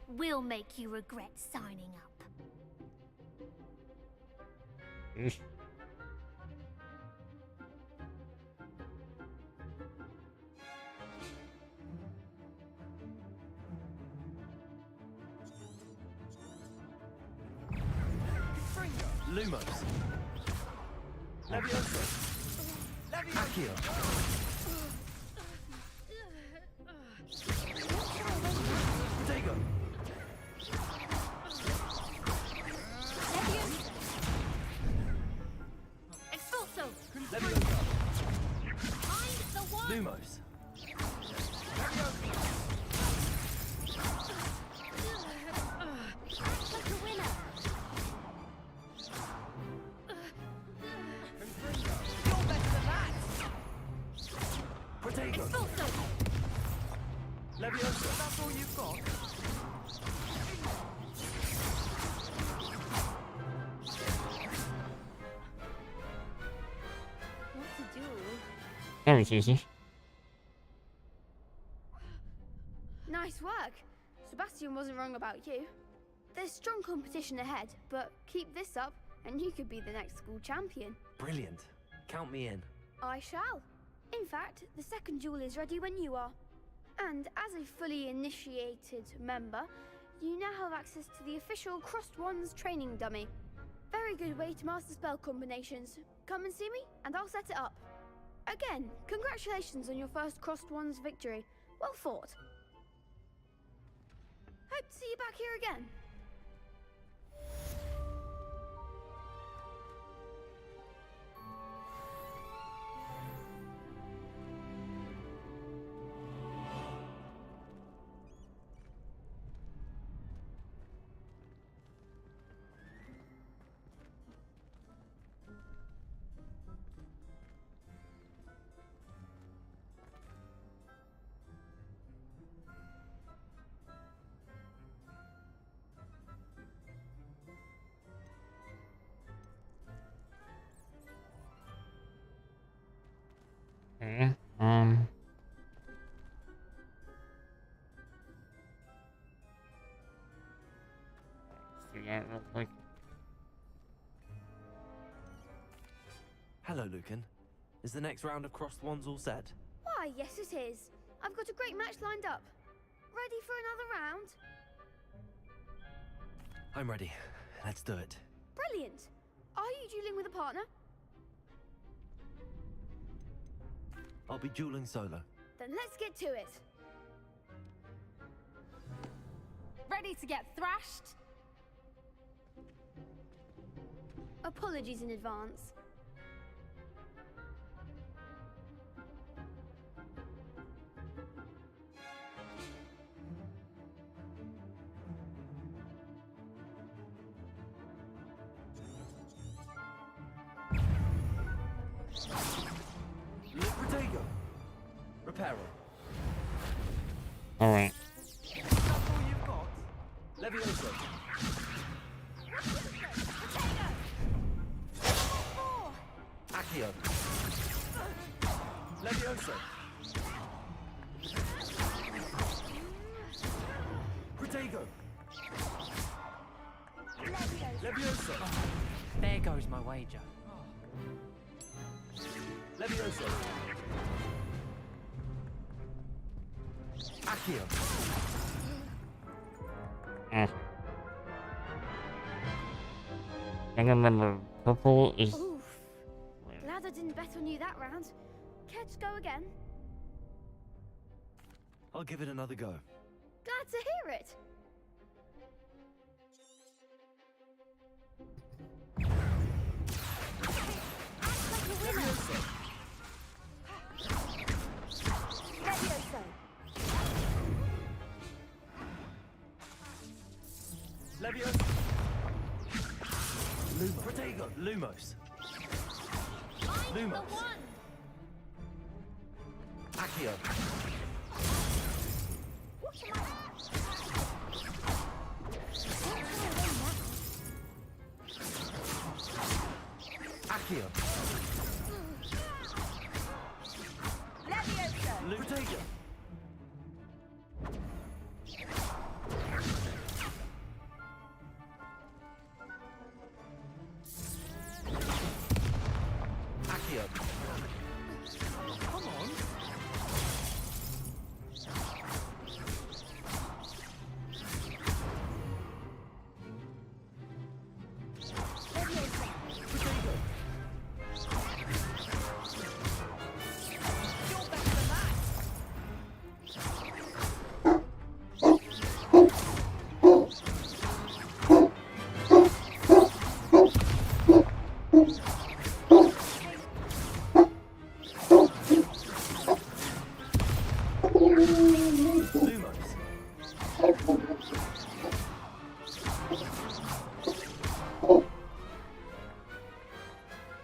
We'll make you regret signing up. Lumos. Leviosa. Accio. Protego. Expulso. Leviosa. Find the one. Lumos. Like a winner. You're better than that! Protego. Expulso. Leviosa. That's all you've got? What to do? That was easy. Nice work. Sebastian wasn't wrong about you. There's strong competition ahead, but keep this up and you could be the next school champion. Brilliant. Count me in. I shall. In fact, the second duel is ready when you are. And as a fully initiated member, you now have access to the official Crossed Wands training dummy. very good way to master spell combinations. Come and see me, and I'll set it up. Again, congratulations on your first Crossed Wands victory. Well fought. Hope to see you back here again. Okay, let's do that real quick. Hello, Lucan. Is the next round of Crossed Wands all set? Why, yes it is. I've got a great match lined up. Ready for another round? I'm ready. Let's do it. Brilliant. Are you dueling with a partner? I'll be dueling solo. Then let's get to it. Ready to get thrashed? Apologies in advance. Protego. Reparo. Alright. That's all you've got? Levioso. Accio. Levioso. Protego. Levioso. There goes my wager. Levioso. Accio. I remember purple is. Oof. Glad I didn't bet on you that round. Care to go again? I'll give it another go. Glad to hear it. Levioso. Protego. Lumos. Lumos. Accio. Accio. Protego. Accio. Come on.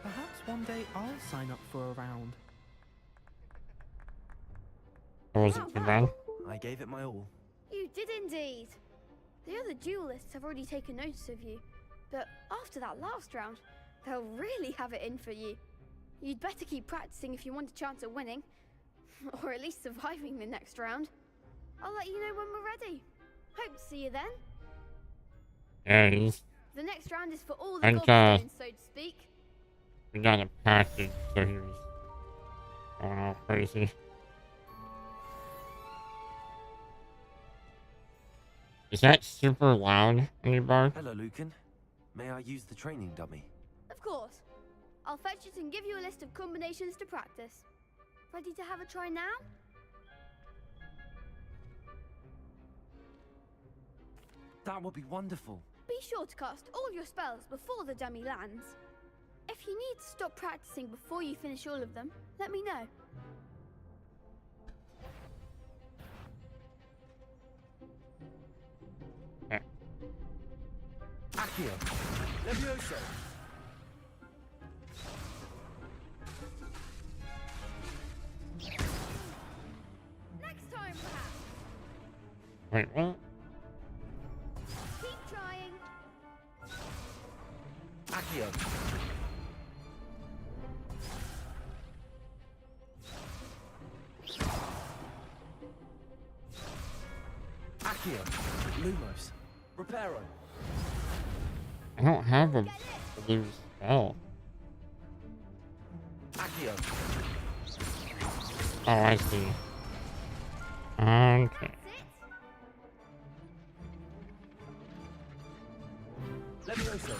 Perhaps one day I'll sign up for a round. Or was it too bad? I gave it my all. You did indeed. The other duelists have already taken notice of you, but after that last round, they'll really have it in for you. You'd better keep practicing if you want a chance at winning, or at least surviving the next round. I'll let you know when we're ready. Hope to see you then. Yeah, he's. The next round is for all the And, gobstones, so to speak. We got a package, so he was going all crazy. Is that super loud when you bark? Hello, Lucan. May I use the training dummy? Of course. I'll fetch it and give you a list of combinations to practice. Ready to have a try now? That would be wonderful. Be sure to cast all your spells before the dummy lands. If you need to stop practicing before you finish all of them, let me know. Accio. Levioso. Next time, perhaps. Wait, what? Keep trying. Accio. Accio. Lumos. Reparo. I don't have a blue spell. Accio. Oh, I see. Okay. Levioso.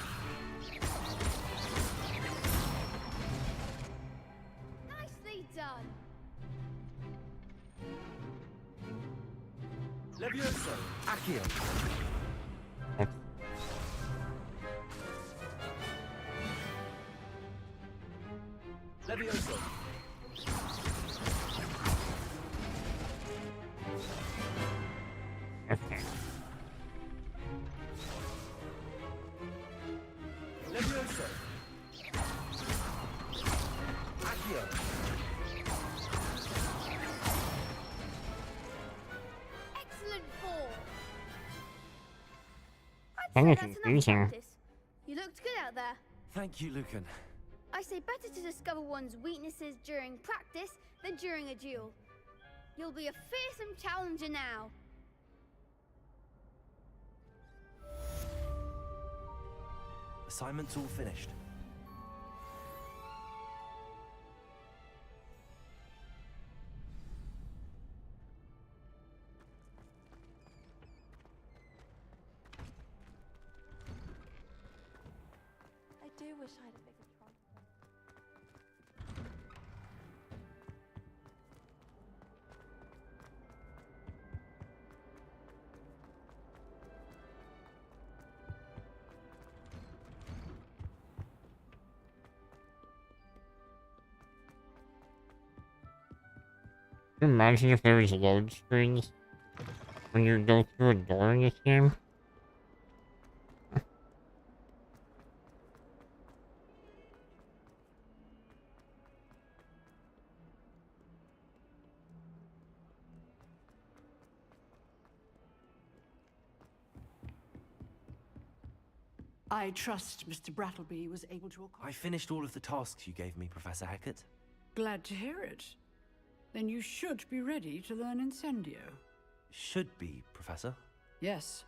Nicely done. Levioso. Accio. Levioso. Okay. Levioso. Accio. Excellent ball. Kind of That's enough confusing. practice. You looked good out there. Thank you, Lucan. I say better to discover one's weaknesses during practice than during a duel. You'll be a fearsome challenger now. Assignment's all finished. I do wish I had a bigger trunk. Can you imagine if there was load screens when you go through a door in this game? I trust Mr. Brattleby was able to accomplish. I finished all of the tasks you gave me, Professor Hackett. Glad to hear it. Then you should be ready to learn Incendio. Should be, Professor. Yes.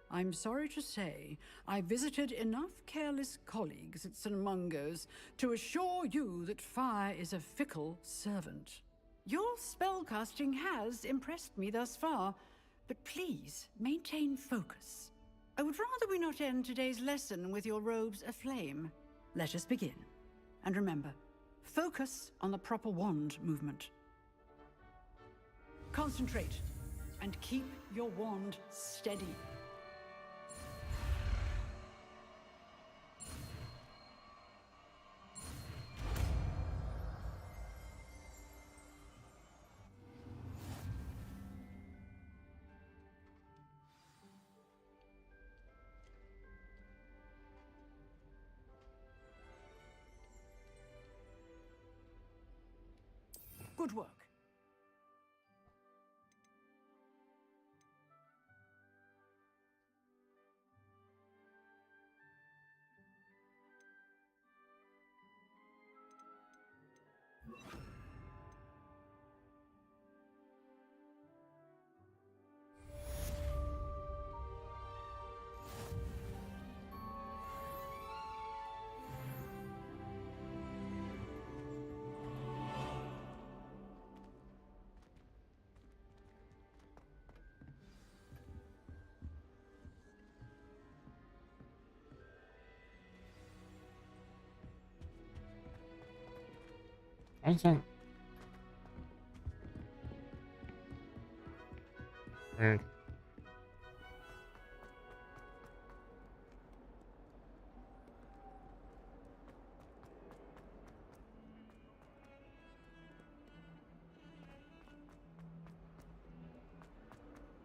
I'm sorry to say, I visited enough careless colleagues at St. Mungo's to assure you that fire is a fickle servant. Your spellcasting has impressed me thus far, but please maintain focus. I would rather we not end today's lesson with your robes aflame. Let us begin. And remember, focus on the proper wand movement. Concentrate, and keep your wand steady. Good work. Why is that? Weird.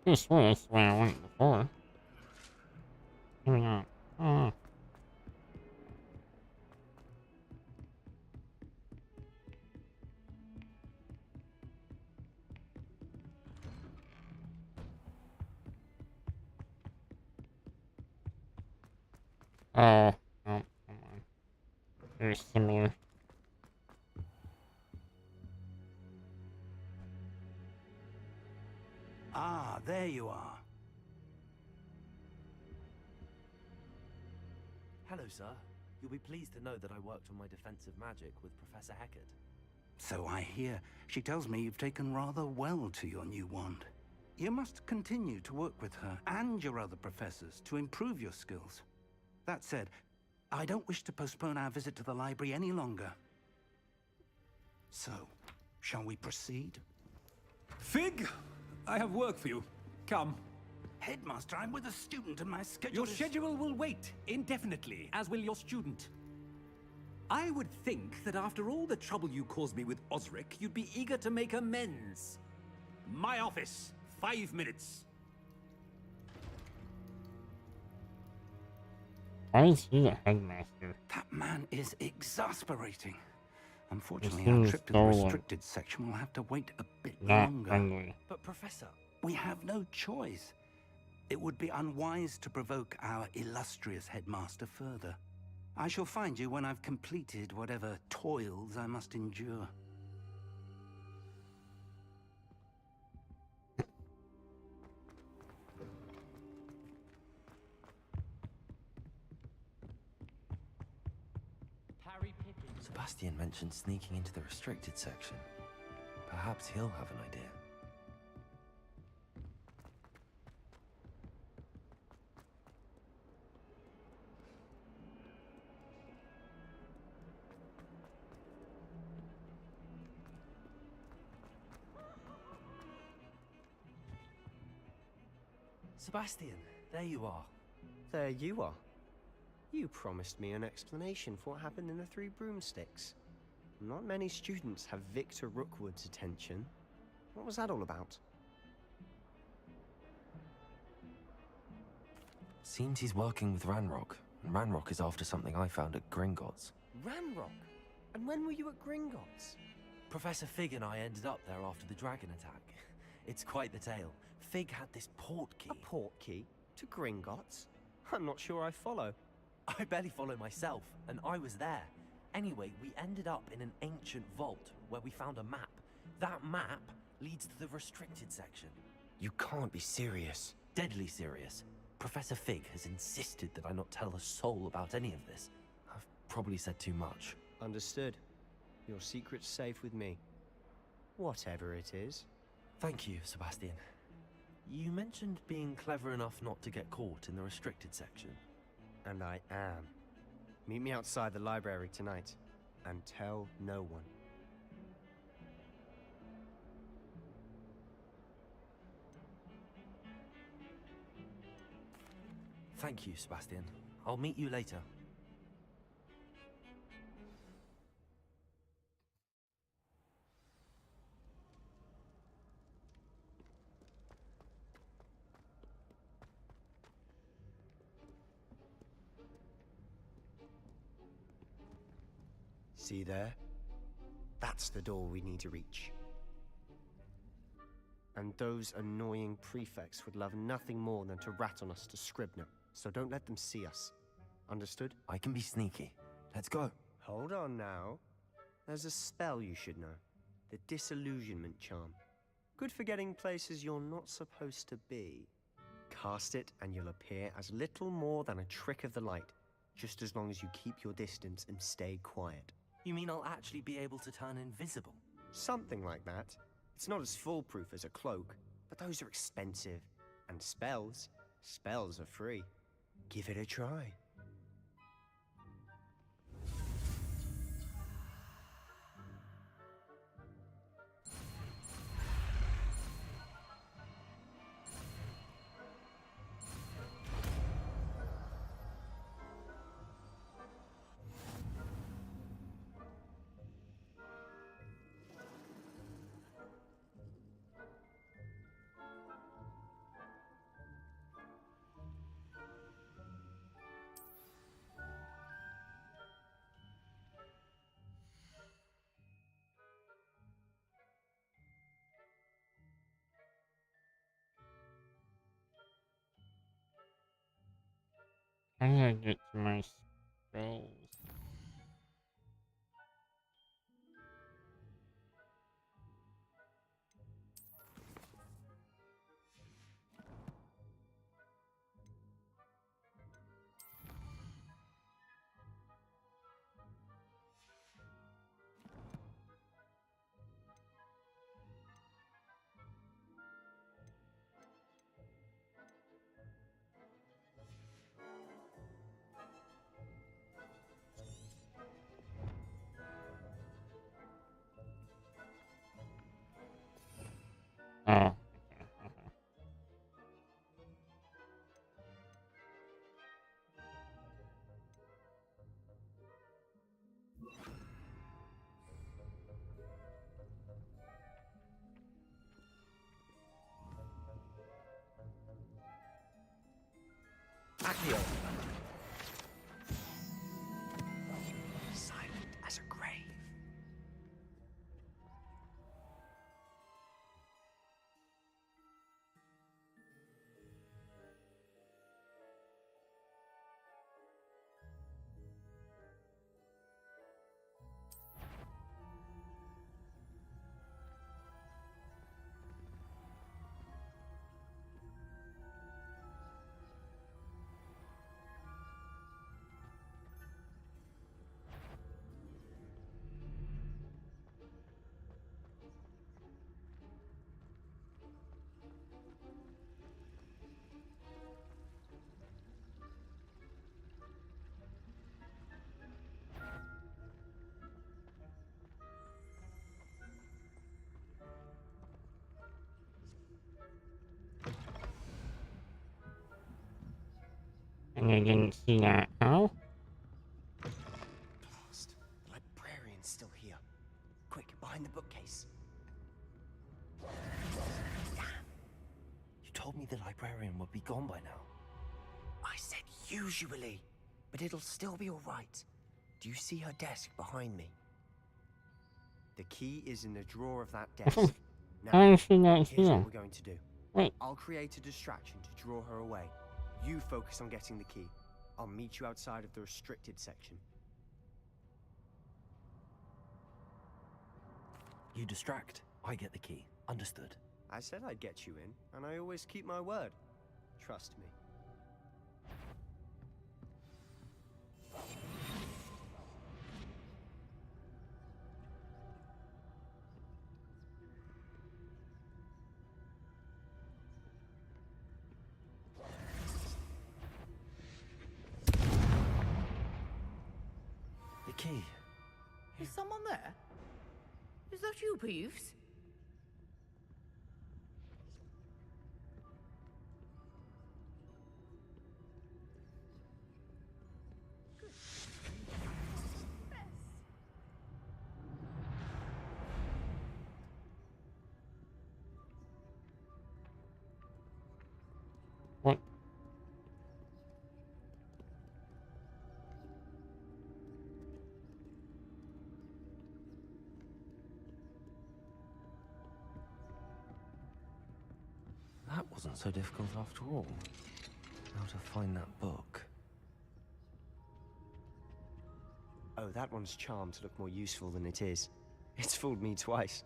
I swear that's the way I went before. Maybe not. Oh. Oh, no, come on. Very similar. Ah, there you are. Hello, sir. You'll be pleased to know that I worked on my defensive magic with Professor Heckard. So I hear. She tells me you've taken rather well to your new wand. You must continue to work with her and your other professors to improve your skills. That said, I don't wish to postpone our visit to the library any longer. So, shall we proceed? Fig, I have work for you. Come. Headmaster, I'm with a student and my schedule Your is... schedule will wait indefinitely, as will your student. I would think that after all the trouble you caused me with Osric, you'd be eager to make amends. My office, 5 minutes. Why is he the headmaster? That man is exasperating. Unfortunately, This our seems trip to the stolen. restricted section will have to wait a bit Not longer. friendly. But, Professor... We have no choice. It would be unwise to provoke our illustrious headmaster further. I shall find you when I've completed whatever toils I must endure. Sebastian mentioned sneaking into the restricted section. Perhaps he'll have an idea. Sebastian, there you are. There you are. You promised me an explanation for what happened in the Three Broomsticks. Not many students have Victor Rookwood's attention. What was that all about? Seems he's working with Ranrock, and Ranrock is after something I found at Gringotts. Ranrock? And when were you at Gringotts? Professor Fig and I ended up there after the dragon attack. It's quite the tale. Fig had this port key. A port key? To Gringotts? I'm not sure I follow. I barely follow myself, and I was there. Anyway, we ended up in an ancient vault where we found a map. That map leads to the restricted section. You can't be serious. Deadly serious. Professor Fig has insisted that I not tell a soul about any of this. I've probably said too much. Understood. Your secret's safe with me. Whatever it is. Thank you, Sebastian. You mentioned being clever enough not to get caught in the restricted section. And I am. Meet me outside the library tonight, and tell no one. Thank you, Sebastian. I'll meet you later. See there? That's the door we need to reach. And those annoying prefects would love nothing more than to rat on us to Scribner, so don't let them see us. Understood? I can be sneaky. Let's go. Hold on now. There's a spell you should know. The Disillusionment Charm. Good for getting places you're not supposed to be. Cast it and you'll appear as little more than a trick of the light, just as long as you keep your distance and stay quiet. You mean I'll actually be able to turn invisible? Something like that. It's not as foolproof as a cloak, but those are expensive. And spells are free. Give it a try. How did I get to my scrolls? Oh. Accio. Silent as a grave. And I didn't see that. How? Blast. The librarian's still here. Quick, behind the bookcase. You told me the librarian would be gone by now. I said usually, but it'll still be all right. Do you see her desk behind me? The key is in the drawer of that desk. I should not see here's what that. we're going to do. Wait. I'll create a distraction to draw her away. You focus on getting the key. I'll meet you outside of the restricted section. You distract, I get the key. Understood. I said I'd get you in, and I always keep my word. Trust me. The key. Is someone there? Is that you, Peeves? What? That wasn't so difficult after all. How to find that book. Oh, that one's charmed to look more useful than it is. It's fooled me twice.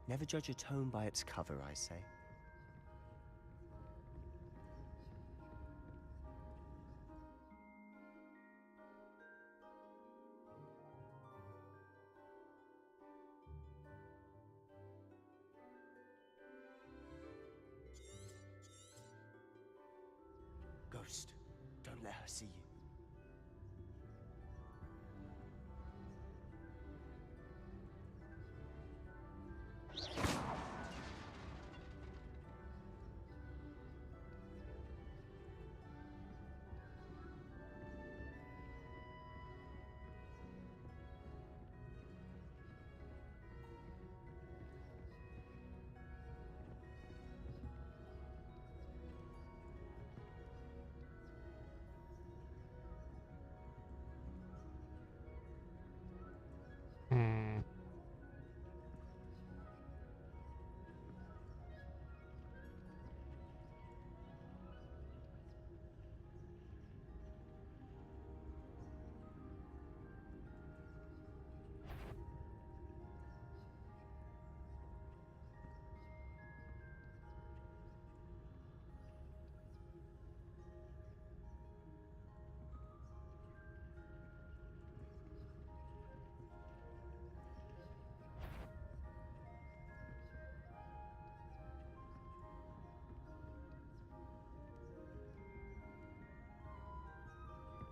Never judge a tome by its cover, I say. Ghost, don't let her see you.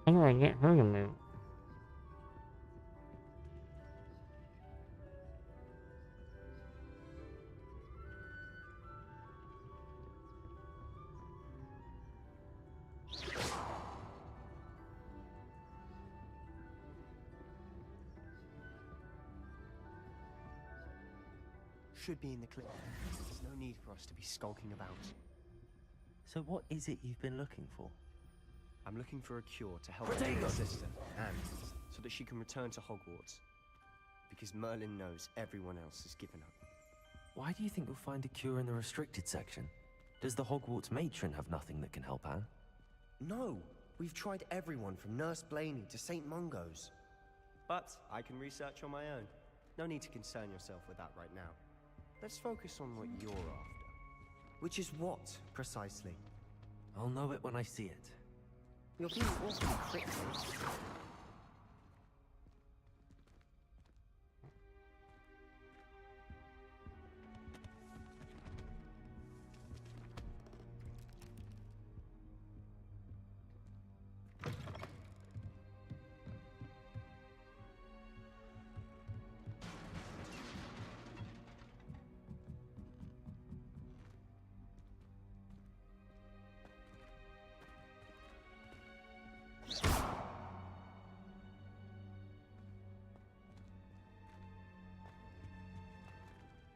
How do I get her to move? Should be in the clip. There's no need for us to be skulking about. So what is it you've been looking for? I'm looking for a cure to help my little sister, and so that she can return to Hogwarts. Because Merlin knows everyone else has given up. Why do you think you'll find a cure in the restricted section? Does the Hogwarts matron have nothing that can help Anne? No! We've tried everyone from Nurse Blaney to St. Mungo's. But I can research on my own. No need to concern yourself with that right now. Let's focus on what you're after. Which is what, precisely? I'll know it when I see it. You're being awfully cryptic.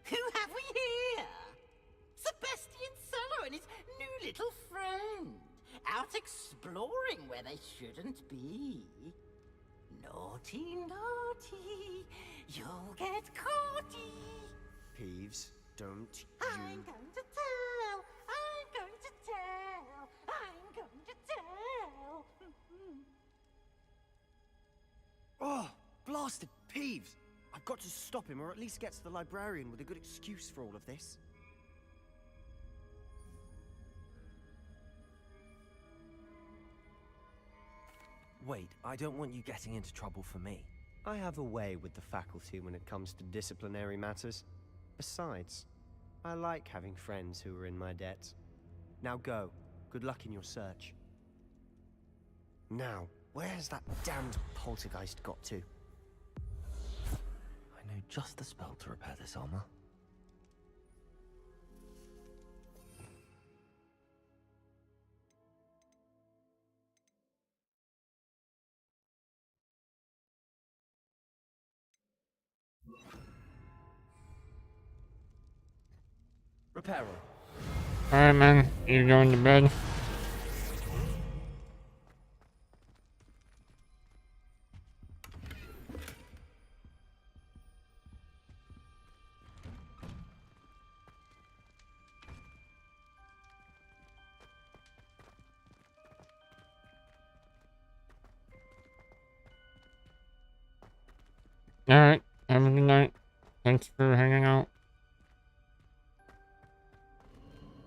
Who have we here? Sebastian Sallow and his new little friend, out exploring where they shouldn't be. Naughty, naughty, you'll get caughty. Peeves, don't I'm going to tell, I'm going to tell, I'm going to tell. Oh, blasted Peeves! I've got to stop him, or at least get to the librarian with a good excuse for all of this. Wait, I don't want you getting into trouble for me. I have a way with the faculty when it comes to disciplinary matters. Besides, I like having friends who are in my debt. Now go. Good luck in your search. Now, where's that damned poltergeist got to? I know just the spell to repair this armor. Repairer. Alright, man. You going to bed? Alright. Have a good night. Thanks for hanging out.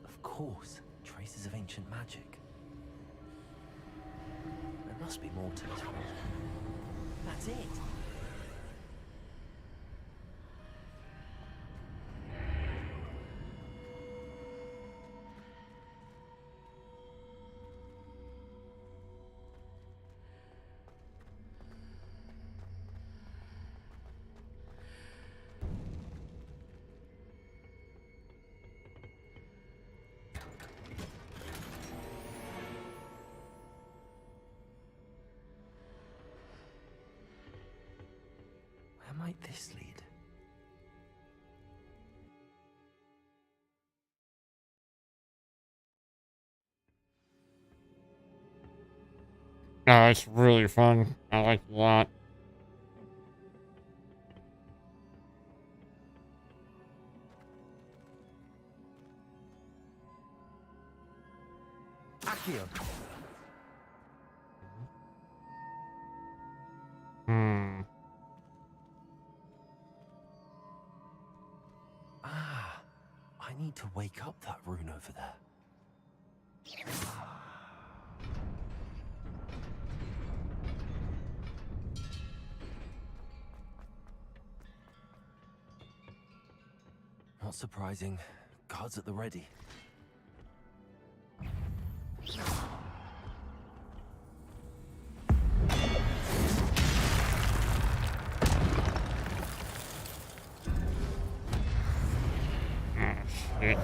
Of course, traces of ancient magic. There must be more to this world. That's it. Where might this lead? Oh, it's really fun. I like it a lot. Accio. Ah, I need to wake up that rune over there. Not surprising. Guards at the ready. shit.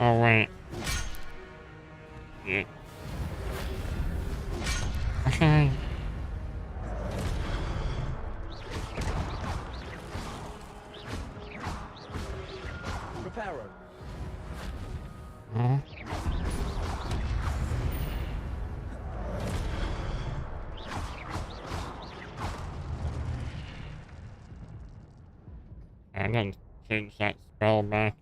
Oh wait. Yeah. Okay. Reparo. Huh? I gotta change that spell back.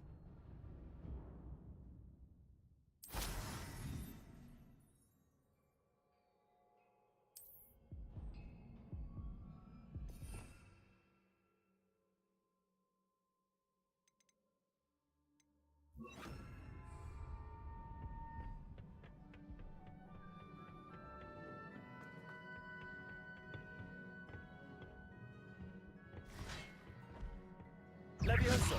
Levioso.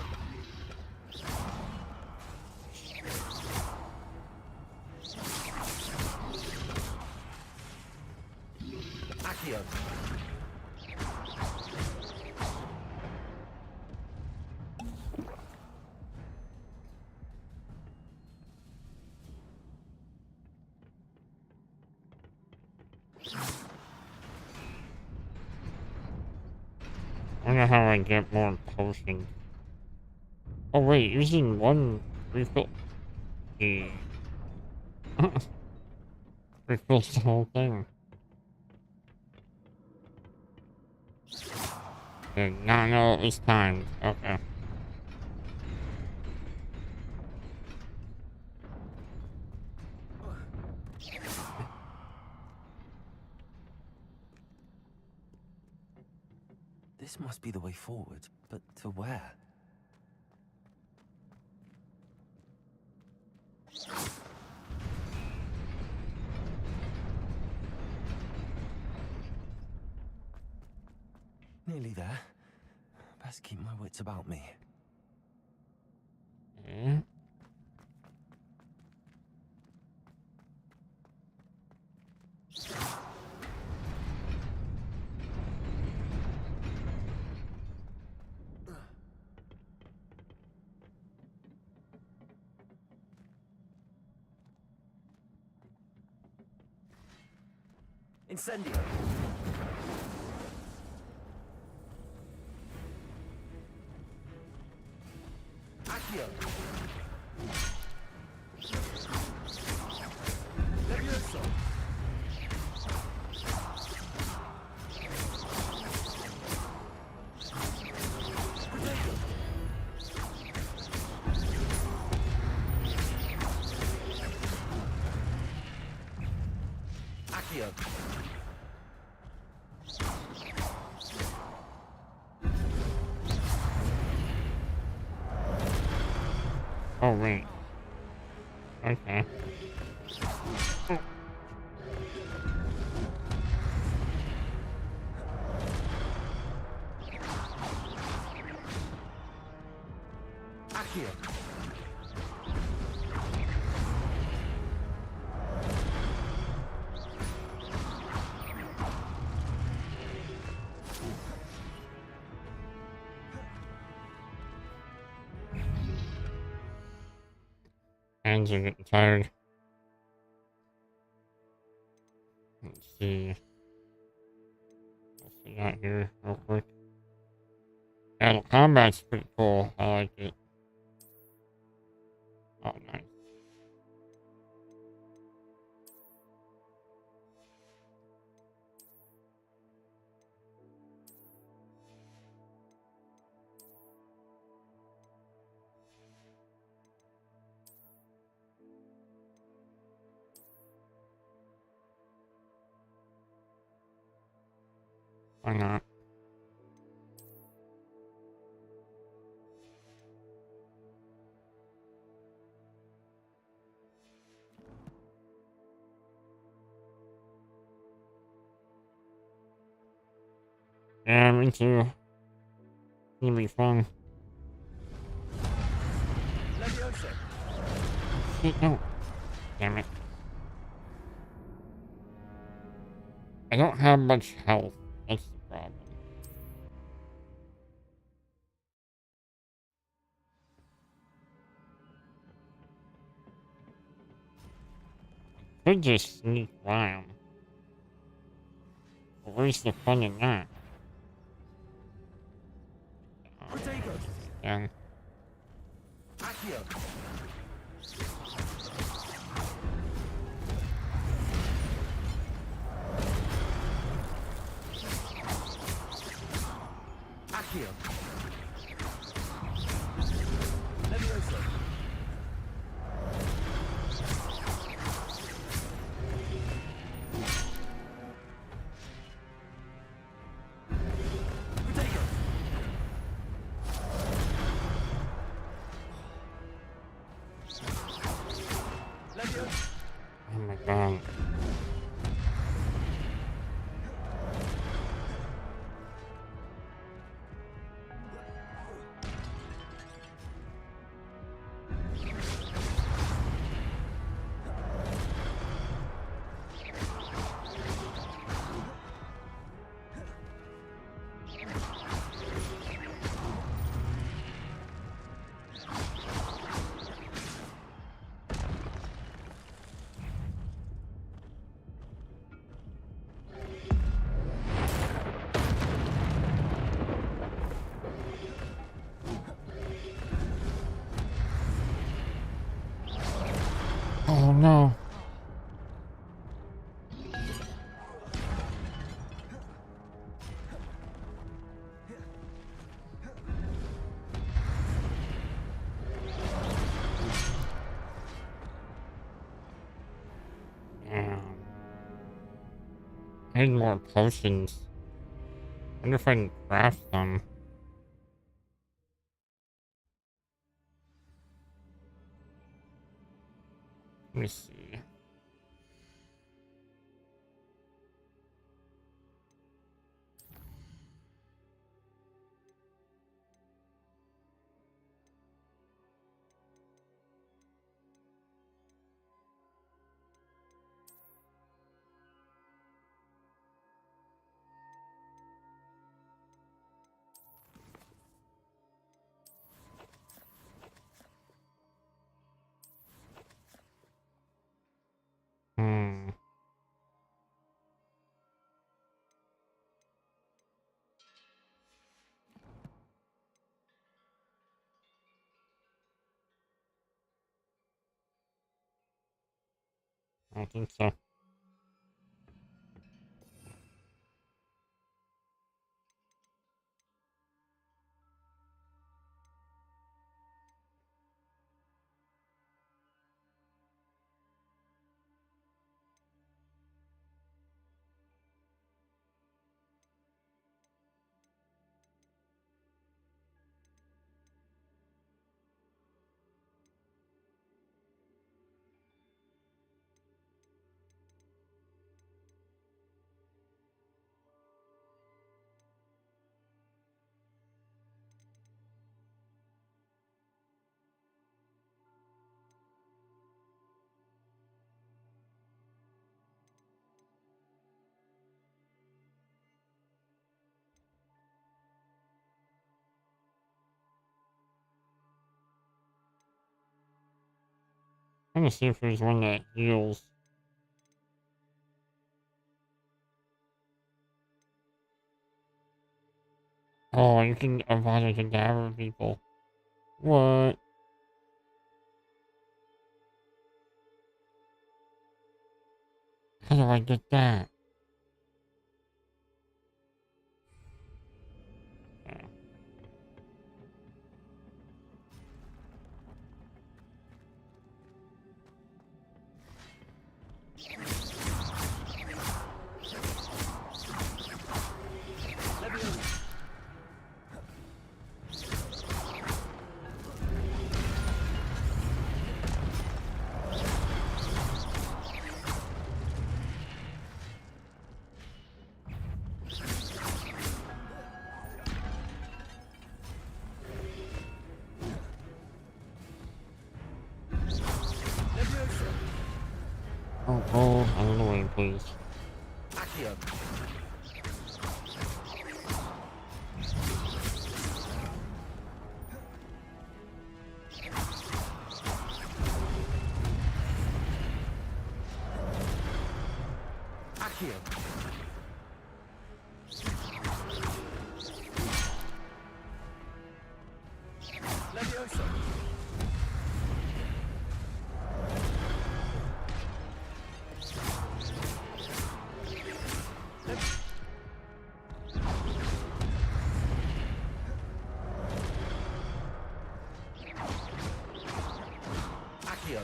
Accio. I wonder how I get more potions. Oh wait, using one refill. Refills the whole thing. Did not know it was timed. Okay. This must be the way forward, but to where? Nearly there. Best keep my wits about me. Okay. Incendio. Accio. Levioso. Protego. Accio. Oh wait. Okay. Accio. Hands are getting tired. Let's see. What's we got here, real quick? Yeah, the combat's pretty cool. I like it. Oh, nice. Why not? Yeah, me too. It's gonna be fun. Shit, no. Damn it. I don't have much health. That's the problem. Could just sneak around. But where's the fun in that? Yeah. Oh my god. Oh no. Damn. I need more potions. I wonder if I can craft them. Let me see. I don't think so. I'm gonna see if there's one that heals. Oh, you can avoid a cadaver people. What? How do I get that? Oh, go out of the way, please. Accio. Accio. Levioso. Accio.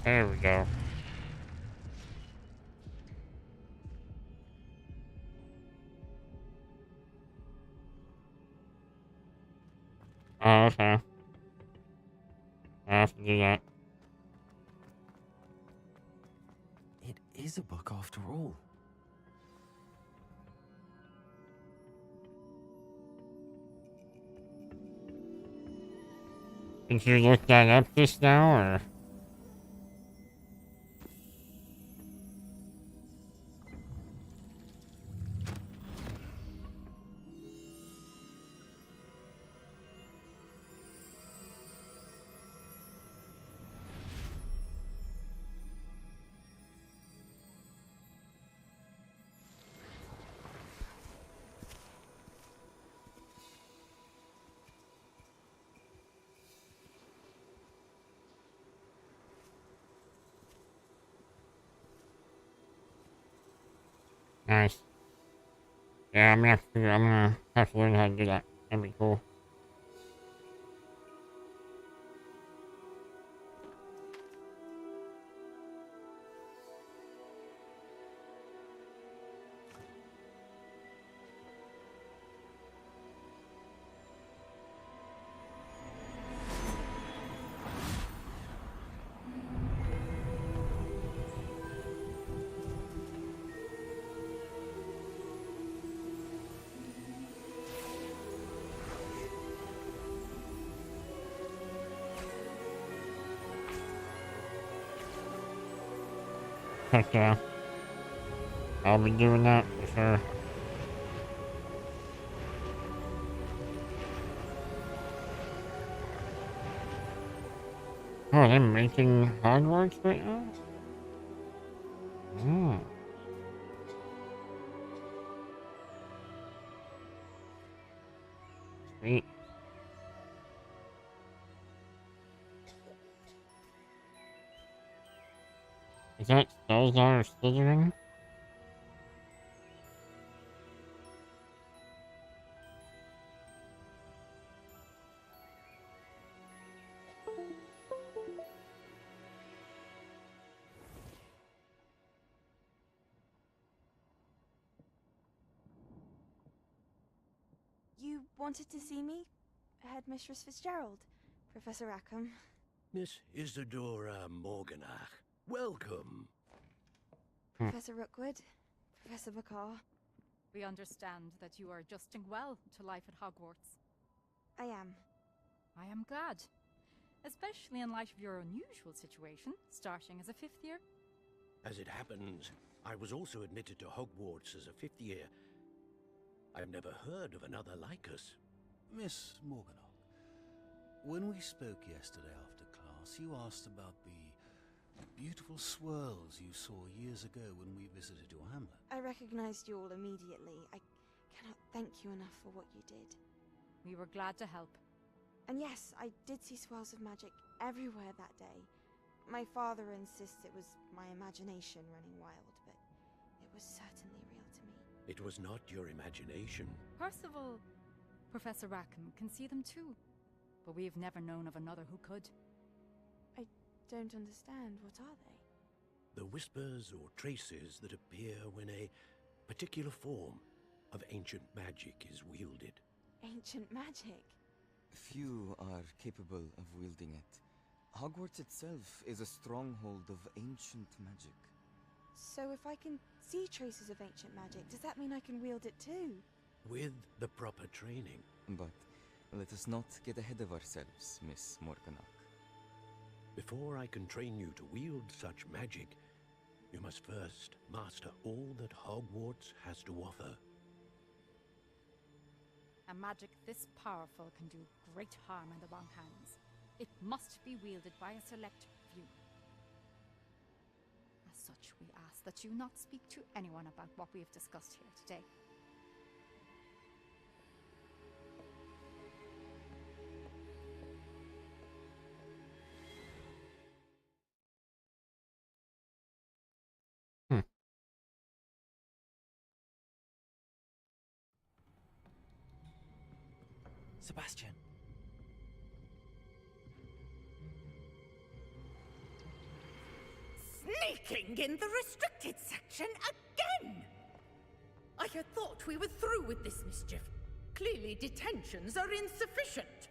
There we go. Oh, okay. I have to do that. It is a book after all. Did you look that up just now, or? Nice. Yeah, I'm gonna have to learn how to do that. That'd be cool. Heck yeah. I'll be doing that for sure. Oh, they're making hogwarts right now? Oh. Sweet. Is that Salazar Slytherin? You wanted to see me? Headmistress Fitzgerald, Professor Rackham. Miss Isadora Morganach, welcome. Professor Rookwood, Professor Bakar. We understand that you are adjusting well to life at Hogwarts. I am. I am glad. Especially in light of your unusual situation, starting as a 5th year. As it happens, I was also admitted to Hogwarts as a 5th year. I've never heard of another like us. Miss Morganock, when we spoke yesterday after class, you asked about the beautiful swirls you saw years ago when we visited your hamlet. I recognized you all immediately. I cannot thank you enough for what you did. We were glad to help. And yes, I did see swirls of magic everywhere that day. My father insists it was my imagination running wild, but it was certainly real to me. It was not your imagination. Percival, Professor Rackham can see them too. But we've never known of another who could. I don't understand. What are they? The whispers or traces that appear when a particular form of ancient magic is wielded. Ancient magic? Few are capable of wielding it. Hogwarts itself is a stronghold of ancient magic. So if I can see traces of ancient magic, does that mean I can wield it too? With the proper training. But let us not get ahead of ourselves, Miss Morganach. Before I can train you to wield such magic, you must first master all that Hogwarts has to offer. A magic this powerful can do great harm in the wrong hands. It must be wielded by a select few. As such, we ask that you not speak to anyone about what we have discussed here today. Sebastian. Sneaking in the restricted section again! I had thought we were through with this mischief. Clearly detentions are insufficient.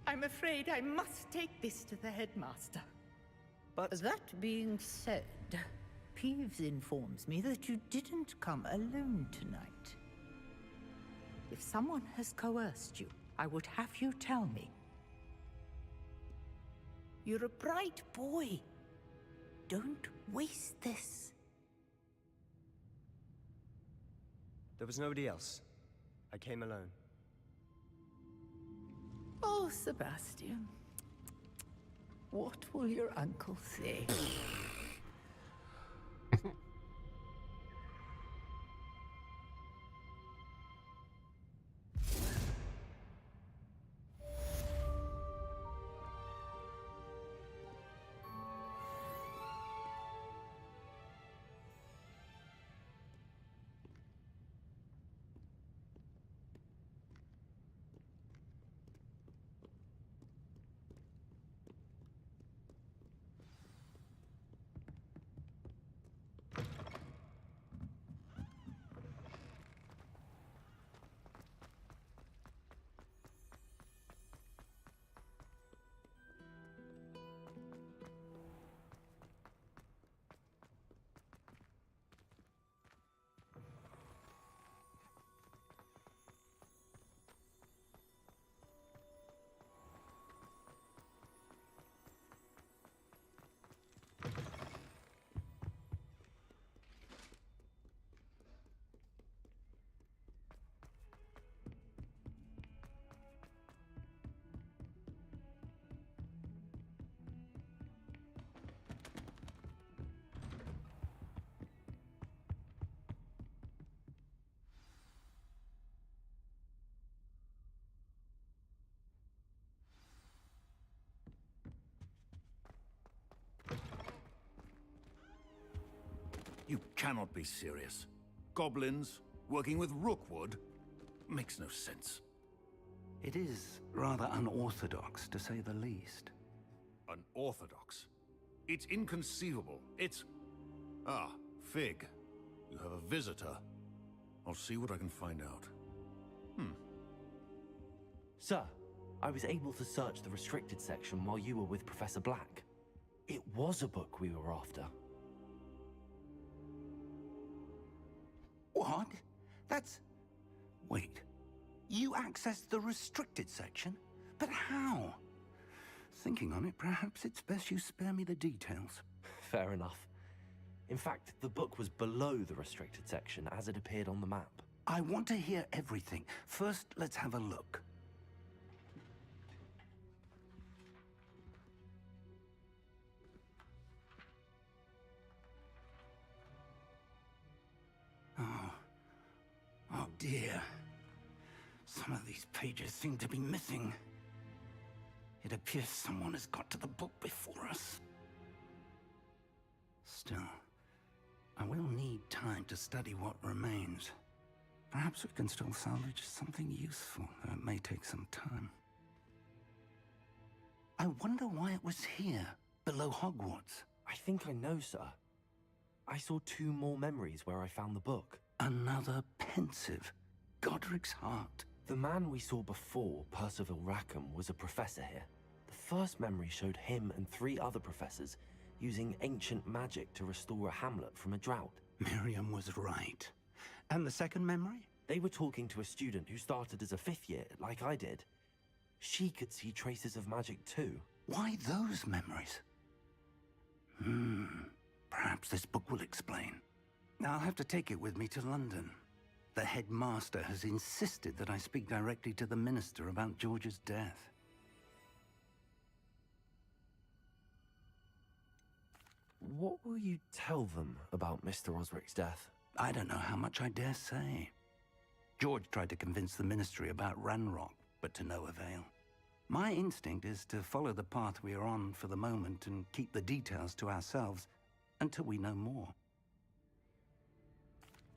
I'm afraid I must take this to the headmaster. But that being said, Peeves informs me that you didn't come alone tonight. If someone has coerced you, I would have you tell me. You're a bright boy. Don't waste this. There was nobody else. I came alone. Oh, Sebastian. What will your uncle say? You cannot be serious. Goblins working with Rookwood makes no sense. It is rather unorthodox, to say the least. Unorthodox? It's inconceivable. It's... Ah, Fig. You have a visitor. I'll see what I can find out. Sir, I was able to search the restricted section while you were with Professor Black. It was a book we were after. What? That's... Wait. You accessed the restricted section? But how? Thinking on it, perhaps it's best you spare me the details. Fair enough. In fact, the book was below the restricted section as it appeared on the map. I want to hear everything. First, let's have a look. Oh dear. Some of these pages seem to be missing. It appears someone has got to the book before us. Still, I will need time to study what remains. Perhaps we can still salvage something useful, though it may take some time. I wonder why it was here, below Hogwarts. I think I know, sir. I saw 2 more memories where I found the book. Another pensive. Godric's heart. The man we saw before, Percival Rackham, was a professor here. The first memory showed him and 3 other professors using ancient magic to restore a hamlet from a drought. Miriam was right. And the second memory? They were talking to a student who started as a 5th year, like I did. She could see traces of magic too. Why those memories? Perhaps this book will explain. I'll have to take it with me to London. The headmaster has insisted that I speak directly to the minister about George's death. What will you tell them about Mr. Osric's death? I don't know how much I dare say. George tried to convince the ministry about Ranrock, but to no avail. My instinct is to follow the path we are on for the moment and keep the details to ourselves until we know more.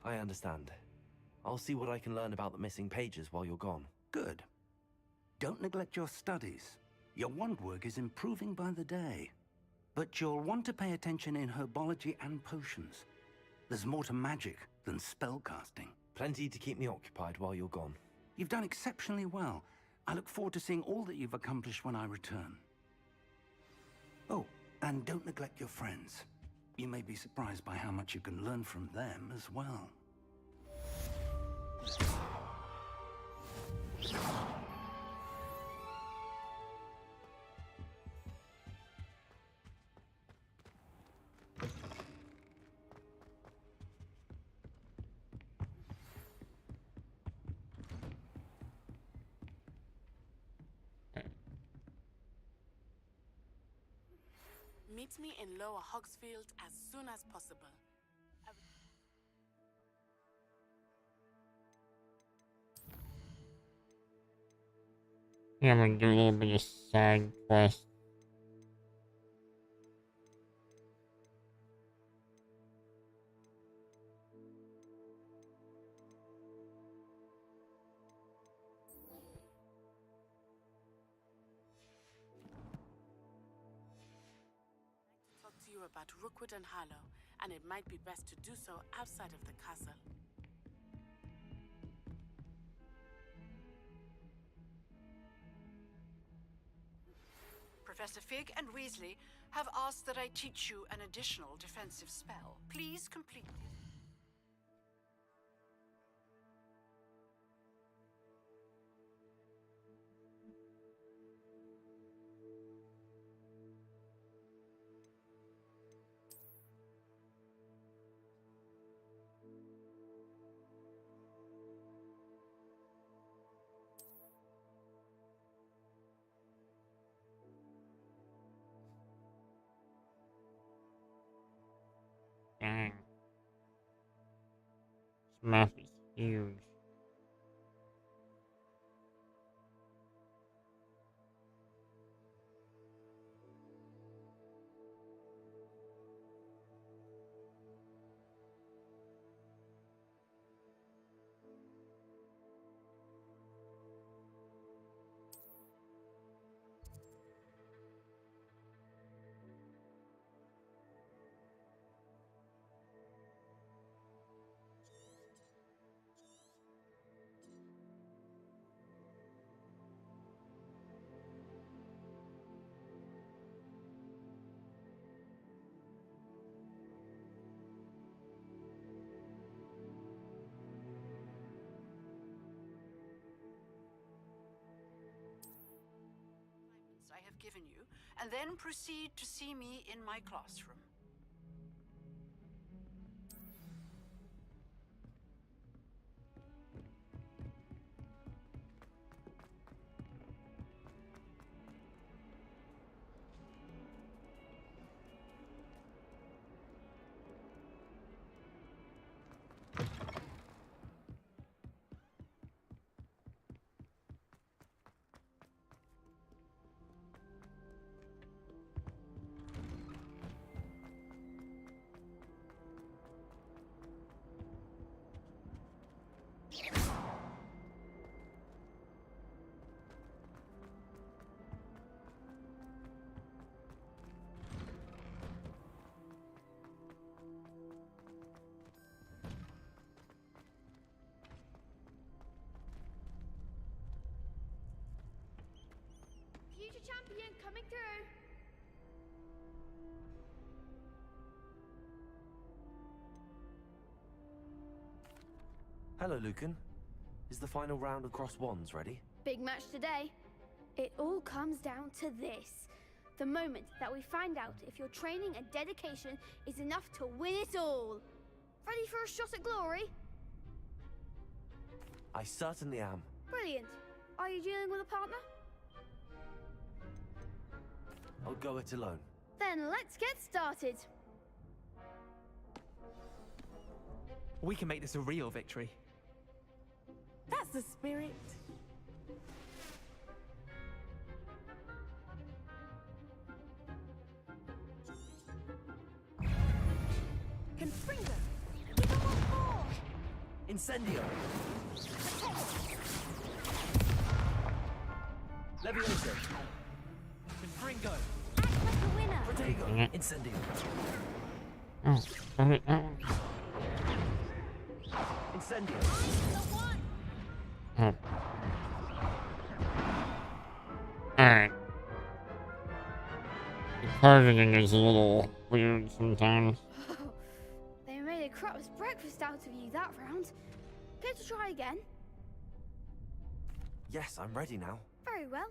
I understand. I'll see what I can learn about the missing pages while you're gone. Good. Don't neglect your studies. Your wand work is improving by the day. But you'll want to pay attention in herbology and potions. There's more to magic than spellcasting. Plenty to keep me occupied while you're gone. You've done exceptionally well. I look forward to seeing all that you've accomplished when I return. Oh, and don't neglect your friends. You may be surprised by how much you can learn from them as well. Meet me in Lower Hogsfield as soon as possible. Yeah, I'm gonna do a little bit of side quest. Talk to you about Rookwood and Harlow, and it might be best to do so outside of the castle. Professor Fig and Weasley have asked that I teach you an additional defensive spell. Please complete this. Dang. This map is huge. I have given you, and then proceed to see me in my classroom. Future champion coming through. Hello, Lucan. Is the final round of Cross Wands ready? Big match today. It all comes down to this. The moment that we find out if your training and dedication is enough to win it all. Ready for a shot at glory? I certainly am. Brilliant. Are you dealing with a partner? I'll go it alone. Then let's get started. We can make this a real victory. That's the spirit. Confringo! Give them one more! Incendio! Levioso! Confringo! Act like a winner! Protego! Incendio! Oh, darn it, that one. Incendio! Oh. Alright. The targeting is a little weird sometimes. They made a crap's breakfast out of you that round. Care to try again? Yes, I'm ready now. Very well.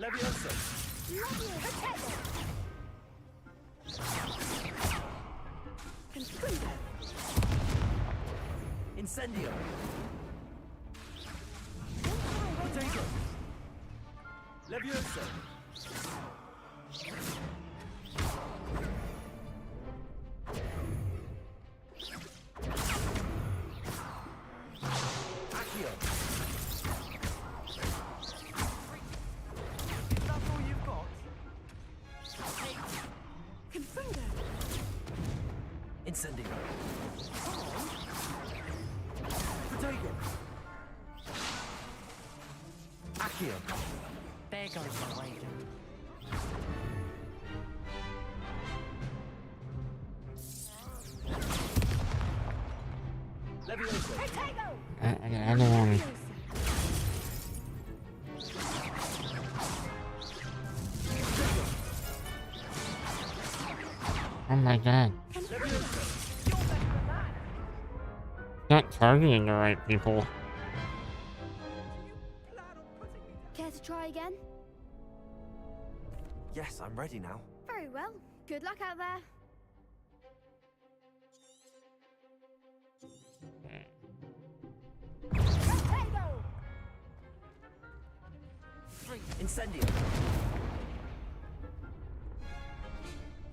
Levioso! Confringo! Incendio! Protego! Levioso! Accio! That's all you've got? Confringo! Incendio! Protego! Accio! There goes my wager. Levioso! I don't want to. Oh my god. Not targeting the right people. Care to try again? Yes, I'm ready now. Very well. Good luck out there. Incendio!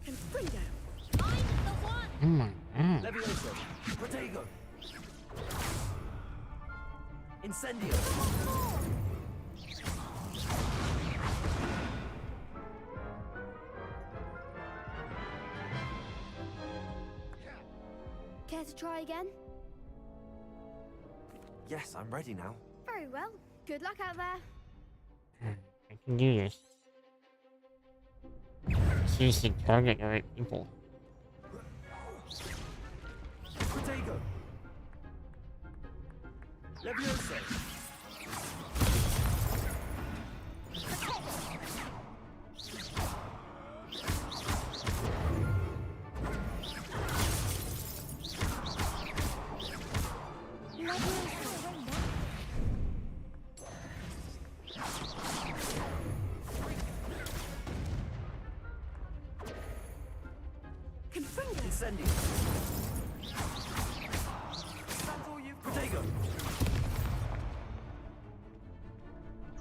Confringo! Oh my god. Levioso! Protego! Incendio! Care to try again? Yes, I'm ready now. Very well. Good luck out there. I can do this. Choose to target the right people. Protego! Levioso! Incendio! That's all you've got? Protego!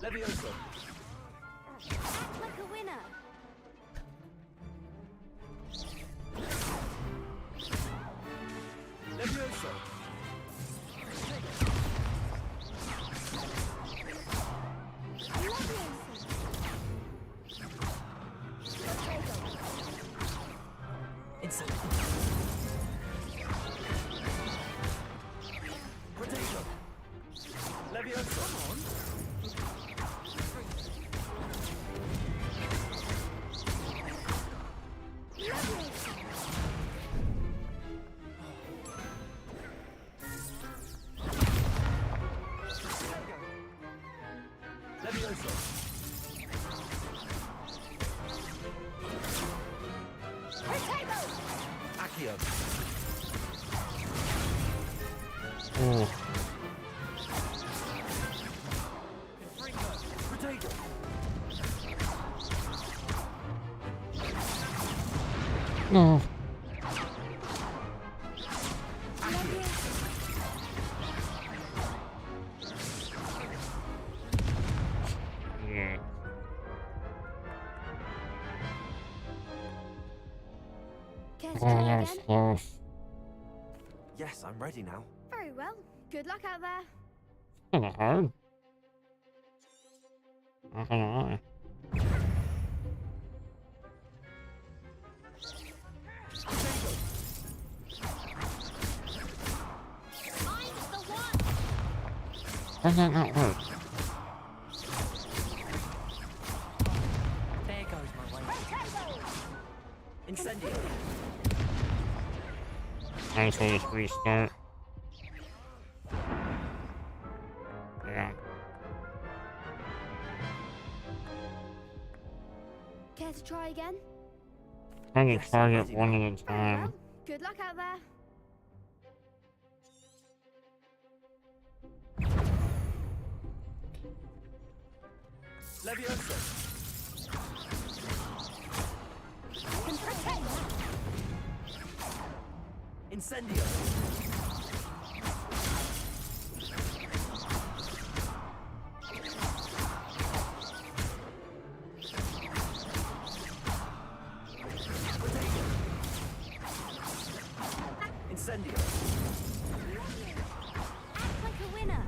Levioso! Act like a winner. Levioso! Incendio! Protego! Levioso! Come on! Levioso! Accio. Ooh. Potato. No. Yeah. Care to Oh, try that was again? close. Yes, I'm ready now. Very well. Good luck out there. Kinda hard. Not gonna lie. Why does that not work? There goes my way. Incendio. Might as well just restart. Yeah. Care to try again? Trying to target one at a Very time. well. Good luck out there. Leviosa. Incendio. Incendio. Act like a winner.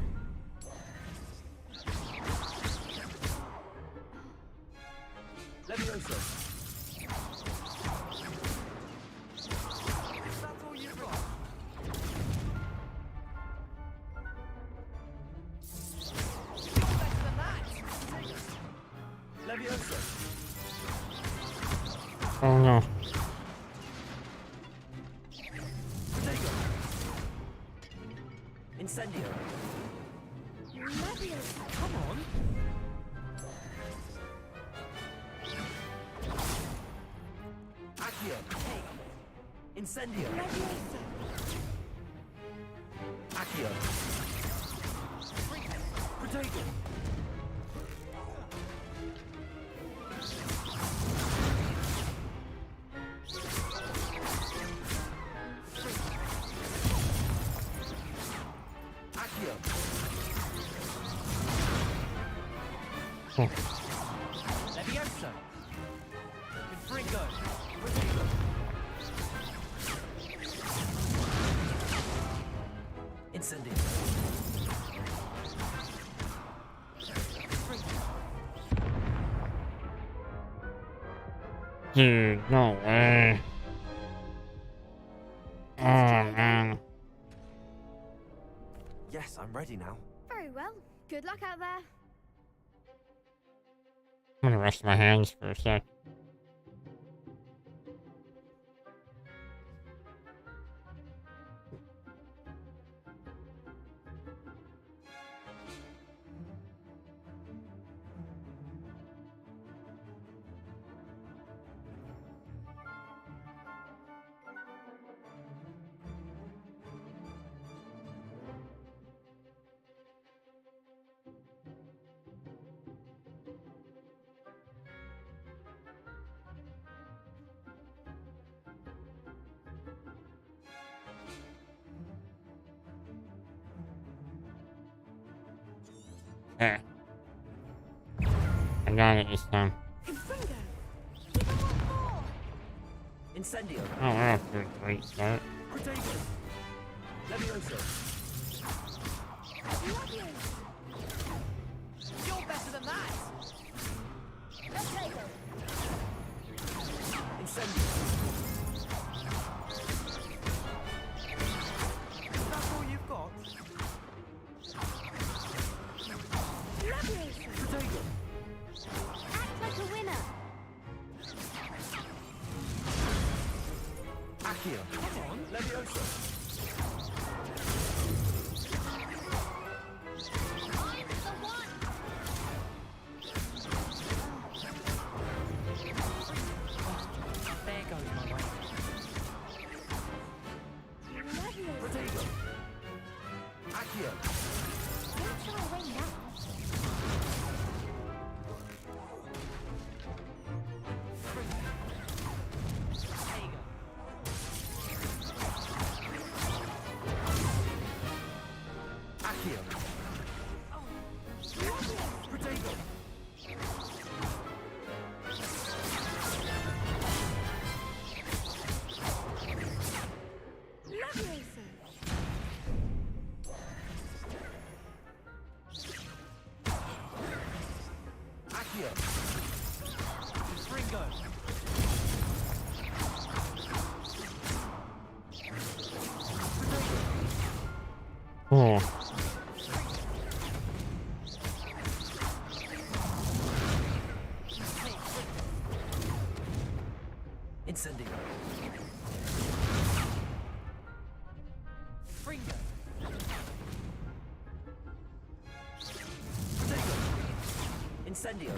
Leviosa. That's all you've got. You're better than that. Leviosa. Oh no. Potato. Incendio. Come on. Accio. Incendio. Accio. Potato. Accio. Leviosa. Confringo. Incendio. Dude, no way. Oh man. Yes, I'm ready now. Very well. Good luck out there. I'm gonna rest my hands for a sec. Yeah. I got it this time. Incendio. Oh, we're off to a great start. Potato. Leviosa. You're better than that. Incendio. That's all you've got. Potato. Act like a winner. Accio. Come on. Leviosa. There goes my way. Cool. Incendio. Fringo. Incendio.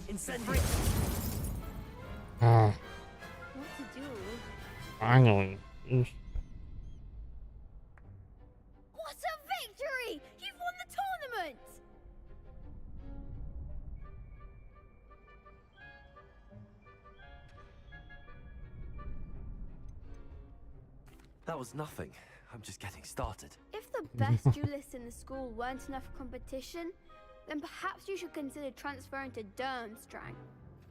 Incendio. Ah, What to do? finally. Eesh. What a victory! You've won the tournament! That was nothing. I'm just getting started. If the best duelists in the school weren't enough for competition, then perhaps you should consider transferring to Durmstrang.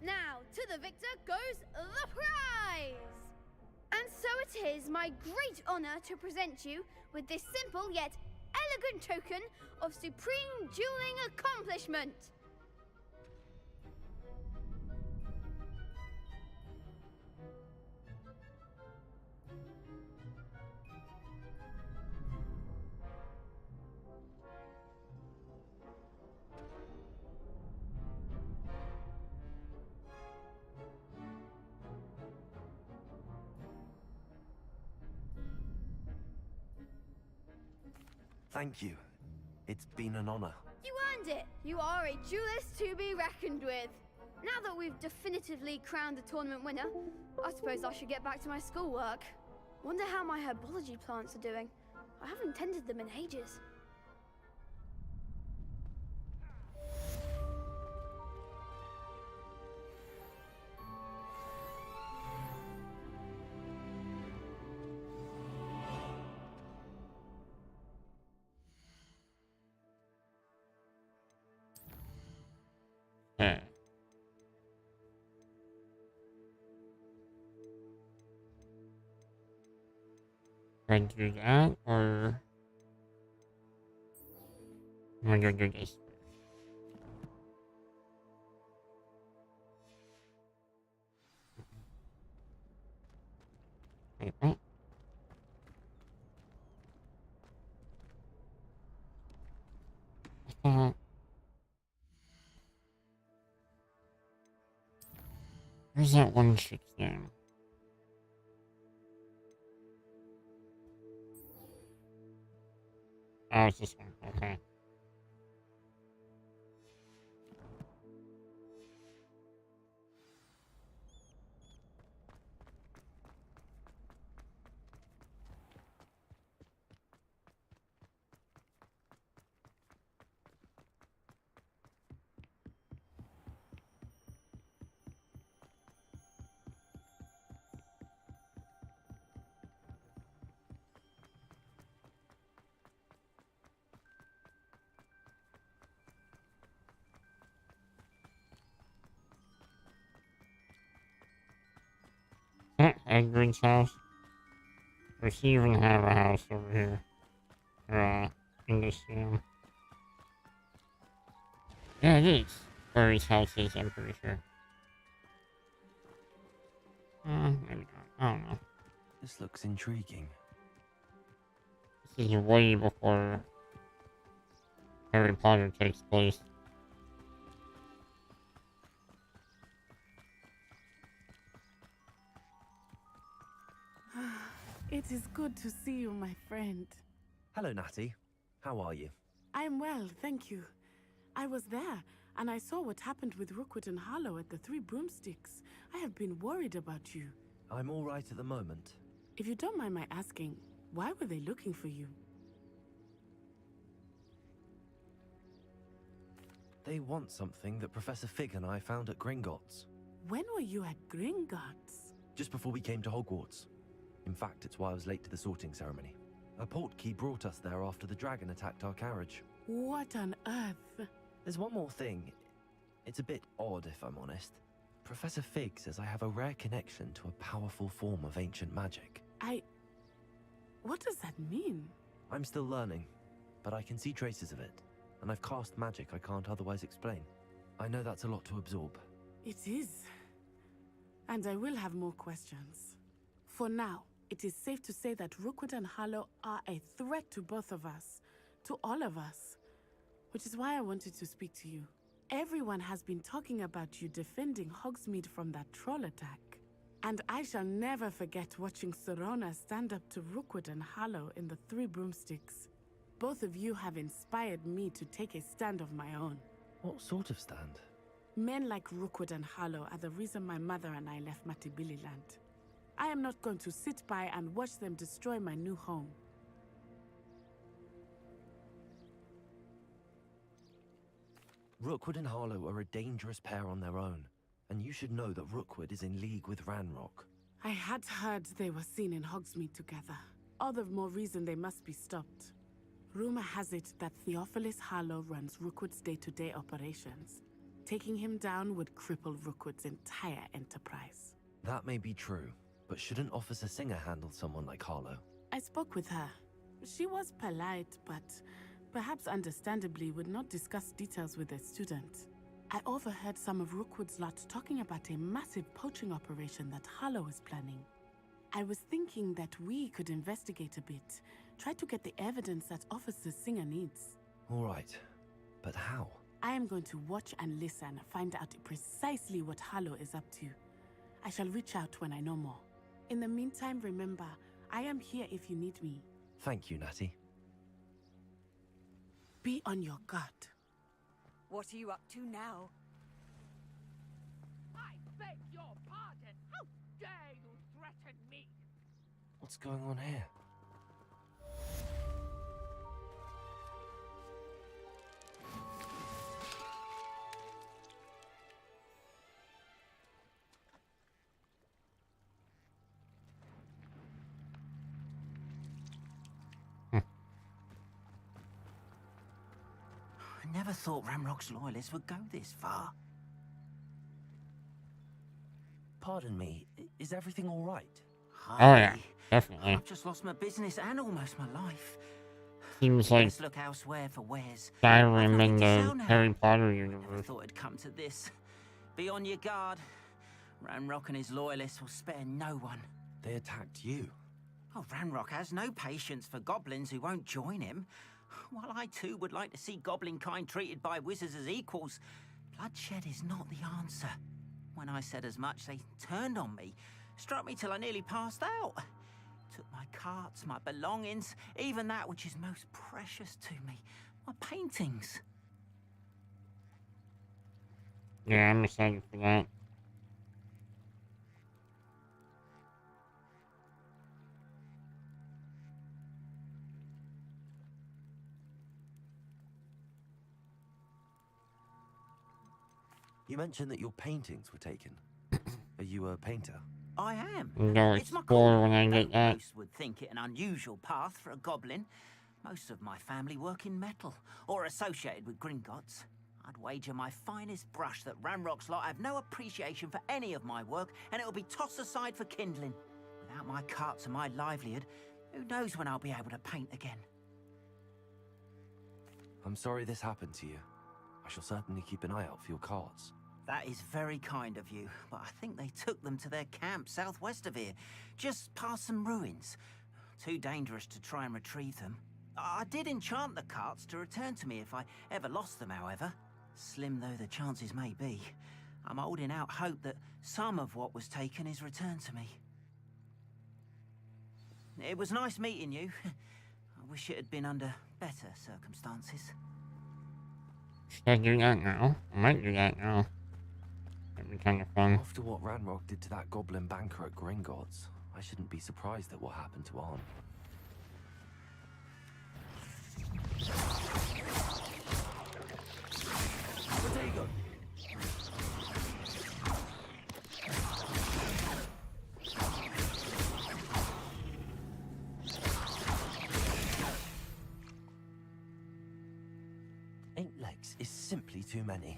Now, to the victor goes the prize! And so it is my great honor to present you with this simple yet elegant token of supreme dueling accomplishment. Thank you. It's been an honor. You earned it! You are a duelist to be reckoned with. Now that we've definitively crowned the tournament winner, I suppose I should get back to my schoolwork. Wonder how my herbology plants are doing. I haven't tended them in ages. Okay. Should I do that, or am I gonna do this? Wait, what? I thought... Where's that one chick's name? Oh, it's this one. Okay. Hagrid's house. Does he even have a house over here? Or, in this room? Yeah, it is. Where his house is, I'm pretty sure. Maybe not. I don't know. This looks intriguing. This is way before Harry Potter takes place. It is good to see you, my friend. Hello, Natty. How are you? I'm well, thank you. I was there, and I saw what happened with Rookwood and Harlow at the Three Broomsticks. I have been worried about you. I'm all right at the moment. If you don't mind my asking, why were they looking for you? They want something that Professor Fig and I found at Gringotts. When were you at Gringotts? Just before we came to Hogwarts. In fact, it's why I was late to the sorting ceremony. A portkey brought us there after the dragon attacked our carriage. What on earth? There's one more thing. It's a bit odd, if I'm honest. Professor Fig says I have a rare connection to a powerful form of ancient magic. What does that mean? I'm still learning, but I can see traces of it, and I've cast magic I can't otherwise explain. I know that's a lot to absorb. It is. And I will have more questions. For now, it is safe to say that Rookwood and Harlow are a threat to both of us, to all of us. Which is why I wanted to speak to you. Everyone has been talking about you defending Hogsmeade from that troll attack. And I shall never forget watching Serona stand up to Rookwood and Harlow in the Three Broomsticks. Both of you have inspired me to take a stand of my own. What sort of stand? Men like Rookwood and Harlow are the reason my mother and I left Matibililand. I am not going to sit by and watch them destroy my new home. Rookwood and Harlow are a dangerous pair on their own, and you should know that Rookwood is in league with Ranrock. I had heard they were seen in Hogsmeade together. All the more reason they must be stopped. Rumor has it that Theophilus Harlow runs Rookwood's day-to-day operations. Taking him down would cripple Rookwood's entire enterprise. That may be true, but shouldn't Officer Singer handle someone like Harlow? I spoke with her. She was polite, but perhaps understandably would not discuss details with a student. I overheard some of Rookwood's lot talking about a massive poaching operation that Harlow is planning. I was thinking that we could investigate a bit, try to get the evidence that Officer Singer needs. All right, but how? I am going to watch and listen, find out precisely what Harlow is up to. I shall reach out when I know more. In the meantime, remember, I am here if you need me. Thank you, Natty. Be on your guard. What are you up to now? I beg your pardon. How dare you threaten me? What's going on here? I never thought Ramrock's loyalists would go this far. Pardon me, is everything all right? Oh yeah, definitely. I've just lost my business and almost my life. Seems like Let's look elsewhere for wares. Skyrim in to the sell now. Harry Potter Never universe. thought it'd come to this. Be on your guard. Ranrock and his loyalists will spare no one. They attacked you. Oh, Ranrock has no patience for goblins who won't join him. While I too would like to see goblin kind treated by wizards as equals, bloodshed is not the answer. When I said as much, they turned on me, struck me till I nearly passed out. Took my carts, my belongings, even that which is most precious to me, my paintings. Yeah, I'm excited for that. You mentioned that your paintings were taken. Are you a painter? I am. I'm gonna It's my explore calling. when I Though get that. most would think it an unusual path for a goblin. Most of my family work in metal, or associated with Gringotts. I'd wager my finest brush that Ranrock's lot have no appreciation for any of my work, and it'll be tossed aside for kindling. Without my carts and my livelihood, who knows when I'll be able to paint again. I'm sorry this happened to you. I shall certainly keep an eye out for your carts. That is very kind of you, but I think they took them to their camp southwest of here, just past some ruins. Too dangerous to try and retrieve them. I did enchant the carts to return to me if I ever lost them, however. Slim though the chances may be, I'm holding out hope that some of what was taken is returned to me. It was nice meeting you. I wish it had been under better circumstances. Should I do that now? I might do that now. That'd be kind of fun. After what Ranrock did to that goblin banker at Gringotts, I shouldn't be surprised at what happened to Arn. Potato! Eight legs is simply too many.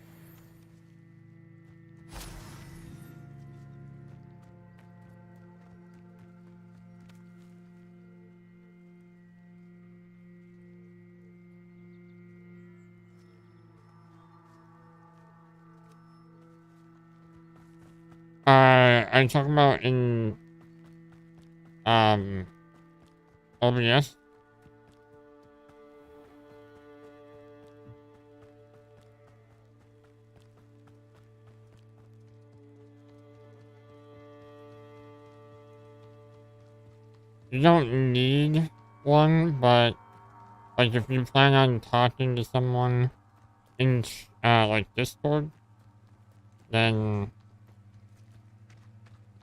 I'm talking about in OBS. You don't need one, but like if you plan on talking to someone in like Discord, then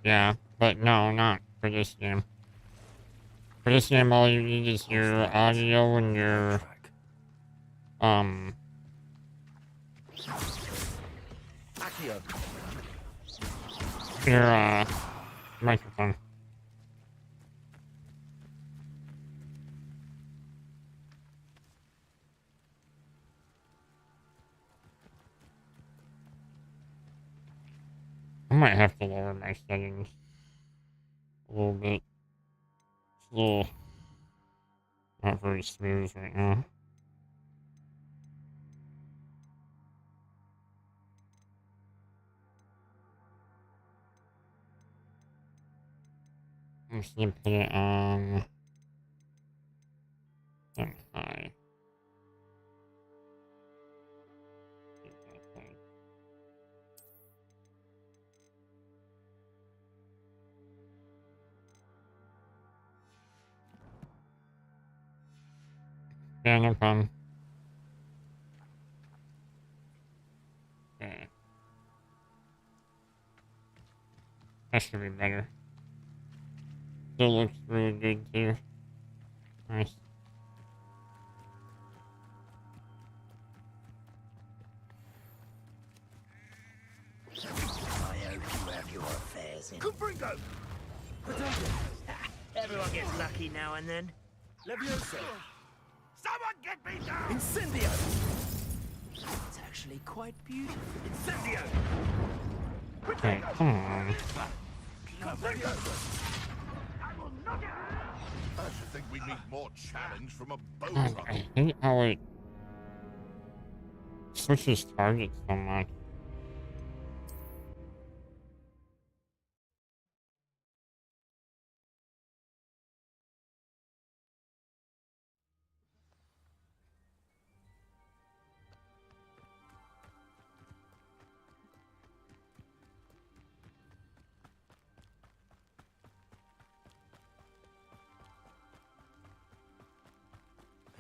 yeah. But no, not for this game. For this game, all you need is your audio and your your microphone. I might have to lower my settings a little bit. It's a little not very smooth right now. I'm just gonna put it on high. Yeah, no problem. Okay. That should be better. Still looks really good too. Nice. I hope you have your affairs in. Confringo! Everyone gets lucky now and then. Leviosa! Someone get me down! Incendio! It's actually quite beautiful. Incendio! Okay, come on. I should think we need more challenge from a bow God, truck. I hate how it switches targets so much.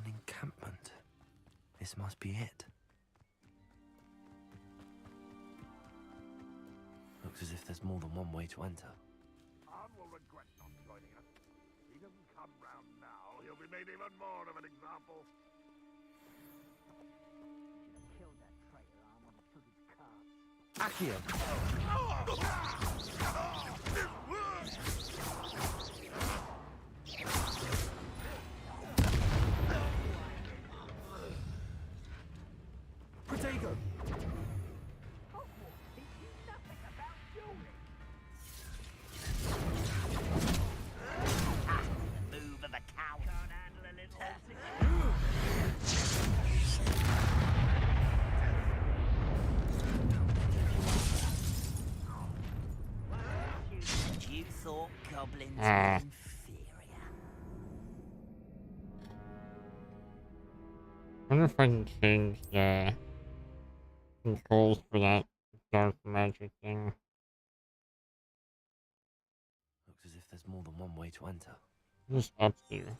An encampment. This must be it. Looks as if there's more than one way to enter. Arn will regret not joining us. If he doesn't come round now, he'll be made even more of an example. Kill that traitor, Arn, when he took his card. Accio! Protego! Move of a cow. Can't handle a little. You thought goblins were inferior. I wonder if I can change the controls for that dark magic thing. Looks as if there's more than one way to enter. Just up here.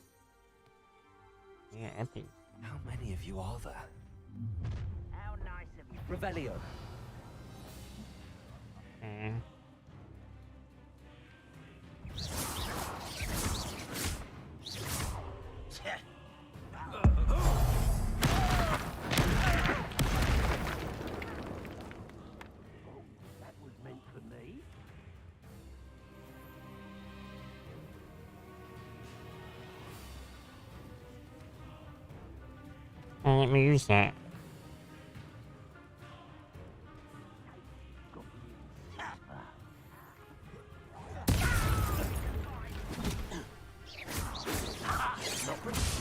Yeah, up here. How many of you are there? How nice of you. Revelio. Okay. That was meant for me. Oh, let me use that.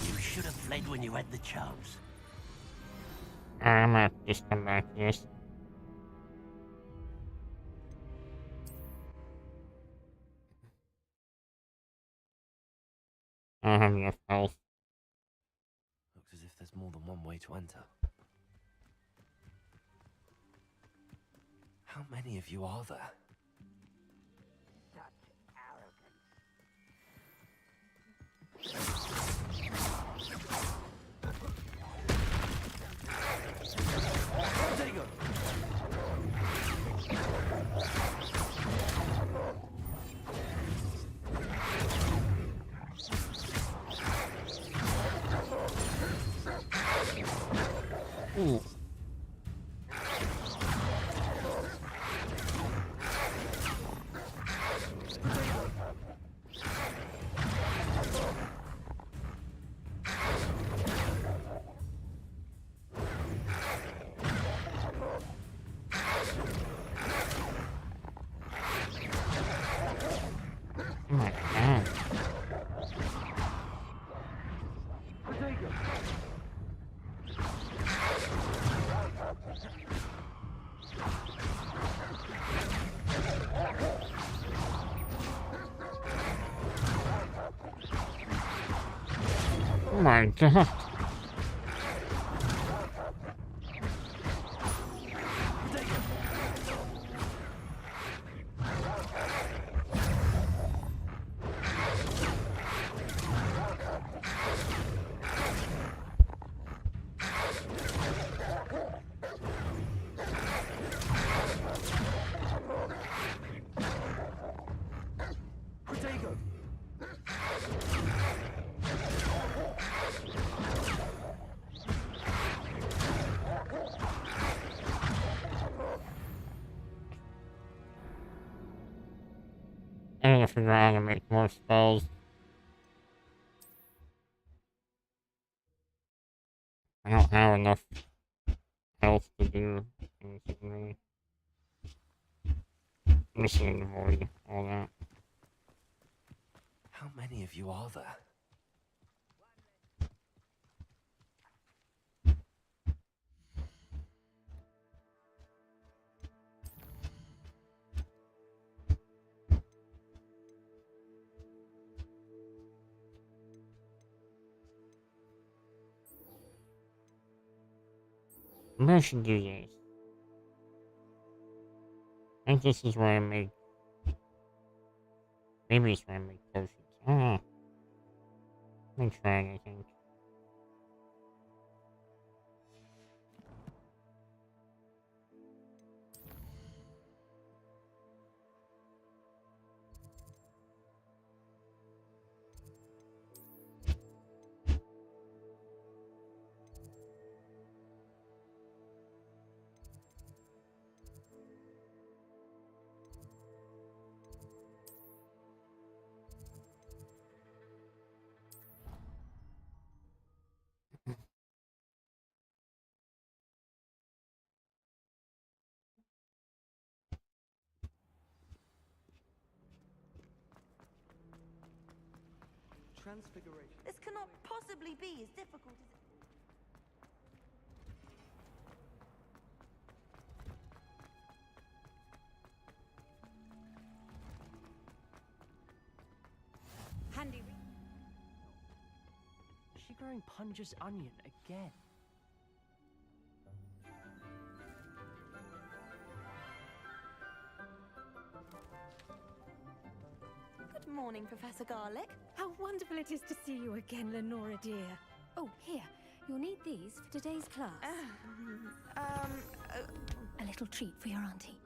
You should have fled when you had the chance. I'm gonna have to just come back to this. I don't have enough health. Looks as if there's more than one way to enter. How many of you are there? Ooh. Oh my god. Oh my god. I need to figure out how to make more spells. I don't have enough health to do anything really. I'm just gonna avoid all that. How many of you are there? Maybe I should do this. I think this is where I make... Maybe it's where I make potions. I don't know. I'm gonna try it, I think. Transfiguration. This cannot possibly be as difficult as it... Handy. Is she growing Punja's onion again? Good morning, Professor Garlic. How wonderful it is to see you again, Lenora dear. Oh, here. You'll need these for today's class. A little treat for your auntie.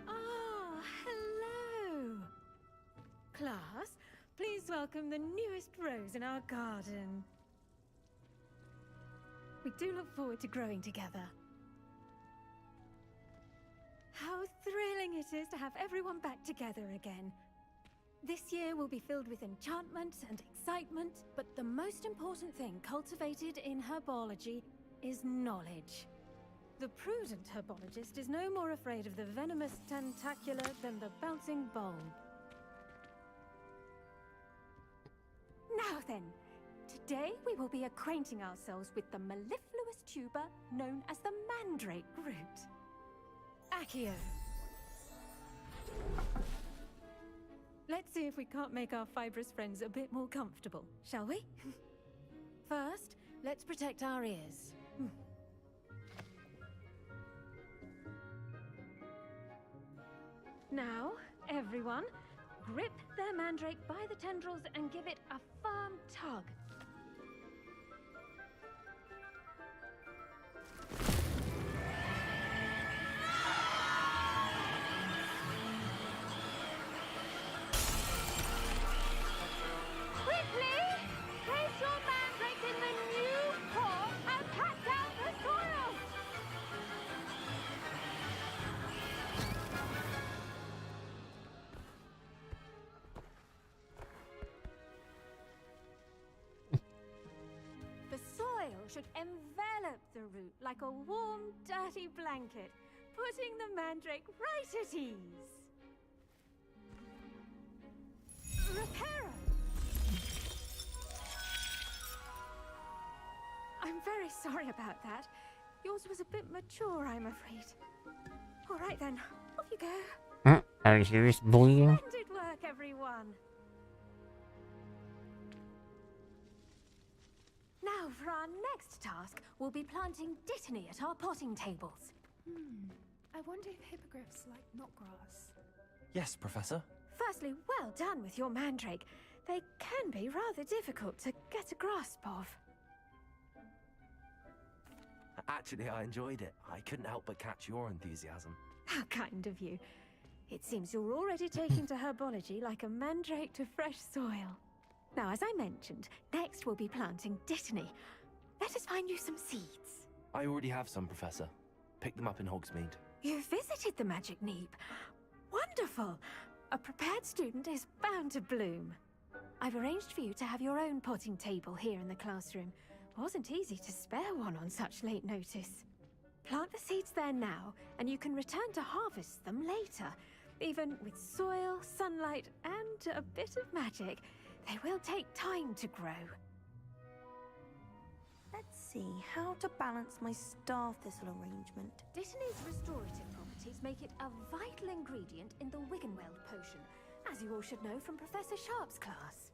Ah, hello. Class, please welcome the newest rose in our garden. We do look forward to growing together. How thrilling it is to have everyone back together again. This year will be filled with enchantment and excitement, but the most important thing cultivated in herbology is knowledge. The prudent herbologist is no more afraid of the venomous tentacular than the bouncing bulb. Now then, today we will be acquainting ourselves with the mellifluous tuber known as the mandrake root. Accio. Let's see if we can't make our fibrous friends a bit more comfortable, shall we? First, let's protect our ears. Now, everyone, grip their mandrake by the tendrils and give it a firm tug. Quickly! Place your mandrake in the new pot and pat down the soil! The soil should envelop the root like a warm, dirty blanket, putting the mandrake right at ease. Reparo! I'm very sorry about that. Yours was a bit mature, I'm afraid. All right then, off you go. Are you serious, bleeding? Splendid work, everyone. Now, for our next task, we'll be planting dittany at our potting tables. I wonder if hippogriffs like knotgrass. Yes, Professor. Firstly, well done with your mandrake. They can be rather difficult to get a grasp of. Actually, I enjoyed it. I couldn't help but catch your enthusiasm. How kind of you. It seems you're already taking to herbology like a mandrake to fresh soil. Now, as I mentioned, next we'll be planting dittany. Let us find you some seeds. I already have some, Professor. Picked them up in Hogsmeade. You visited the Magic Neep. Wonderful! A prepared student is bound to bloom. I've arranged for you to have your own potting table here in the classroom. Wasn't easy to spare one on such late notice. Plant the seeds there now, and you can return to harvest them later. Even with soil, sunlight, and a bit of magic, they will take time to grow. Let's see how to balance my star thistle arrangement. Dittany's restorative properties make it a vital ingredient in the Wiggenweld potion, as you all should know from Professor Sharp's class.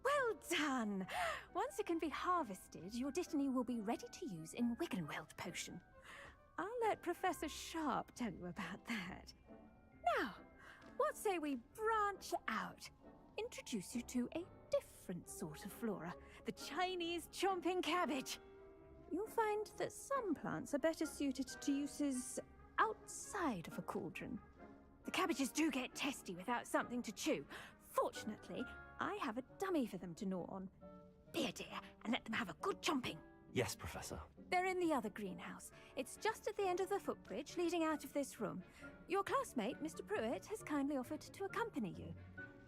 Well done! Once it can be harvested, your dittany will be ready to use in Wiggenweld potion. I'll let Professor Sharp tell you about that. Now, what say we branch out? Introduce you to a different sort of flora, the Chinese chomping cabbage. You'll find that some plants are better suited to uses outside of a cauldron. The cabbages do get testy without something to chew. Fortunately, I have a dummy for them to gnaw on. Be a dear and let them have a good chomping. Yes, Professor. They're in the other greenhouse. It's just at the end of the footbridge leading out of this room. Your classmate, Mr. Pruitt, has kindly offered to accompany you.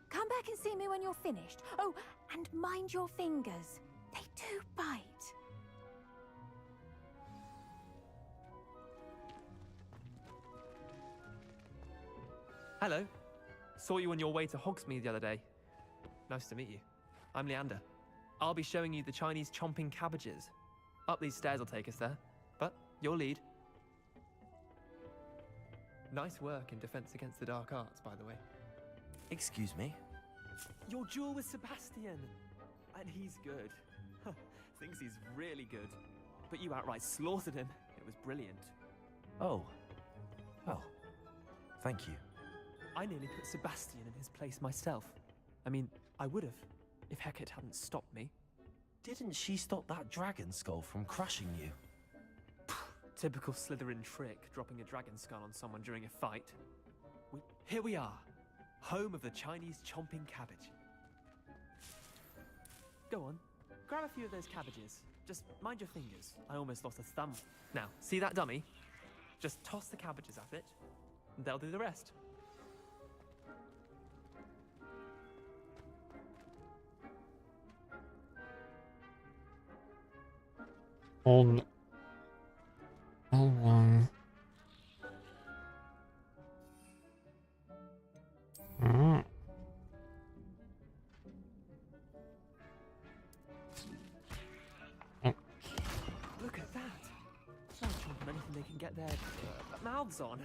Come back and see me when you're finished. Oh, and mind your fingers. They do bite. Hello. Saw you on your way to Hogsmeade the other day. Nice to meet you. I'm Leander. I'll be showing you the Chinese chomping cabbages. Up these stairs will take us there, but your lead. Nice work in Defense Against the Dark Arts, by the way. Excuse me? Your duel with Sebastian! And he's good. Thinks he's really good. But you outright slaughtered him. It was brilliant. Oh. Well, thank you. I nearly put Sebastian in his place myself. I mean, I would have, if Hecate hadn't stopped me. Didn't she stop that dragon skull from crushing you? Typical Slytherin trick, dropping a dragon skull on someone during a fight. Here we are, home of the Chinese chomping cabbage. Go on, grab a few of those cabbages. Just mind your fingers. I almost lost a thumb. Now, see that dummy? Just toss the cabbages at it, and they'll do the rest. Hold L1. Mm. Oh. Look at that. They're chomping anything they can get their mouths on.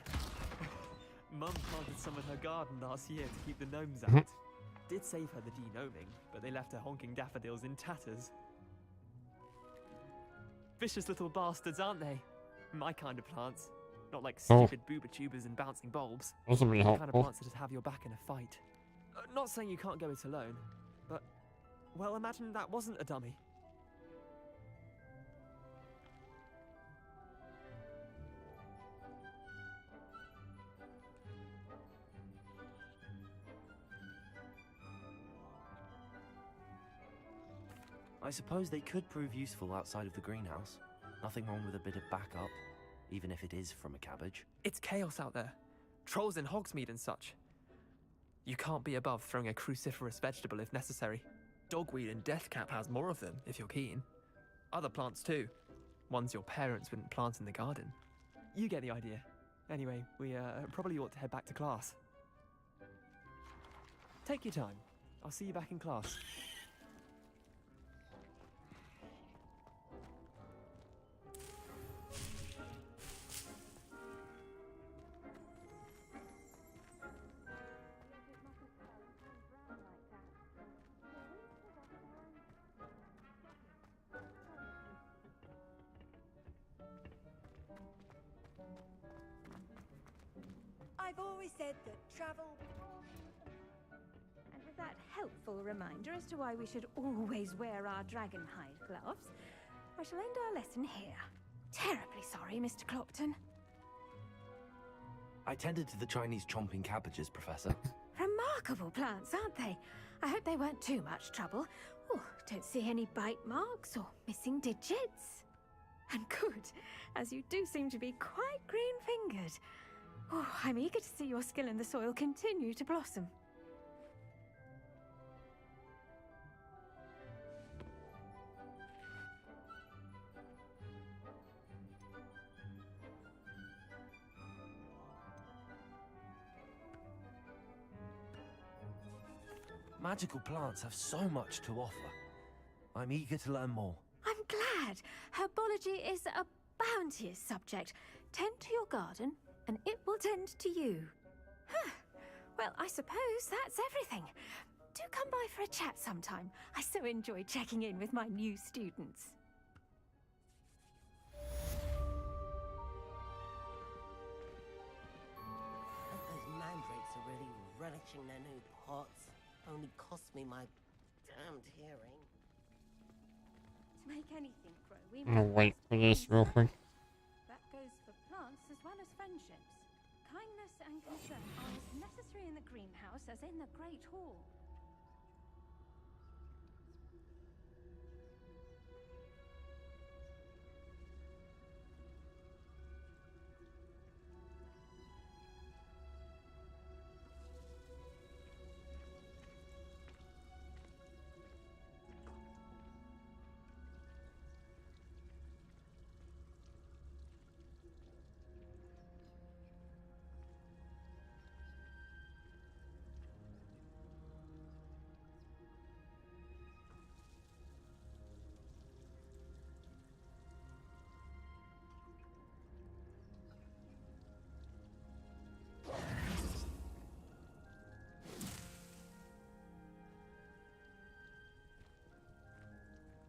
Mum planted some in her garden last year to keep the gnomes out. Did save her the de-gnoming, but they left her honking daffodils in tatters. Vicious little bastards, aren't they? My kind of plants. Not like stupid booba tubers and bouncing bulbs. Those would be The kind of helpful. plants that'd have your back in a fight. Not saying you can't go it alone, but... well, imagine that wasn't a dummy. I suppose they could prove useful outside of the greenhouse. Nothing wrong with a bit of backup, even if it is from a cabbage. It's chaos out there. Trolls in Hogsmeade and such. You can't be above throwing a cruciferous vegetable if necessary. Dogweed and deathcap has more of them, if you're keen. Other plants too. Ones your parents wouldn't plant in the garden. You get the idea. Anyway, we probably ought to head back to class. Take your time. I'll see you back in class. I've always said that travel... And with that helpful reminder as to why we should always wear our dragonhide gloves, I shall end our lesson here. Terribly sorry, Mr. Clopton. I tended to the Chinese chomping cabbages, Professor. Remarkable plants, aren't they? I hope they weren't too much trouble. Oh, don't see any bite marks or missing digits. And good, as you do seem to be quite green-fingered. Oh, I'm eager to see your skill in the soil continue to blossom. Magical plants have so much to offer. I'm eager to learn more. I'm glad. Herbology is a bounteous subject. Tend to your garden, and it will tend to you. Huh. Well, I suppose that's everything. Do come by for a chat sometime. I so enjoy checking in with my new students. Those mandrakes are really relishing their new pots. Only cost me my damned hearing. To make anything grow, we I'm gonna wait for this real quick. That goes for plants as well as friendships. Kindness and concern are as necessary in the greenhouse as in the Great Hall.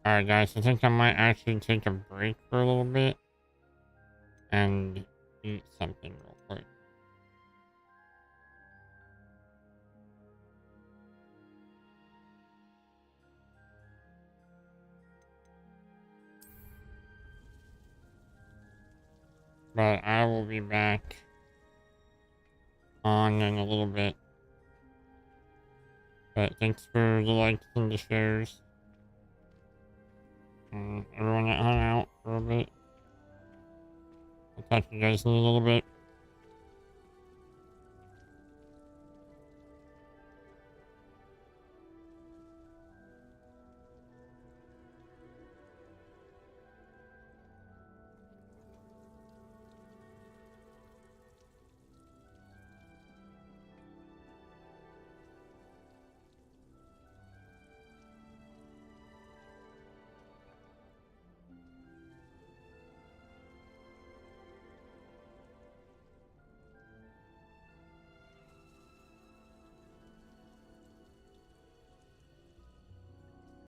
Alright guys, I think I might actually take a break for a little bit and eat something real quick. But I will be back on in a little bit. But thanks for the likes and the shares. And everyone that hung out for a bit. I'll talk to you guys in a little bit.